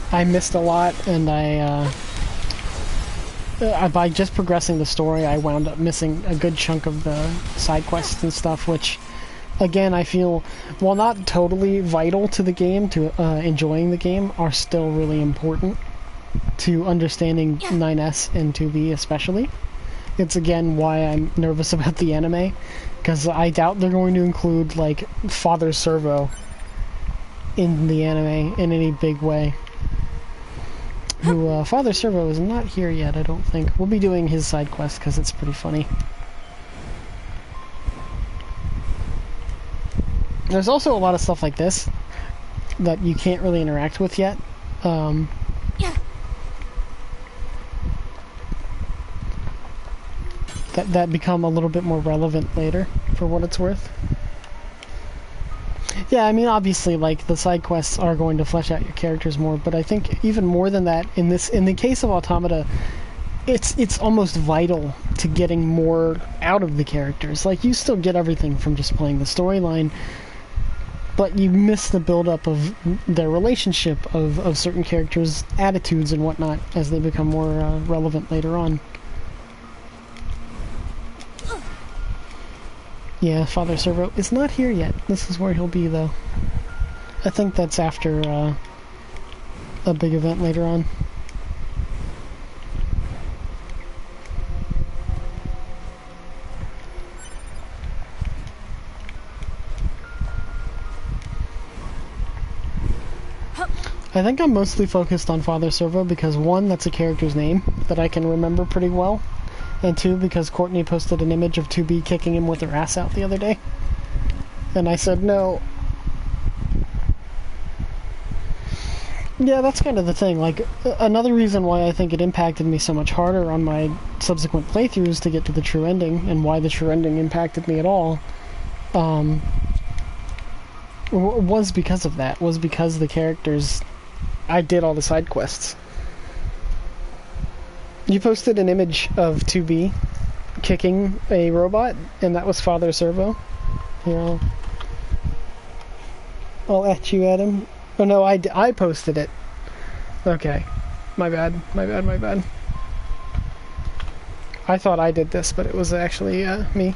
I missed a lot, and by just progressing the story, I wound up missing a good chunk of the side quests and stuff, which, again, I feel, while not totally vital to the game, to enjoying the game, are still really important to understanding 9S and 2B especially. It's, again, why I'm nervous about the anime, because I doubt they're going to include, like, Father Servo in the anime in any big way. Who, Father Servo is not here yet, I don't think. We'll be doing his side quest because it's pretty funny. There's also a lot of stuff like this that you can't really interact with yet. That become a little bit more relevant later, for what it's worth. Yeah, I mean, obviously, like, the side quests are going to flesh out your characters more, but I think even more than that, in the case of Automata, it's almost vital to getting more out of the characters. Like, you still get everything from just playing the storyline, but you miss the build-up of their relationship, of certain characters' attitudes and whatnot, as they become more relevant later on. Yeah, Father Servo is not here yet. This is where he'll be, though. I think that's after a big event later on. I think I'm mostly focused on Father Servo because, one, that's a character's name that I can remember pretty well. And two, because Courtney posted an image of 2B kicking him with her ass out the other day. And I said no. Yeah, that's kind of the thing. Like, another reason why I think it impacted me so much harder on my subsequent playthroughs to get to the true ending, and why the true ending impacted me at all, was because of that. Was because the characters... I did all the side quests. You posted an image of 2B kicking a robot, and that was Father Servo. Here, I'll at you at him. Oh no, I posted it. Okay. My bad. I thought I did this, but it was actually me.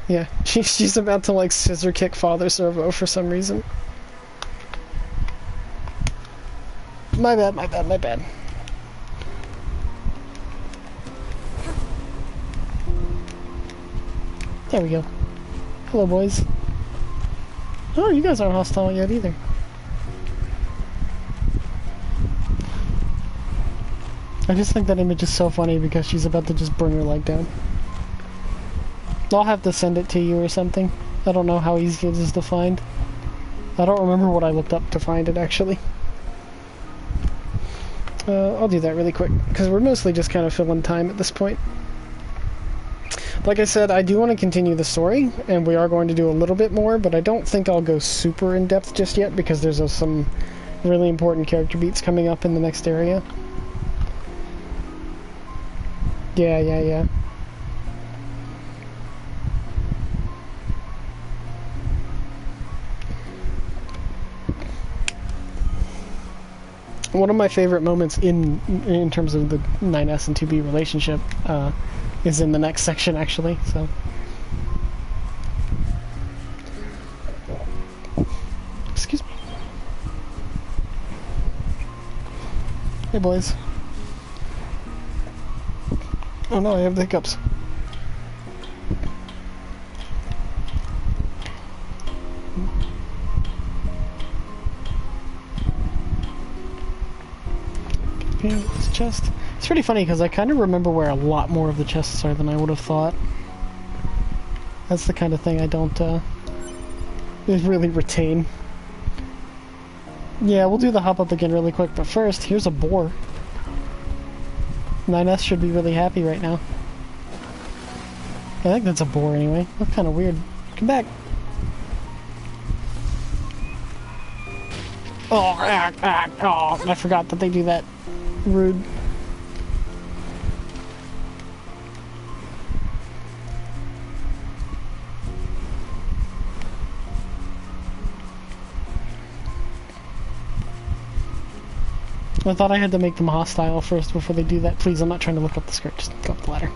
Yeah, she's about to like scissor kick Father Servo for some reason. My bad, my bad, my bad. There we go. Hello, boys. Oh, you guys aren't hostile yet either. I just think that image is so funny because she's about to just bring her leg down. I'll have to send it to you or something. I don't know how easy it is to find. I don't remember what I looked up to find it, actually. I'll do that really quick, because we're mostly just kind of filling time at this point. Like I said, I do want to continue the story, and we are going to do a little bit more, but I don't think I'll go super in-depth just yet, because there's some really important character beats coming up in the next area. Yeah. One of my favorite moments in terms of the 9S and 2B relationship is in the next section, actually, so... Excuse me. Hey, boys. Oh no, I have the hiccups. This chest. It's pretty funny because I kind of remember where a lot more of the chests are than I would have thought. That's the kind of thing I don't really retain. Yeah, we'll do the hop up again really quick, but first, here's a boar. 9S should be really happy right now. I think that's a boar anyway. That's kind of weird. Come back. Oh, I forgot that they do that. Rude. I thought I had to make them hostile first before they do that. Please, I'm not trying to look up the skirt. Just go up the ladder.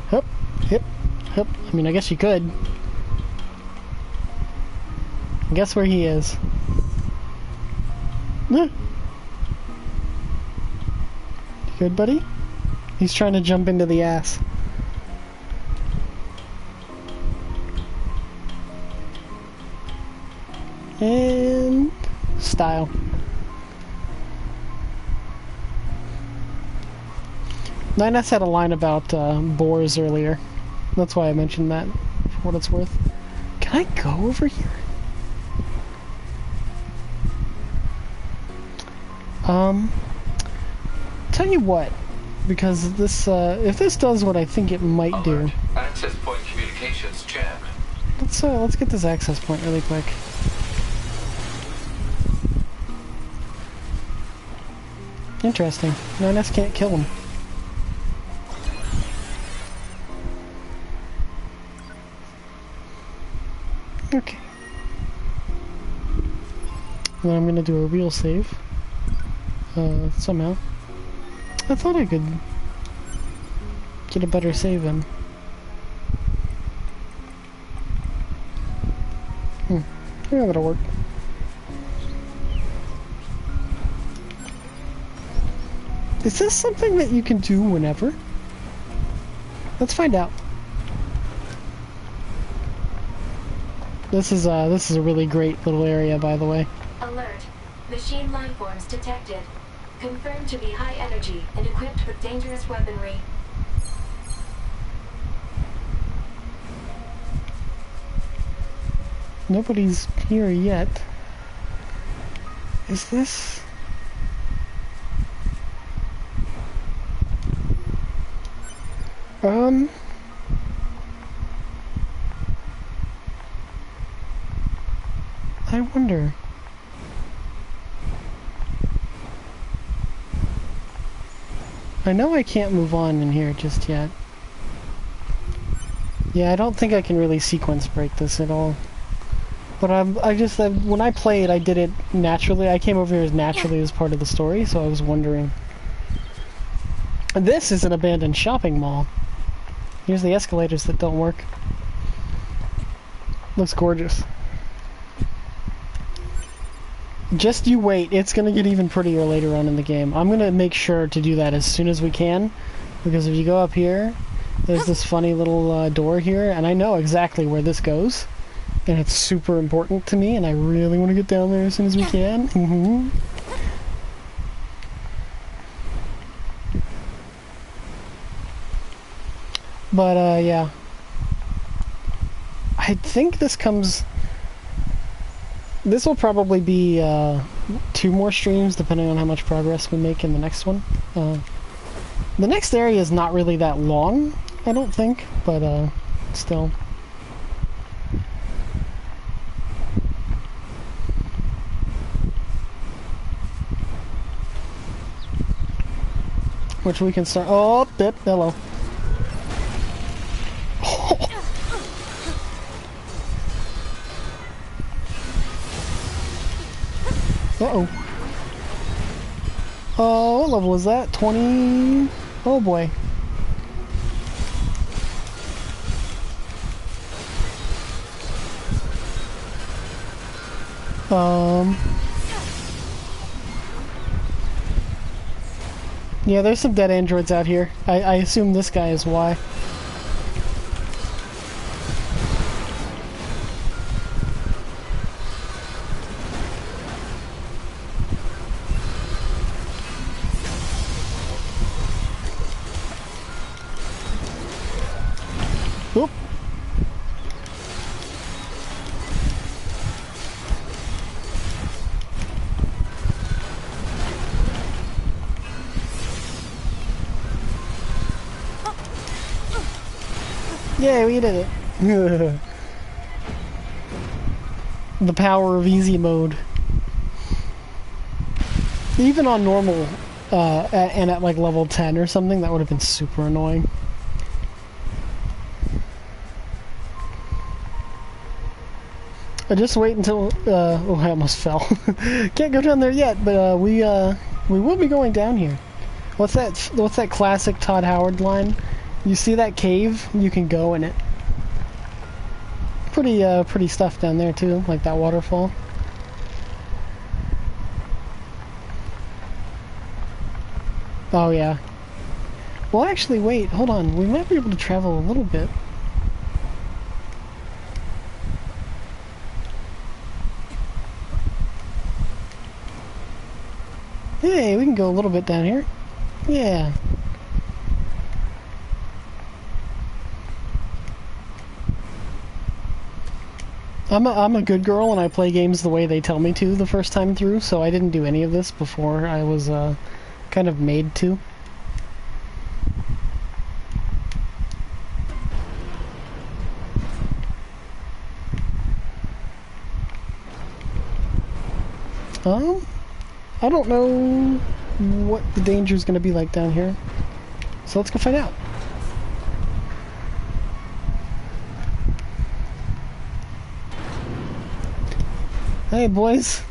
Hup, hip, hup. I mean, I guess you could. Guess where he is. You good, buddy? He's trying to jump into the ass. And... style. Nines had a line about boars earlier. That's why I mentioned that, for what it's worth. Can I go over here? Tell you what, because this, if this does what I think it might do... Access point communications jammed. Let's get this access point really quick. Interesting. 9S can't kill him. Okay. And then I'm gonna do a real save. Somehow. I thought I could get a better save in. Yeah, that'll work. Is this something that you can do whenever? Let's find out. This is a really great little area, by the way. Alert. Machine lifeforms detected. Confirmed to be high energy and equipped with dangerous weaponry. Nobody's here yet. Is this... I wonder... I know I can't move on in here just yet. Yeah, I don't think I can really sequence break this at all. But when I played, I did it naturally. I came over here as naturally as part of the story, so I was wondering. This is an abandoned shopping mall. Here's the escalators that don't work. Looks gorgeous. Just you wait, it's gonna get even prettier later on in the game. I'm gonna make sure to do that as soon as we can, because if you go up here, there's this funny little door here, and I know exactly where this goes, and it's super important to me, and I really want to get down there as soon as we can. Mm-hmm. But, yeah. I think this comes... This will probably be 2 more streams, depending on how much progress we make in the next one. The next area is not really that long, I don't think, but still. Which we can start... Oh, bip, hello. Uh-oh. Oh, what level is that? 20... Oh boy. Yeah, there's some dead androids out here. I assume this guy is why. Oop. Yeah, we did it. The power of easy mode. Even on normal, and at like level 10 or something, that would have been super annoying. I just wait until, oh, I almost fell. Can't go down there yet, but we will be going down here. What's that classic Todd Howard line? You see that cave? You can go in it. Pretty stuff down there too, like that waterfall. Oh yeah. Well, actually, wait, hold on. We might be able to travel a little bit. Hey, we can go a little bit down here. Yeah. I'm a good girl and I play games the way they tell me to the first time through, so I didn't do any of this before I was kind of made to. I don't know what the danger is going to be like down here, so let's go find out. Hey, boys.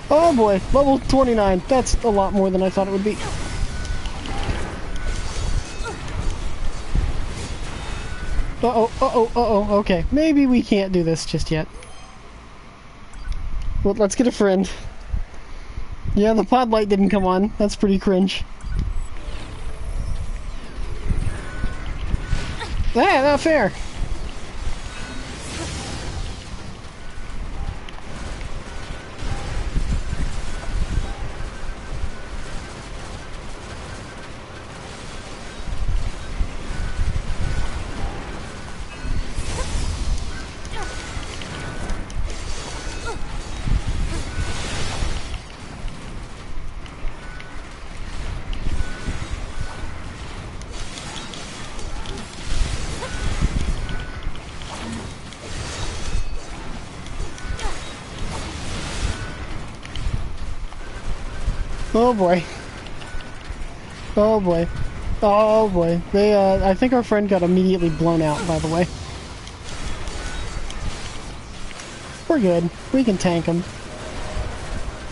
Oh boy, level 29. That's a lot more than I thought it would be. Uh-oh, okay. Maybe we can't do this just yet. Well, let's get a friend. Yeah, the pod light didn't come on. That's pretty cringe. Ah, not fair. Oh boy. Oh boy. Oh boy. They, I think our friend got immediately blown out, by the way. We're good. We can tank them.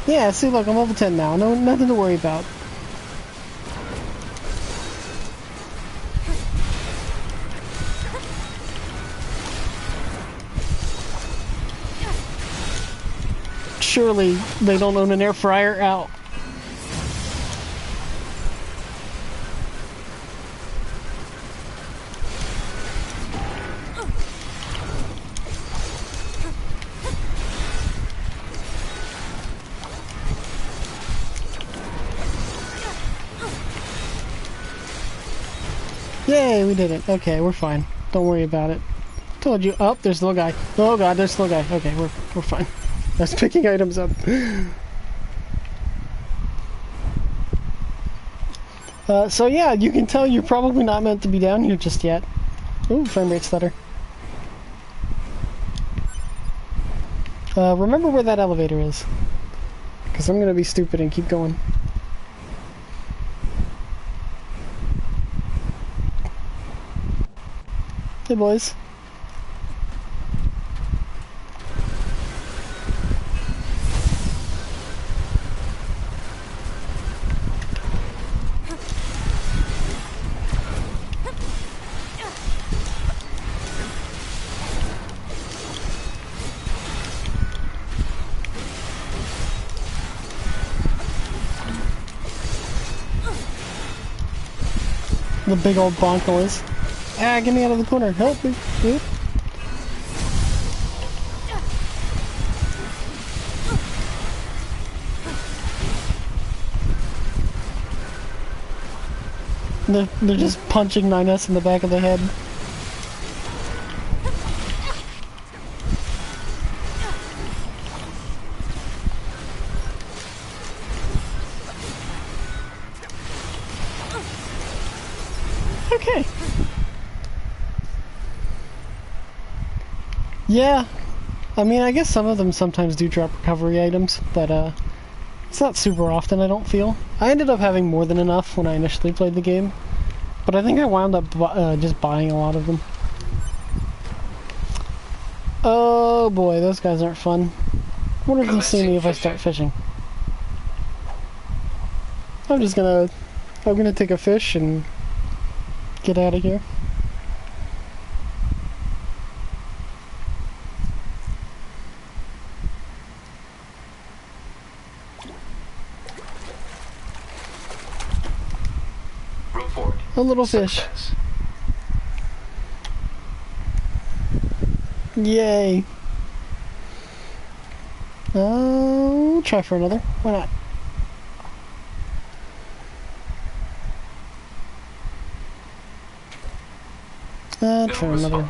Yeah, see, look, I'm level 10 now. No, nothing to worry about. Surely they don't own an air fryer out. Yay, we did it. Okay, we're fine. Don't worry about it. Told you. Oh, there's the little guy. Oh god, there's the little guy. Okay, we're fine. I was picking items up. So yeah, you can tell you're probably not meant to be down here just yet. Ooh, frame rate stutter. Remember where that elevator is. Because I'm gonna be stupid and keep going. Hey boys. The big old bonk noise. Ah, get me out of the corner. Help me. Oop. They're just punching 9S in the back of the head. Okay. Yeah. I mean, I guess some of them sometimes do drop recovery items, but it's not super often, I don't feel. I ended up having more than enough when I initially played the game, but I think I wound up just buying a lot of them. Oh boy, those guys aren't fun. I wonder if they'll see me if I start fishing. I'm gonna take a fish and get out of here. Report. A little fish. Yay. We'll try for another. Why not? Try another.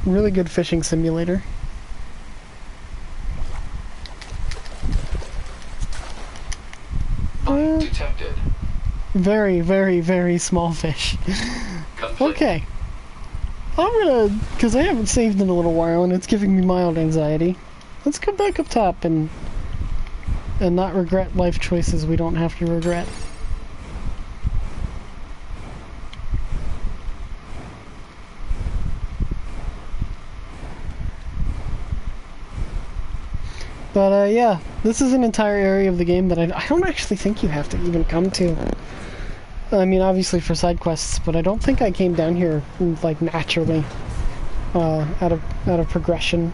Really good fishing simulator. Detected. Very, very, very small fish. Okay. Because I haven't saved in a little while and it's giving me mild anxiety. Let's come back up top and not regret life choices we don't have to regret. But yeah, this is an entire area of the game that I don't actually think you have to even come to. I mean, obviously for side quests, but I don't think I came down here like naturally, out of progression.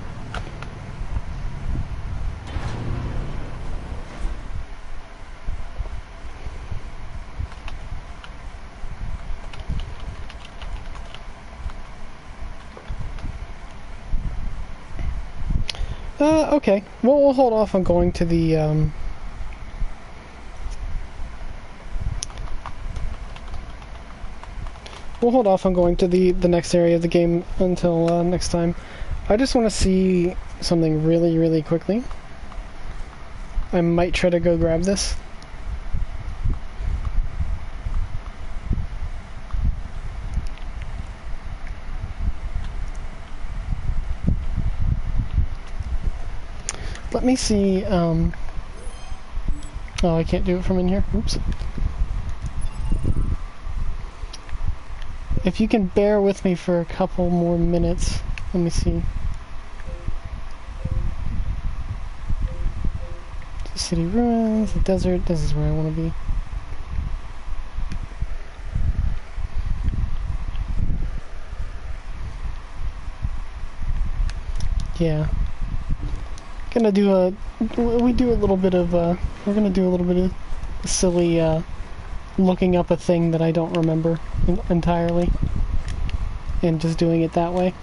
Okay. Well, we'll hold off on going to the, we'll hold off on going to the next area of the game until, next time. I just want to see something really, really quickly. I might try to go grab this. Let me see, Oh, I can't do it from in here. Oops. If you can bear with me for a couple more minutes. Let me see. The city ruins, the desert. This is where I want to be. Yeah. Gonna do a... We do a little bit of, we're gonna do a little bit of silly, looking up a thing that I don't remember entirely. And just doing it that way.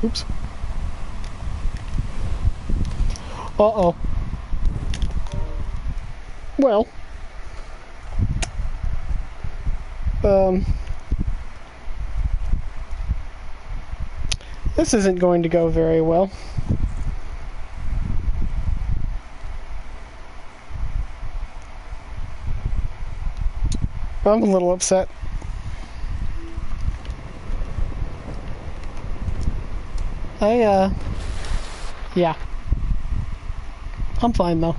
Oops. Uh-oh. Well. This isn't going to go very well. I'm a little upset. Yeah. I'm fine, though.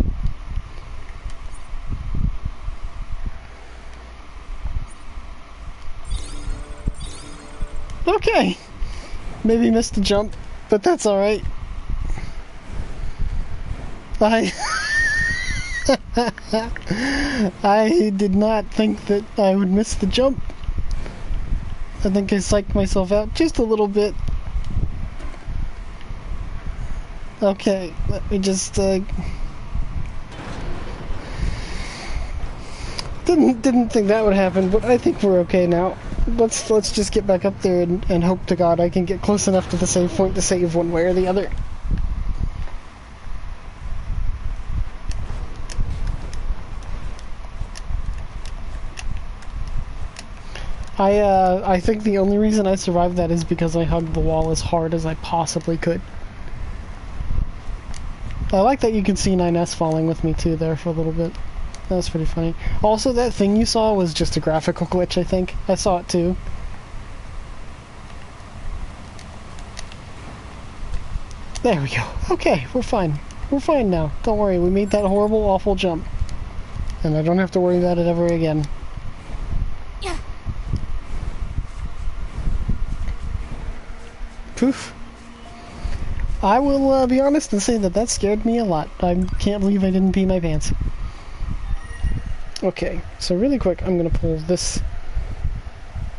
Okay. Maybe missed the jump, but that's alright. I did not think that I would miss the jump. I think I psyched myself out just a little bit. Okay, let me just, Didn't think that would happen, but I think we're okay now. Let's just get back up there and hope to God I can get close enough to the save point to save one way or the other. I think the only reason I survived that is because I hugged the wall as hard as I possibly could. I like that you can see 9S falling with me too there for a little bit. That was pretty funny. Also, that thing you saw was just a graphical glitch, I think. I saw it too. There we go. Okay, we're fine. We're fine now. Don't worry, we made that horrible, awful jump. And I don't have to worry about it ever again. Poof. I will be honest and say that that scared me a lot. I can't believe I didn't pee my pants. Okay, so really quick, I'm going to pull this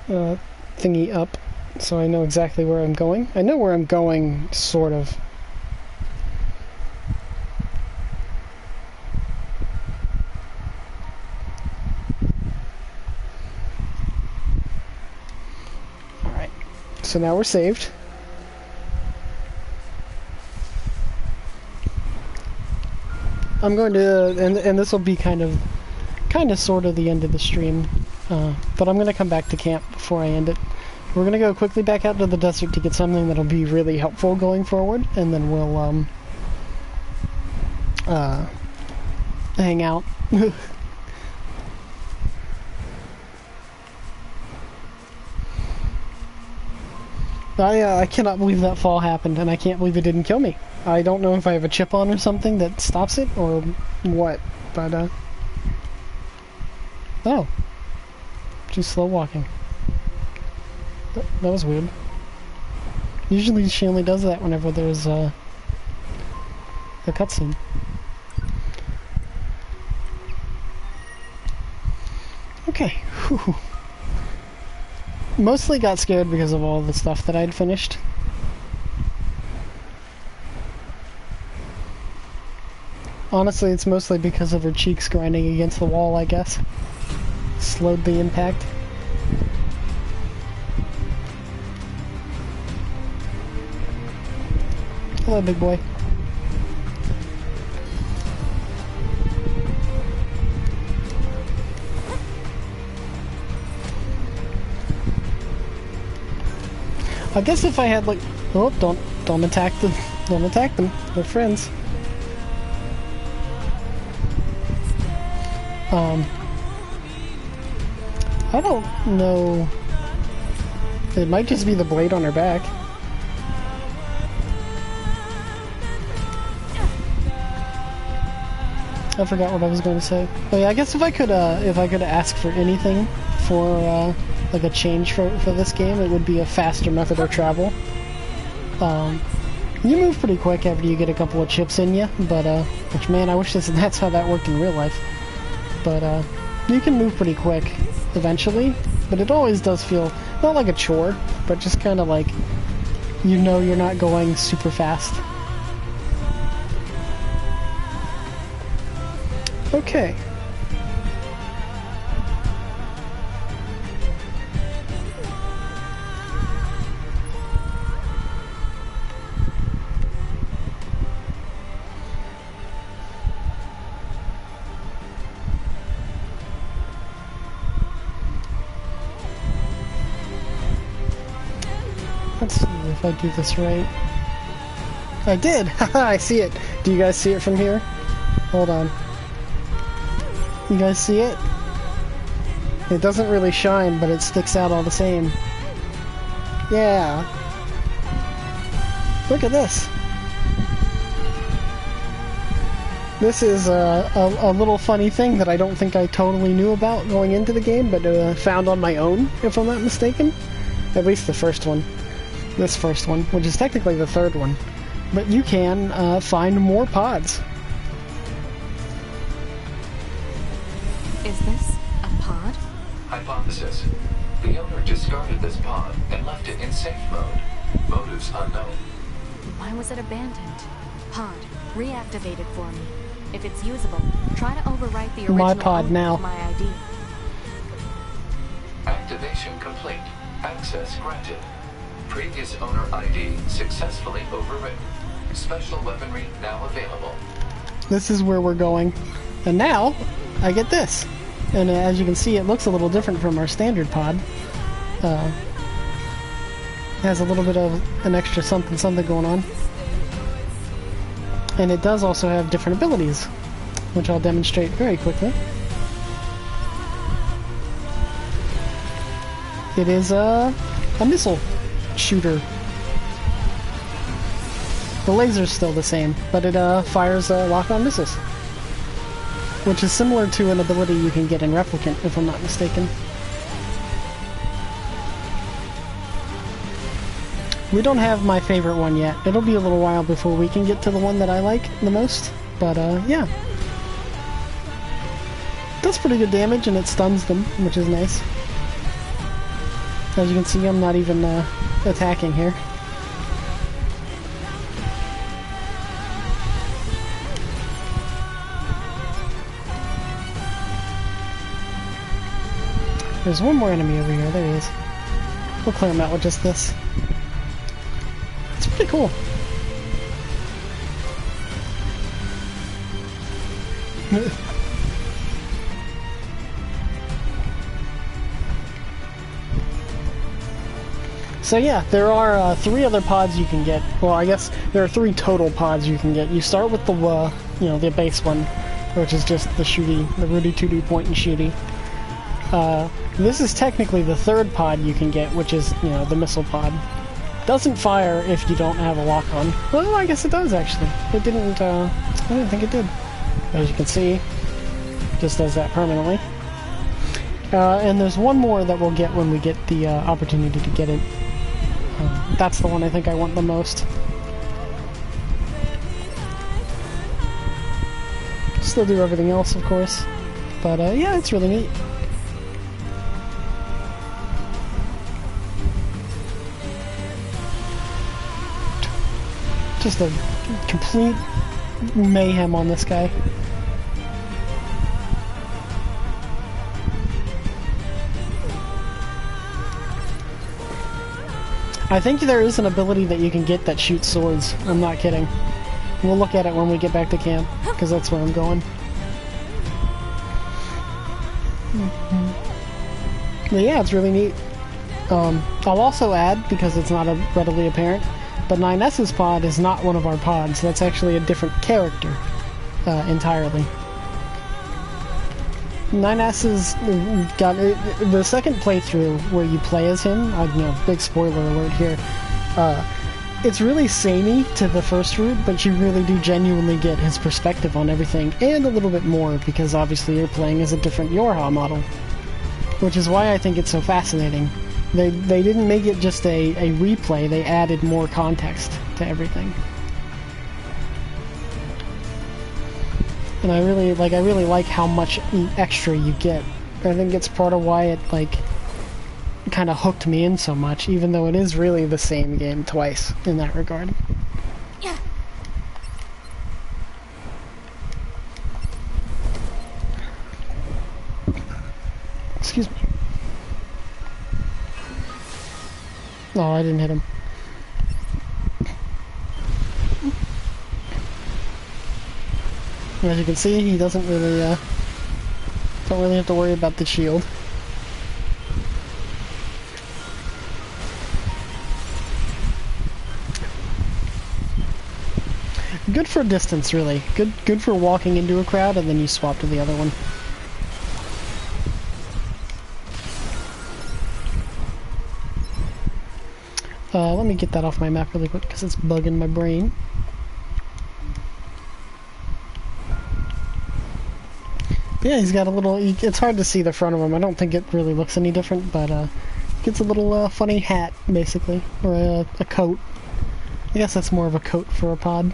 thingy up so I know exactly where I'm going. I know where I'm going, sort of. Alright, so now we're saved. I'm going to, and this will be kind of sort of the end of the stream, but I'm going to come back to camp before I end it. We're going to go quickly back out to the desert to get something that'll be really helpful going forward, and then we'll hang out. I cannot believe that fall happened, and I can't believe it didn't kill me. I don't know if I have a chip on or something that stops it, or what, but, oh. She's slow walking. That was weird. Usually she only does that whenever there's, a cutscene. Okay, whew. Mostly got scared because of all the stuff that I'd finished. Honestly, it's mostly because of her cheeks grinding against the wall, I guess. Slowed the impact. Hello, big boy. I guess if I had like, oh, don't attack them. Don't attack them. They're friends. I don't know. It might just be the blade on her back. I forgot what I was going to say. Oh yeah, I guess if I could ask for anything for like a change for this game, it would be a faster method of travel. You move pretty quick after you get a couple of chips in you, but which, man, I wish that's how that worked in real life. But you can move pretty quick eventually, but it always does feel not like a chore, but just kind of like you know you're not going super fast. Okay. Let's see if I do this right. I did! Haha, I see it! Do you guys see it from here? Hold on. You guys see it? It doesn't really shine, but it sticks out all the same. Yeah! Look at this! This is a little funny thing that I don't think I totally knew about going into the game, but found on my own, if I'm not mistaken. At least the first one. This first one, which is technically the third one. But you can find more pods. Is this a pod? Hypothesis. The owner discarded this pod and left it in safe mode. Motives unknown. Why was it abandoned? Pod, reactivated for me. If it's usable, try to overwrite the original My pod owner now. of my ID. Activation complete. Access granted. Previous owner ID successfully overwritten. Special weaponry now available. This is where we're going. And now, I get this. And as you can see, it looks a little different from our standard pod. Has a little bit of an extra something going on. And it does also have different abilities, which I'll demonstrate very quickly. It is a missile shooter. The laser's still the same, but it fires lock-on missiles, which is similar to an ability you can get in Replicant, if I'm not mistaken. We don't have my favorite one yet. It'll be a little while before we can get to the one that I like the most, but yeah. Does pretty good damage, and it stuns them, which is nice. As you can see, I'm not even attacking here. There's one more enemy over here. There he is. We'll clear him out with just this. It's pretty cool. So yeah, there are 3 other pods you can get. Well, I guess there are 3 total pods you can get. You start with the, you know, the base one, which is just the shooty, the Rudy Toody point and shooty. This is technically the 3rd pod you can get, which is, you know, the missile pod. Doesn't fire if you don't have a lock-on. Well, I guess it does, actually. It didn't, I didn't think it did. As you can see, just does that permanently. And there's one more that we'll get when we get the opportunity to get it. That's the one I think I want the most. Still do everything else, of course. But yeah, it's really neat. Just a complete mayhem on this guy. I think there is an ability that you can get that shoots swords. I'm not kidding. We'll look at it when we get back to camp, because that's where I'm going. But yeah, it's really neat. I'll also add, because it's not readily apparent, but 9S's pod is not one of our pods. That's actually a different character entirely. 9S is got the second playthrough where you play as him. Big spoiler alert here. It's really samey to the first route, but you really do genuinely get his perspective on everything, and a little bit more, because obviously you're playing as a different Yorha model. Which is why I think it's so fascinating. They didn't make it just a replay, they added more context to everything. And I really like how much extra you get. I think it's part of why it, kind of hooked me in so much, even though it is really the same game twice in that regard. Yeah. Excuse me. Oh, I didn't hit him. As you can see, he doesn't really, don't really have to worry about the shield. Good for distance, really. Good for walking into a crowd and then you swap to the other one. Let me get that off my map really quick because it's bugging my brain. But yeah, he's got a little... It's hard to see the front of him. I don't think it really looks any different, but gets a little funny hat, basically. Or a coat. I guess that's more of a coat for a pod.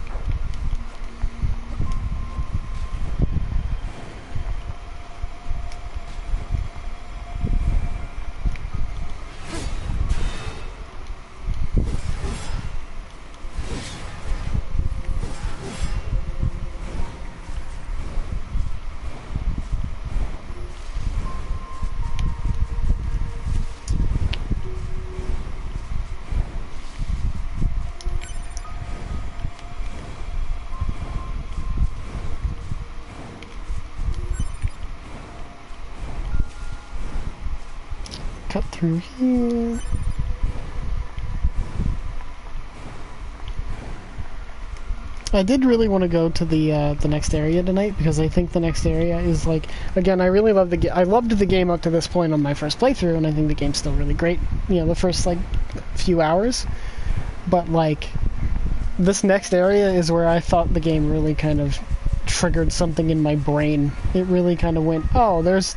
Cut through here. I did really want to go to the next area tonight because I think the next area is again, I really love I loved the game up to this point on my first playthrough, and I think the game's still really great. The first few hours, but this next area is where I thought the game really kind of triggered something in my brain. It really kind of went, oh, there's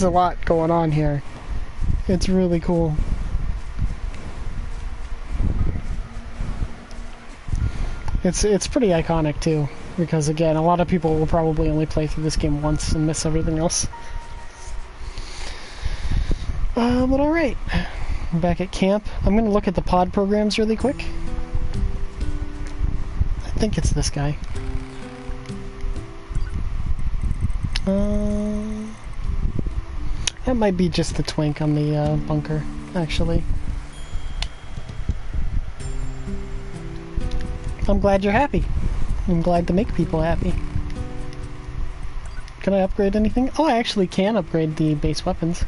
a lot going on here. It's really cool. It's pretty iconic too, because again, a lot of people will probably only play through this game once and miss everything else. But alright, back at camp. I'm gonna look at the pod programs really quick. I think it's this guy. That might be just the twink on the bunker, actually. I'm glad you're happy. I'm glad to make people happy. Can I upgrade anything? Oh, I actually can upgrade the base weapons.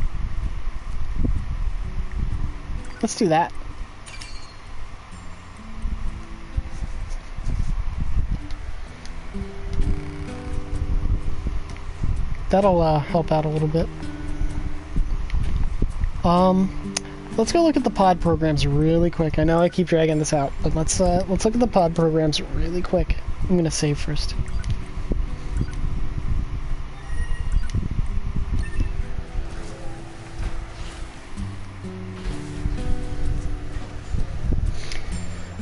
Let's do that. That'll help out a little bit. Let's go look at the pod programs really quick. I know I keep dragging this out, but let's look at the pod programs really quick. I'm gonna save first.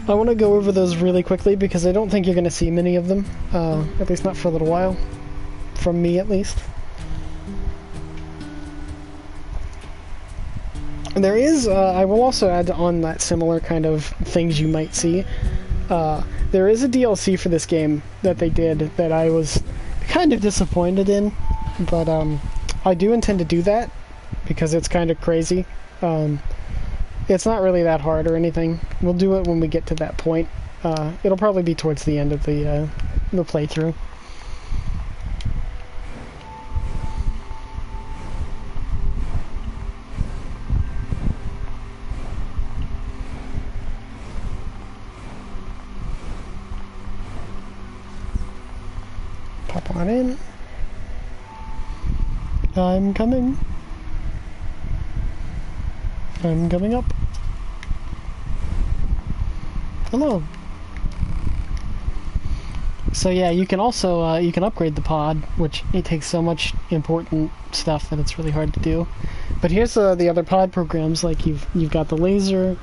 I want to go over those really quickly because I don't think you're going to see many of them, at least not for a little while, from me at least. There is, I will also add on that similar kind of things you might see. There is a DLC for this game that they did that I was kind of disappointed in, but I do intend to do that because it's kind of crazy. It's not really that hard or anything. We'll do it when we get to that point. It'll probably be towards the end of the playthrough. Pop on in. I'm coming. I'm coming up. Hello. So yeah, you can also you can upgrade the pod, which it takes so much important stuff that it's really hard to do. But here's the other pod programs. Like you've got the laser,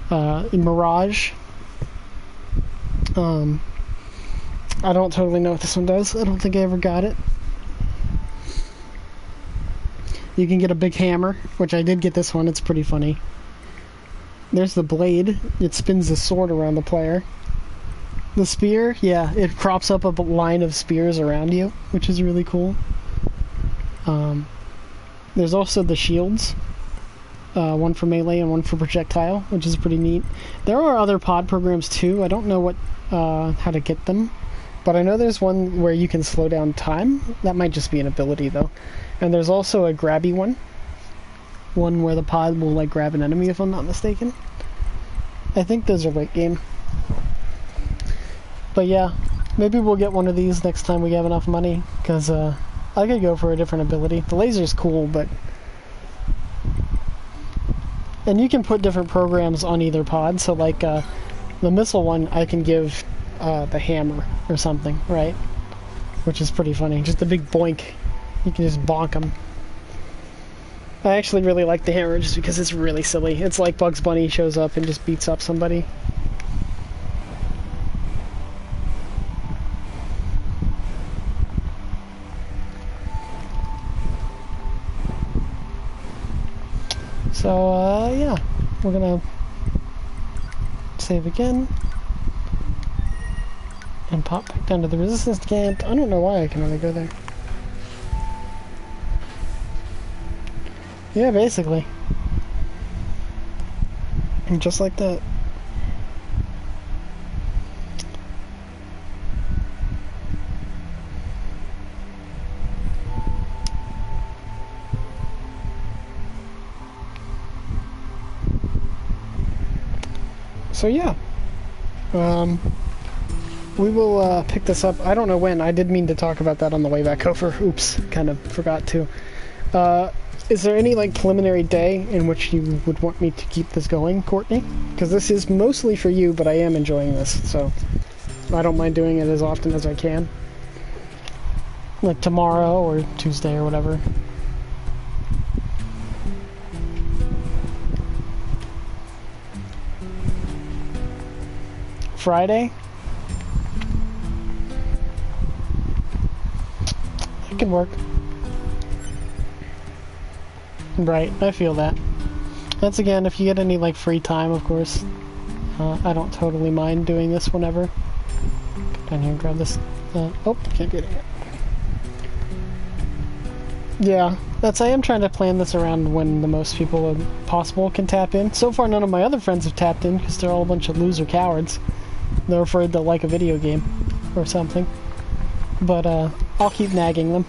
Mirage. I don't totally know what this one does. I don't think I ever got it. You can get a big hammer, which I did get this one. It's pretty funny. There's the blade. It spins the sword around the player. The spear, yeah, it crops up a line of spears around you, which is really cool. There's also the shields. One for melee and one for projectile, which is pretty neat. There are other pod programs too. I don't know what how to get them, but I know there's one where you can slow down time. That might just be an ability though. And there's also a grabby one where the pod will like grab an enemy, if I'm not mistaken. I think those are late game. But yeah, maybe we'll get one of these next time we have enough money, because I could go for a different ability. The laser's cool, but... And you can put different programs on either pod, so like the missile one I can give the hammer or something, right? Which is pretty funny. Just a big boink. You can just bonk them. I actually really like the hammer just because it's really silly. It's like Bugs Bunny shows up and just beats up somebody. So, yeah, we're gonna save again and pop back down to the resistance camp. I don't know why I can only go there. Yeah, basically. And just like that. So yeah, we will pick this up. I don't know when. I did mean to talk about that on the way back over. Oops, kind of forgot to. Is there any like preliminary day in which you would want me to keep this going, Courtney? Because this is mostly for you, but I am enjoying this, so I don't mind doing it as often as I can. Like tomorrow or Tuesday or whatever. Friday? It could work. Right, I feel that. That's again, if you get any like free time, of course. I don't totally mind doing this whenever. Go down here and grab this. Oh, can't get it yet. Yeah, I am trying to plan this around when the most people possible can tap in. So far, none of my other friends have tapped in because they're all a bunch of loser cowards. They're afraid they'll like a video game or something. But I'll keep nagging them.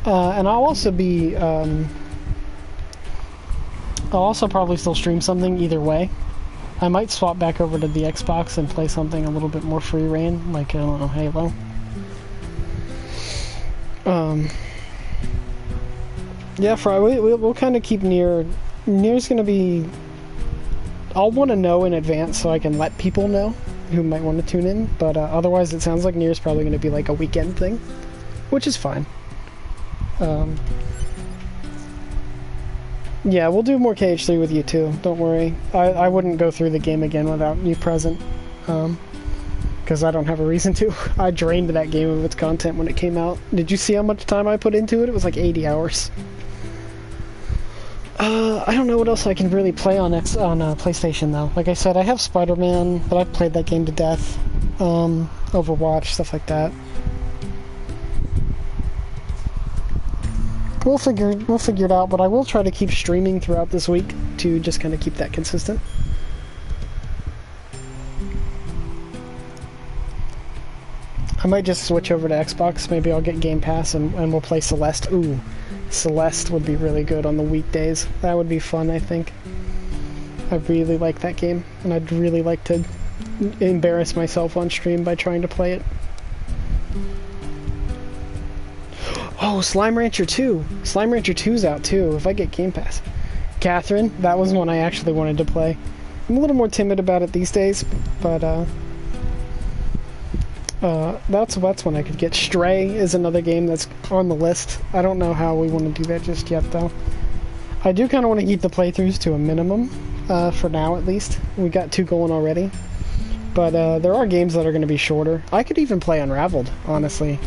And I'll also be, I'll also probably still stream something either way. I might swap back over to the Xbox and play something a little bit more free reign, like, I don't know, Halo. Yeah, we'll kind of keep Nier. Nier's gonna be... I'll want to know in advance so I can let people know who might want to tune in, but otherwise it sounds like Nier's probably going to be like a weekend thing, which is fine. Yeah, we'll do more KH3 with you too, don't worry. I wouldn't go through the game again without you present, because I don't have a reason to. I drained that game of its content when it came out. Did you see how much time I put into it? It was like 80 hours. I don't know what else I can really play on PlayStation though. Like I said, I have Spider-Man, but I've played that game to death. Overwatch, stuff like that. We'll figure it out, but I will try to keep streaming throughout this week to just kind of keep that consistent. I might just switch over to Xbox. Maybe I'll get Game Pass and we'll play Celeste. Ooh, Celeste would be really good on the weekdays. That would be fun, I think. I really like that game, and I'd really like to embarrass myself on stream by trying to play it. Oh, Slime Rancher 2. Slime Rancher 2's out too, if I get Game Pass. Catherine, that was one I actually wanted to play. I'm a little more timid about it these days, but that's one I could get. Stray is another game that's on the list. I don't know how we want to do that just yet, though. I do kind of want to keep the playthroughs to a minimum, for now at least. We got 2 going already. But there are games that are going to be shorter. I could even play Unraveled, honestly.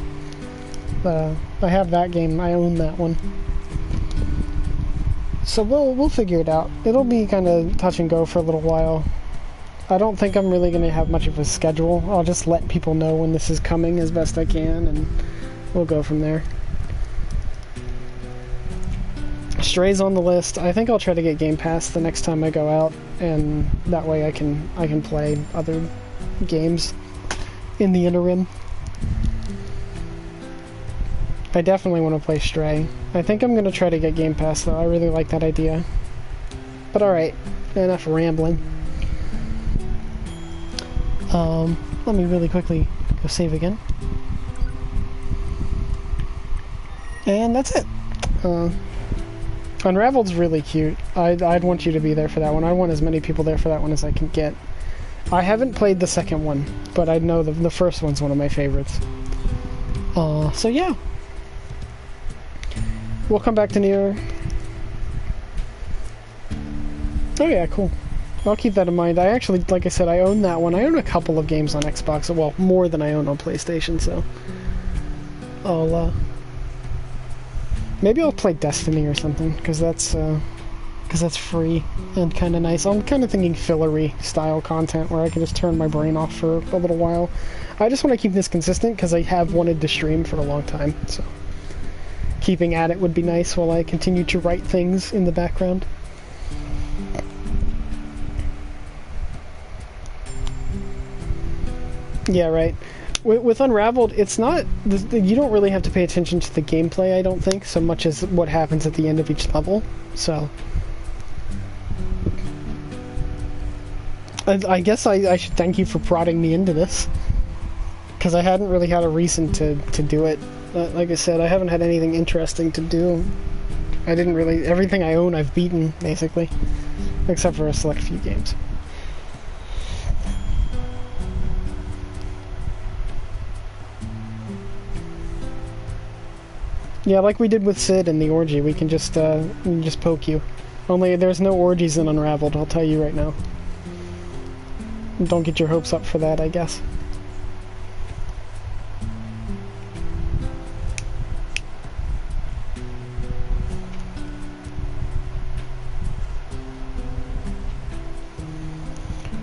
I have that game. I own that one. So we'll figure it out. It'll be kind of touch and go for a little while. I don't think I'm really going to have much of a schedule. I'll just let people know when this is coming as best I can, and we'll go from there. Stray's on the list. I think I'll try to get Game Pass the next time I go out, and that way I can play other games in the interim. I definitely want to play Stray. I think I'm going to try to get Game Pass, though. I really like that idea. But alright, enough rambling. Let me really quickly go save again. And that's it. Unraveled's really cute. I'd want you to be there for that one. I want as many people there for that one as I can get. I haven't played the second one, but I know the first one's one of my favorites. So yeah. We'll come back to Nier. Oh yeah, cool. I'll keep that in mind. I actually, like I said, I own that one. I own a couple of games on Xbox. Well, more than I own on PlayStation, so... maybe I'll play Destiny or something, because that's free and kind of nice. I'm kind of thinking fillery style content where I can just turn my brain off for a little while. I just want to keep this consistent because I have wanted to stream for a long time, so keeping at it would be nice while I continue to write things in the background. Yeah, right. With Unraveled, it's not... you don't really have to pay attention to the gameplay, I don't think, so much as what happens at the end of each level, so... I guess I should thank you for prodding me into this, because I hadn't really had a reason to do it. Like I said, I haven't had anything interesting to do. I didn't really... everything I own I've beaten, basically, except for a select few games. Yeah, like we did with Sid and the orgy, we can just poke you. Only there's no orgies in Unraveled, I'll tell you right now. Don't get your hopes up for that, I guess.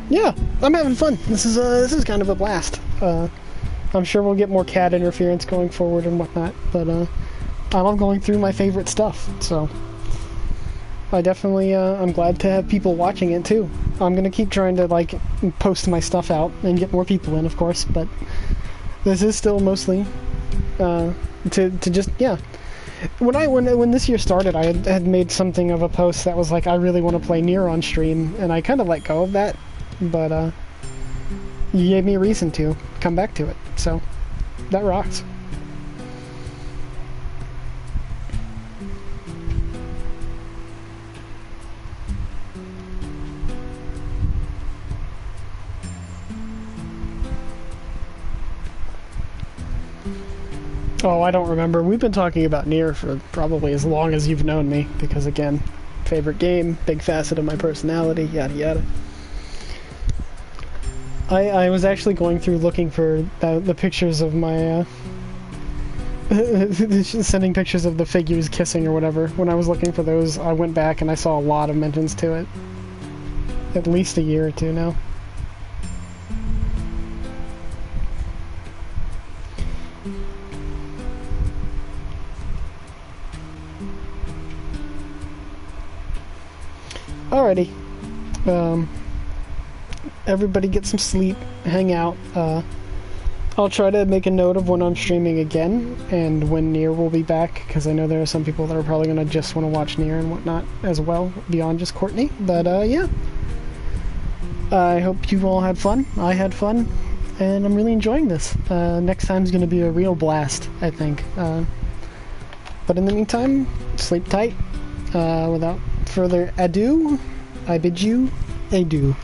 Yeah, I'm having fun. This is kind of a blast. I'm sure we'll get more cat interference going forward and whatnot, but I love going through my favorite stuff, so I definitely, I'm glad to have people watching it too. I'm gonna keep trying to, like, post my stuff out and get more people in, of course, but this is still mostly, to just, yeah. When this year started, I had made something of a post that was like, I really want to play Nier on stream, and I kind of let go of that, but, you gave me a reason to come back to it, so that rocks. Oh, I don't remember. We've been talking about Nier for probably as long as you've known me, because again, favorite game, big facet of my personality, yada yada. I was actually going through looking for the pictures of my, sending pictures of the figures kissing or whatever. When I was looking for those, I went back and I saw a lot of mentions to it. At least a year or two now. Alrighty. Everybody get some sleep, hang out. I'll try to make a note of when I'm streaming again, and when Nier will be back, because I know there are some people that are probably going to just want to watch Nier and whatnot as well, beyond just Courtney. But, yeah. I hope you all had fun. I had fun, and I'm really enjoying this. Next time's going to be a real blast, I think. But in the meantime, sleep tight. Without further ado, I bid you adieu.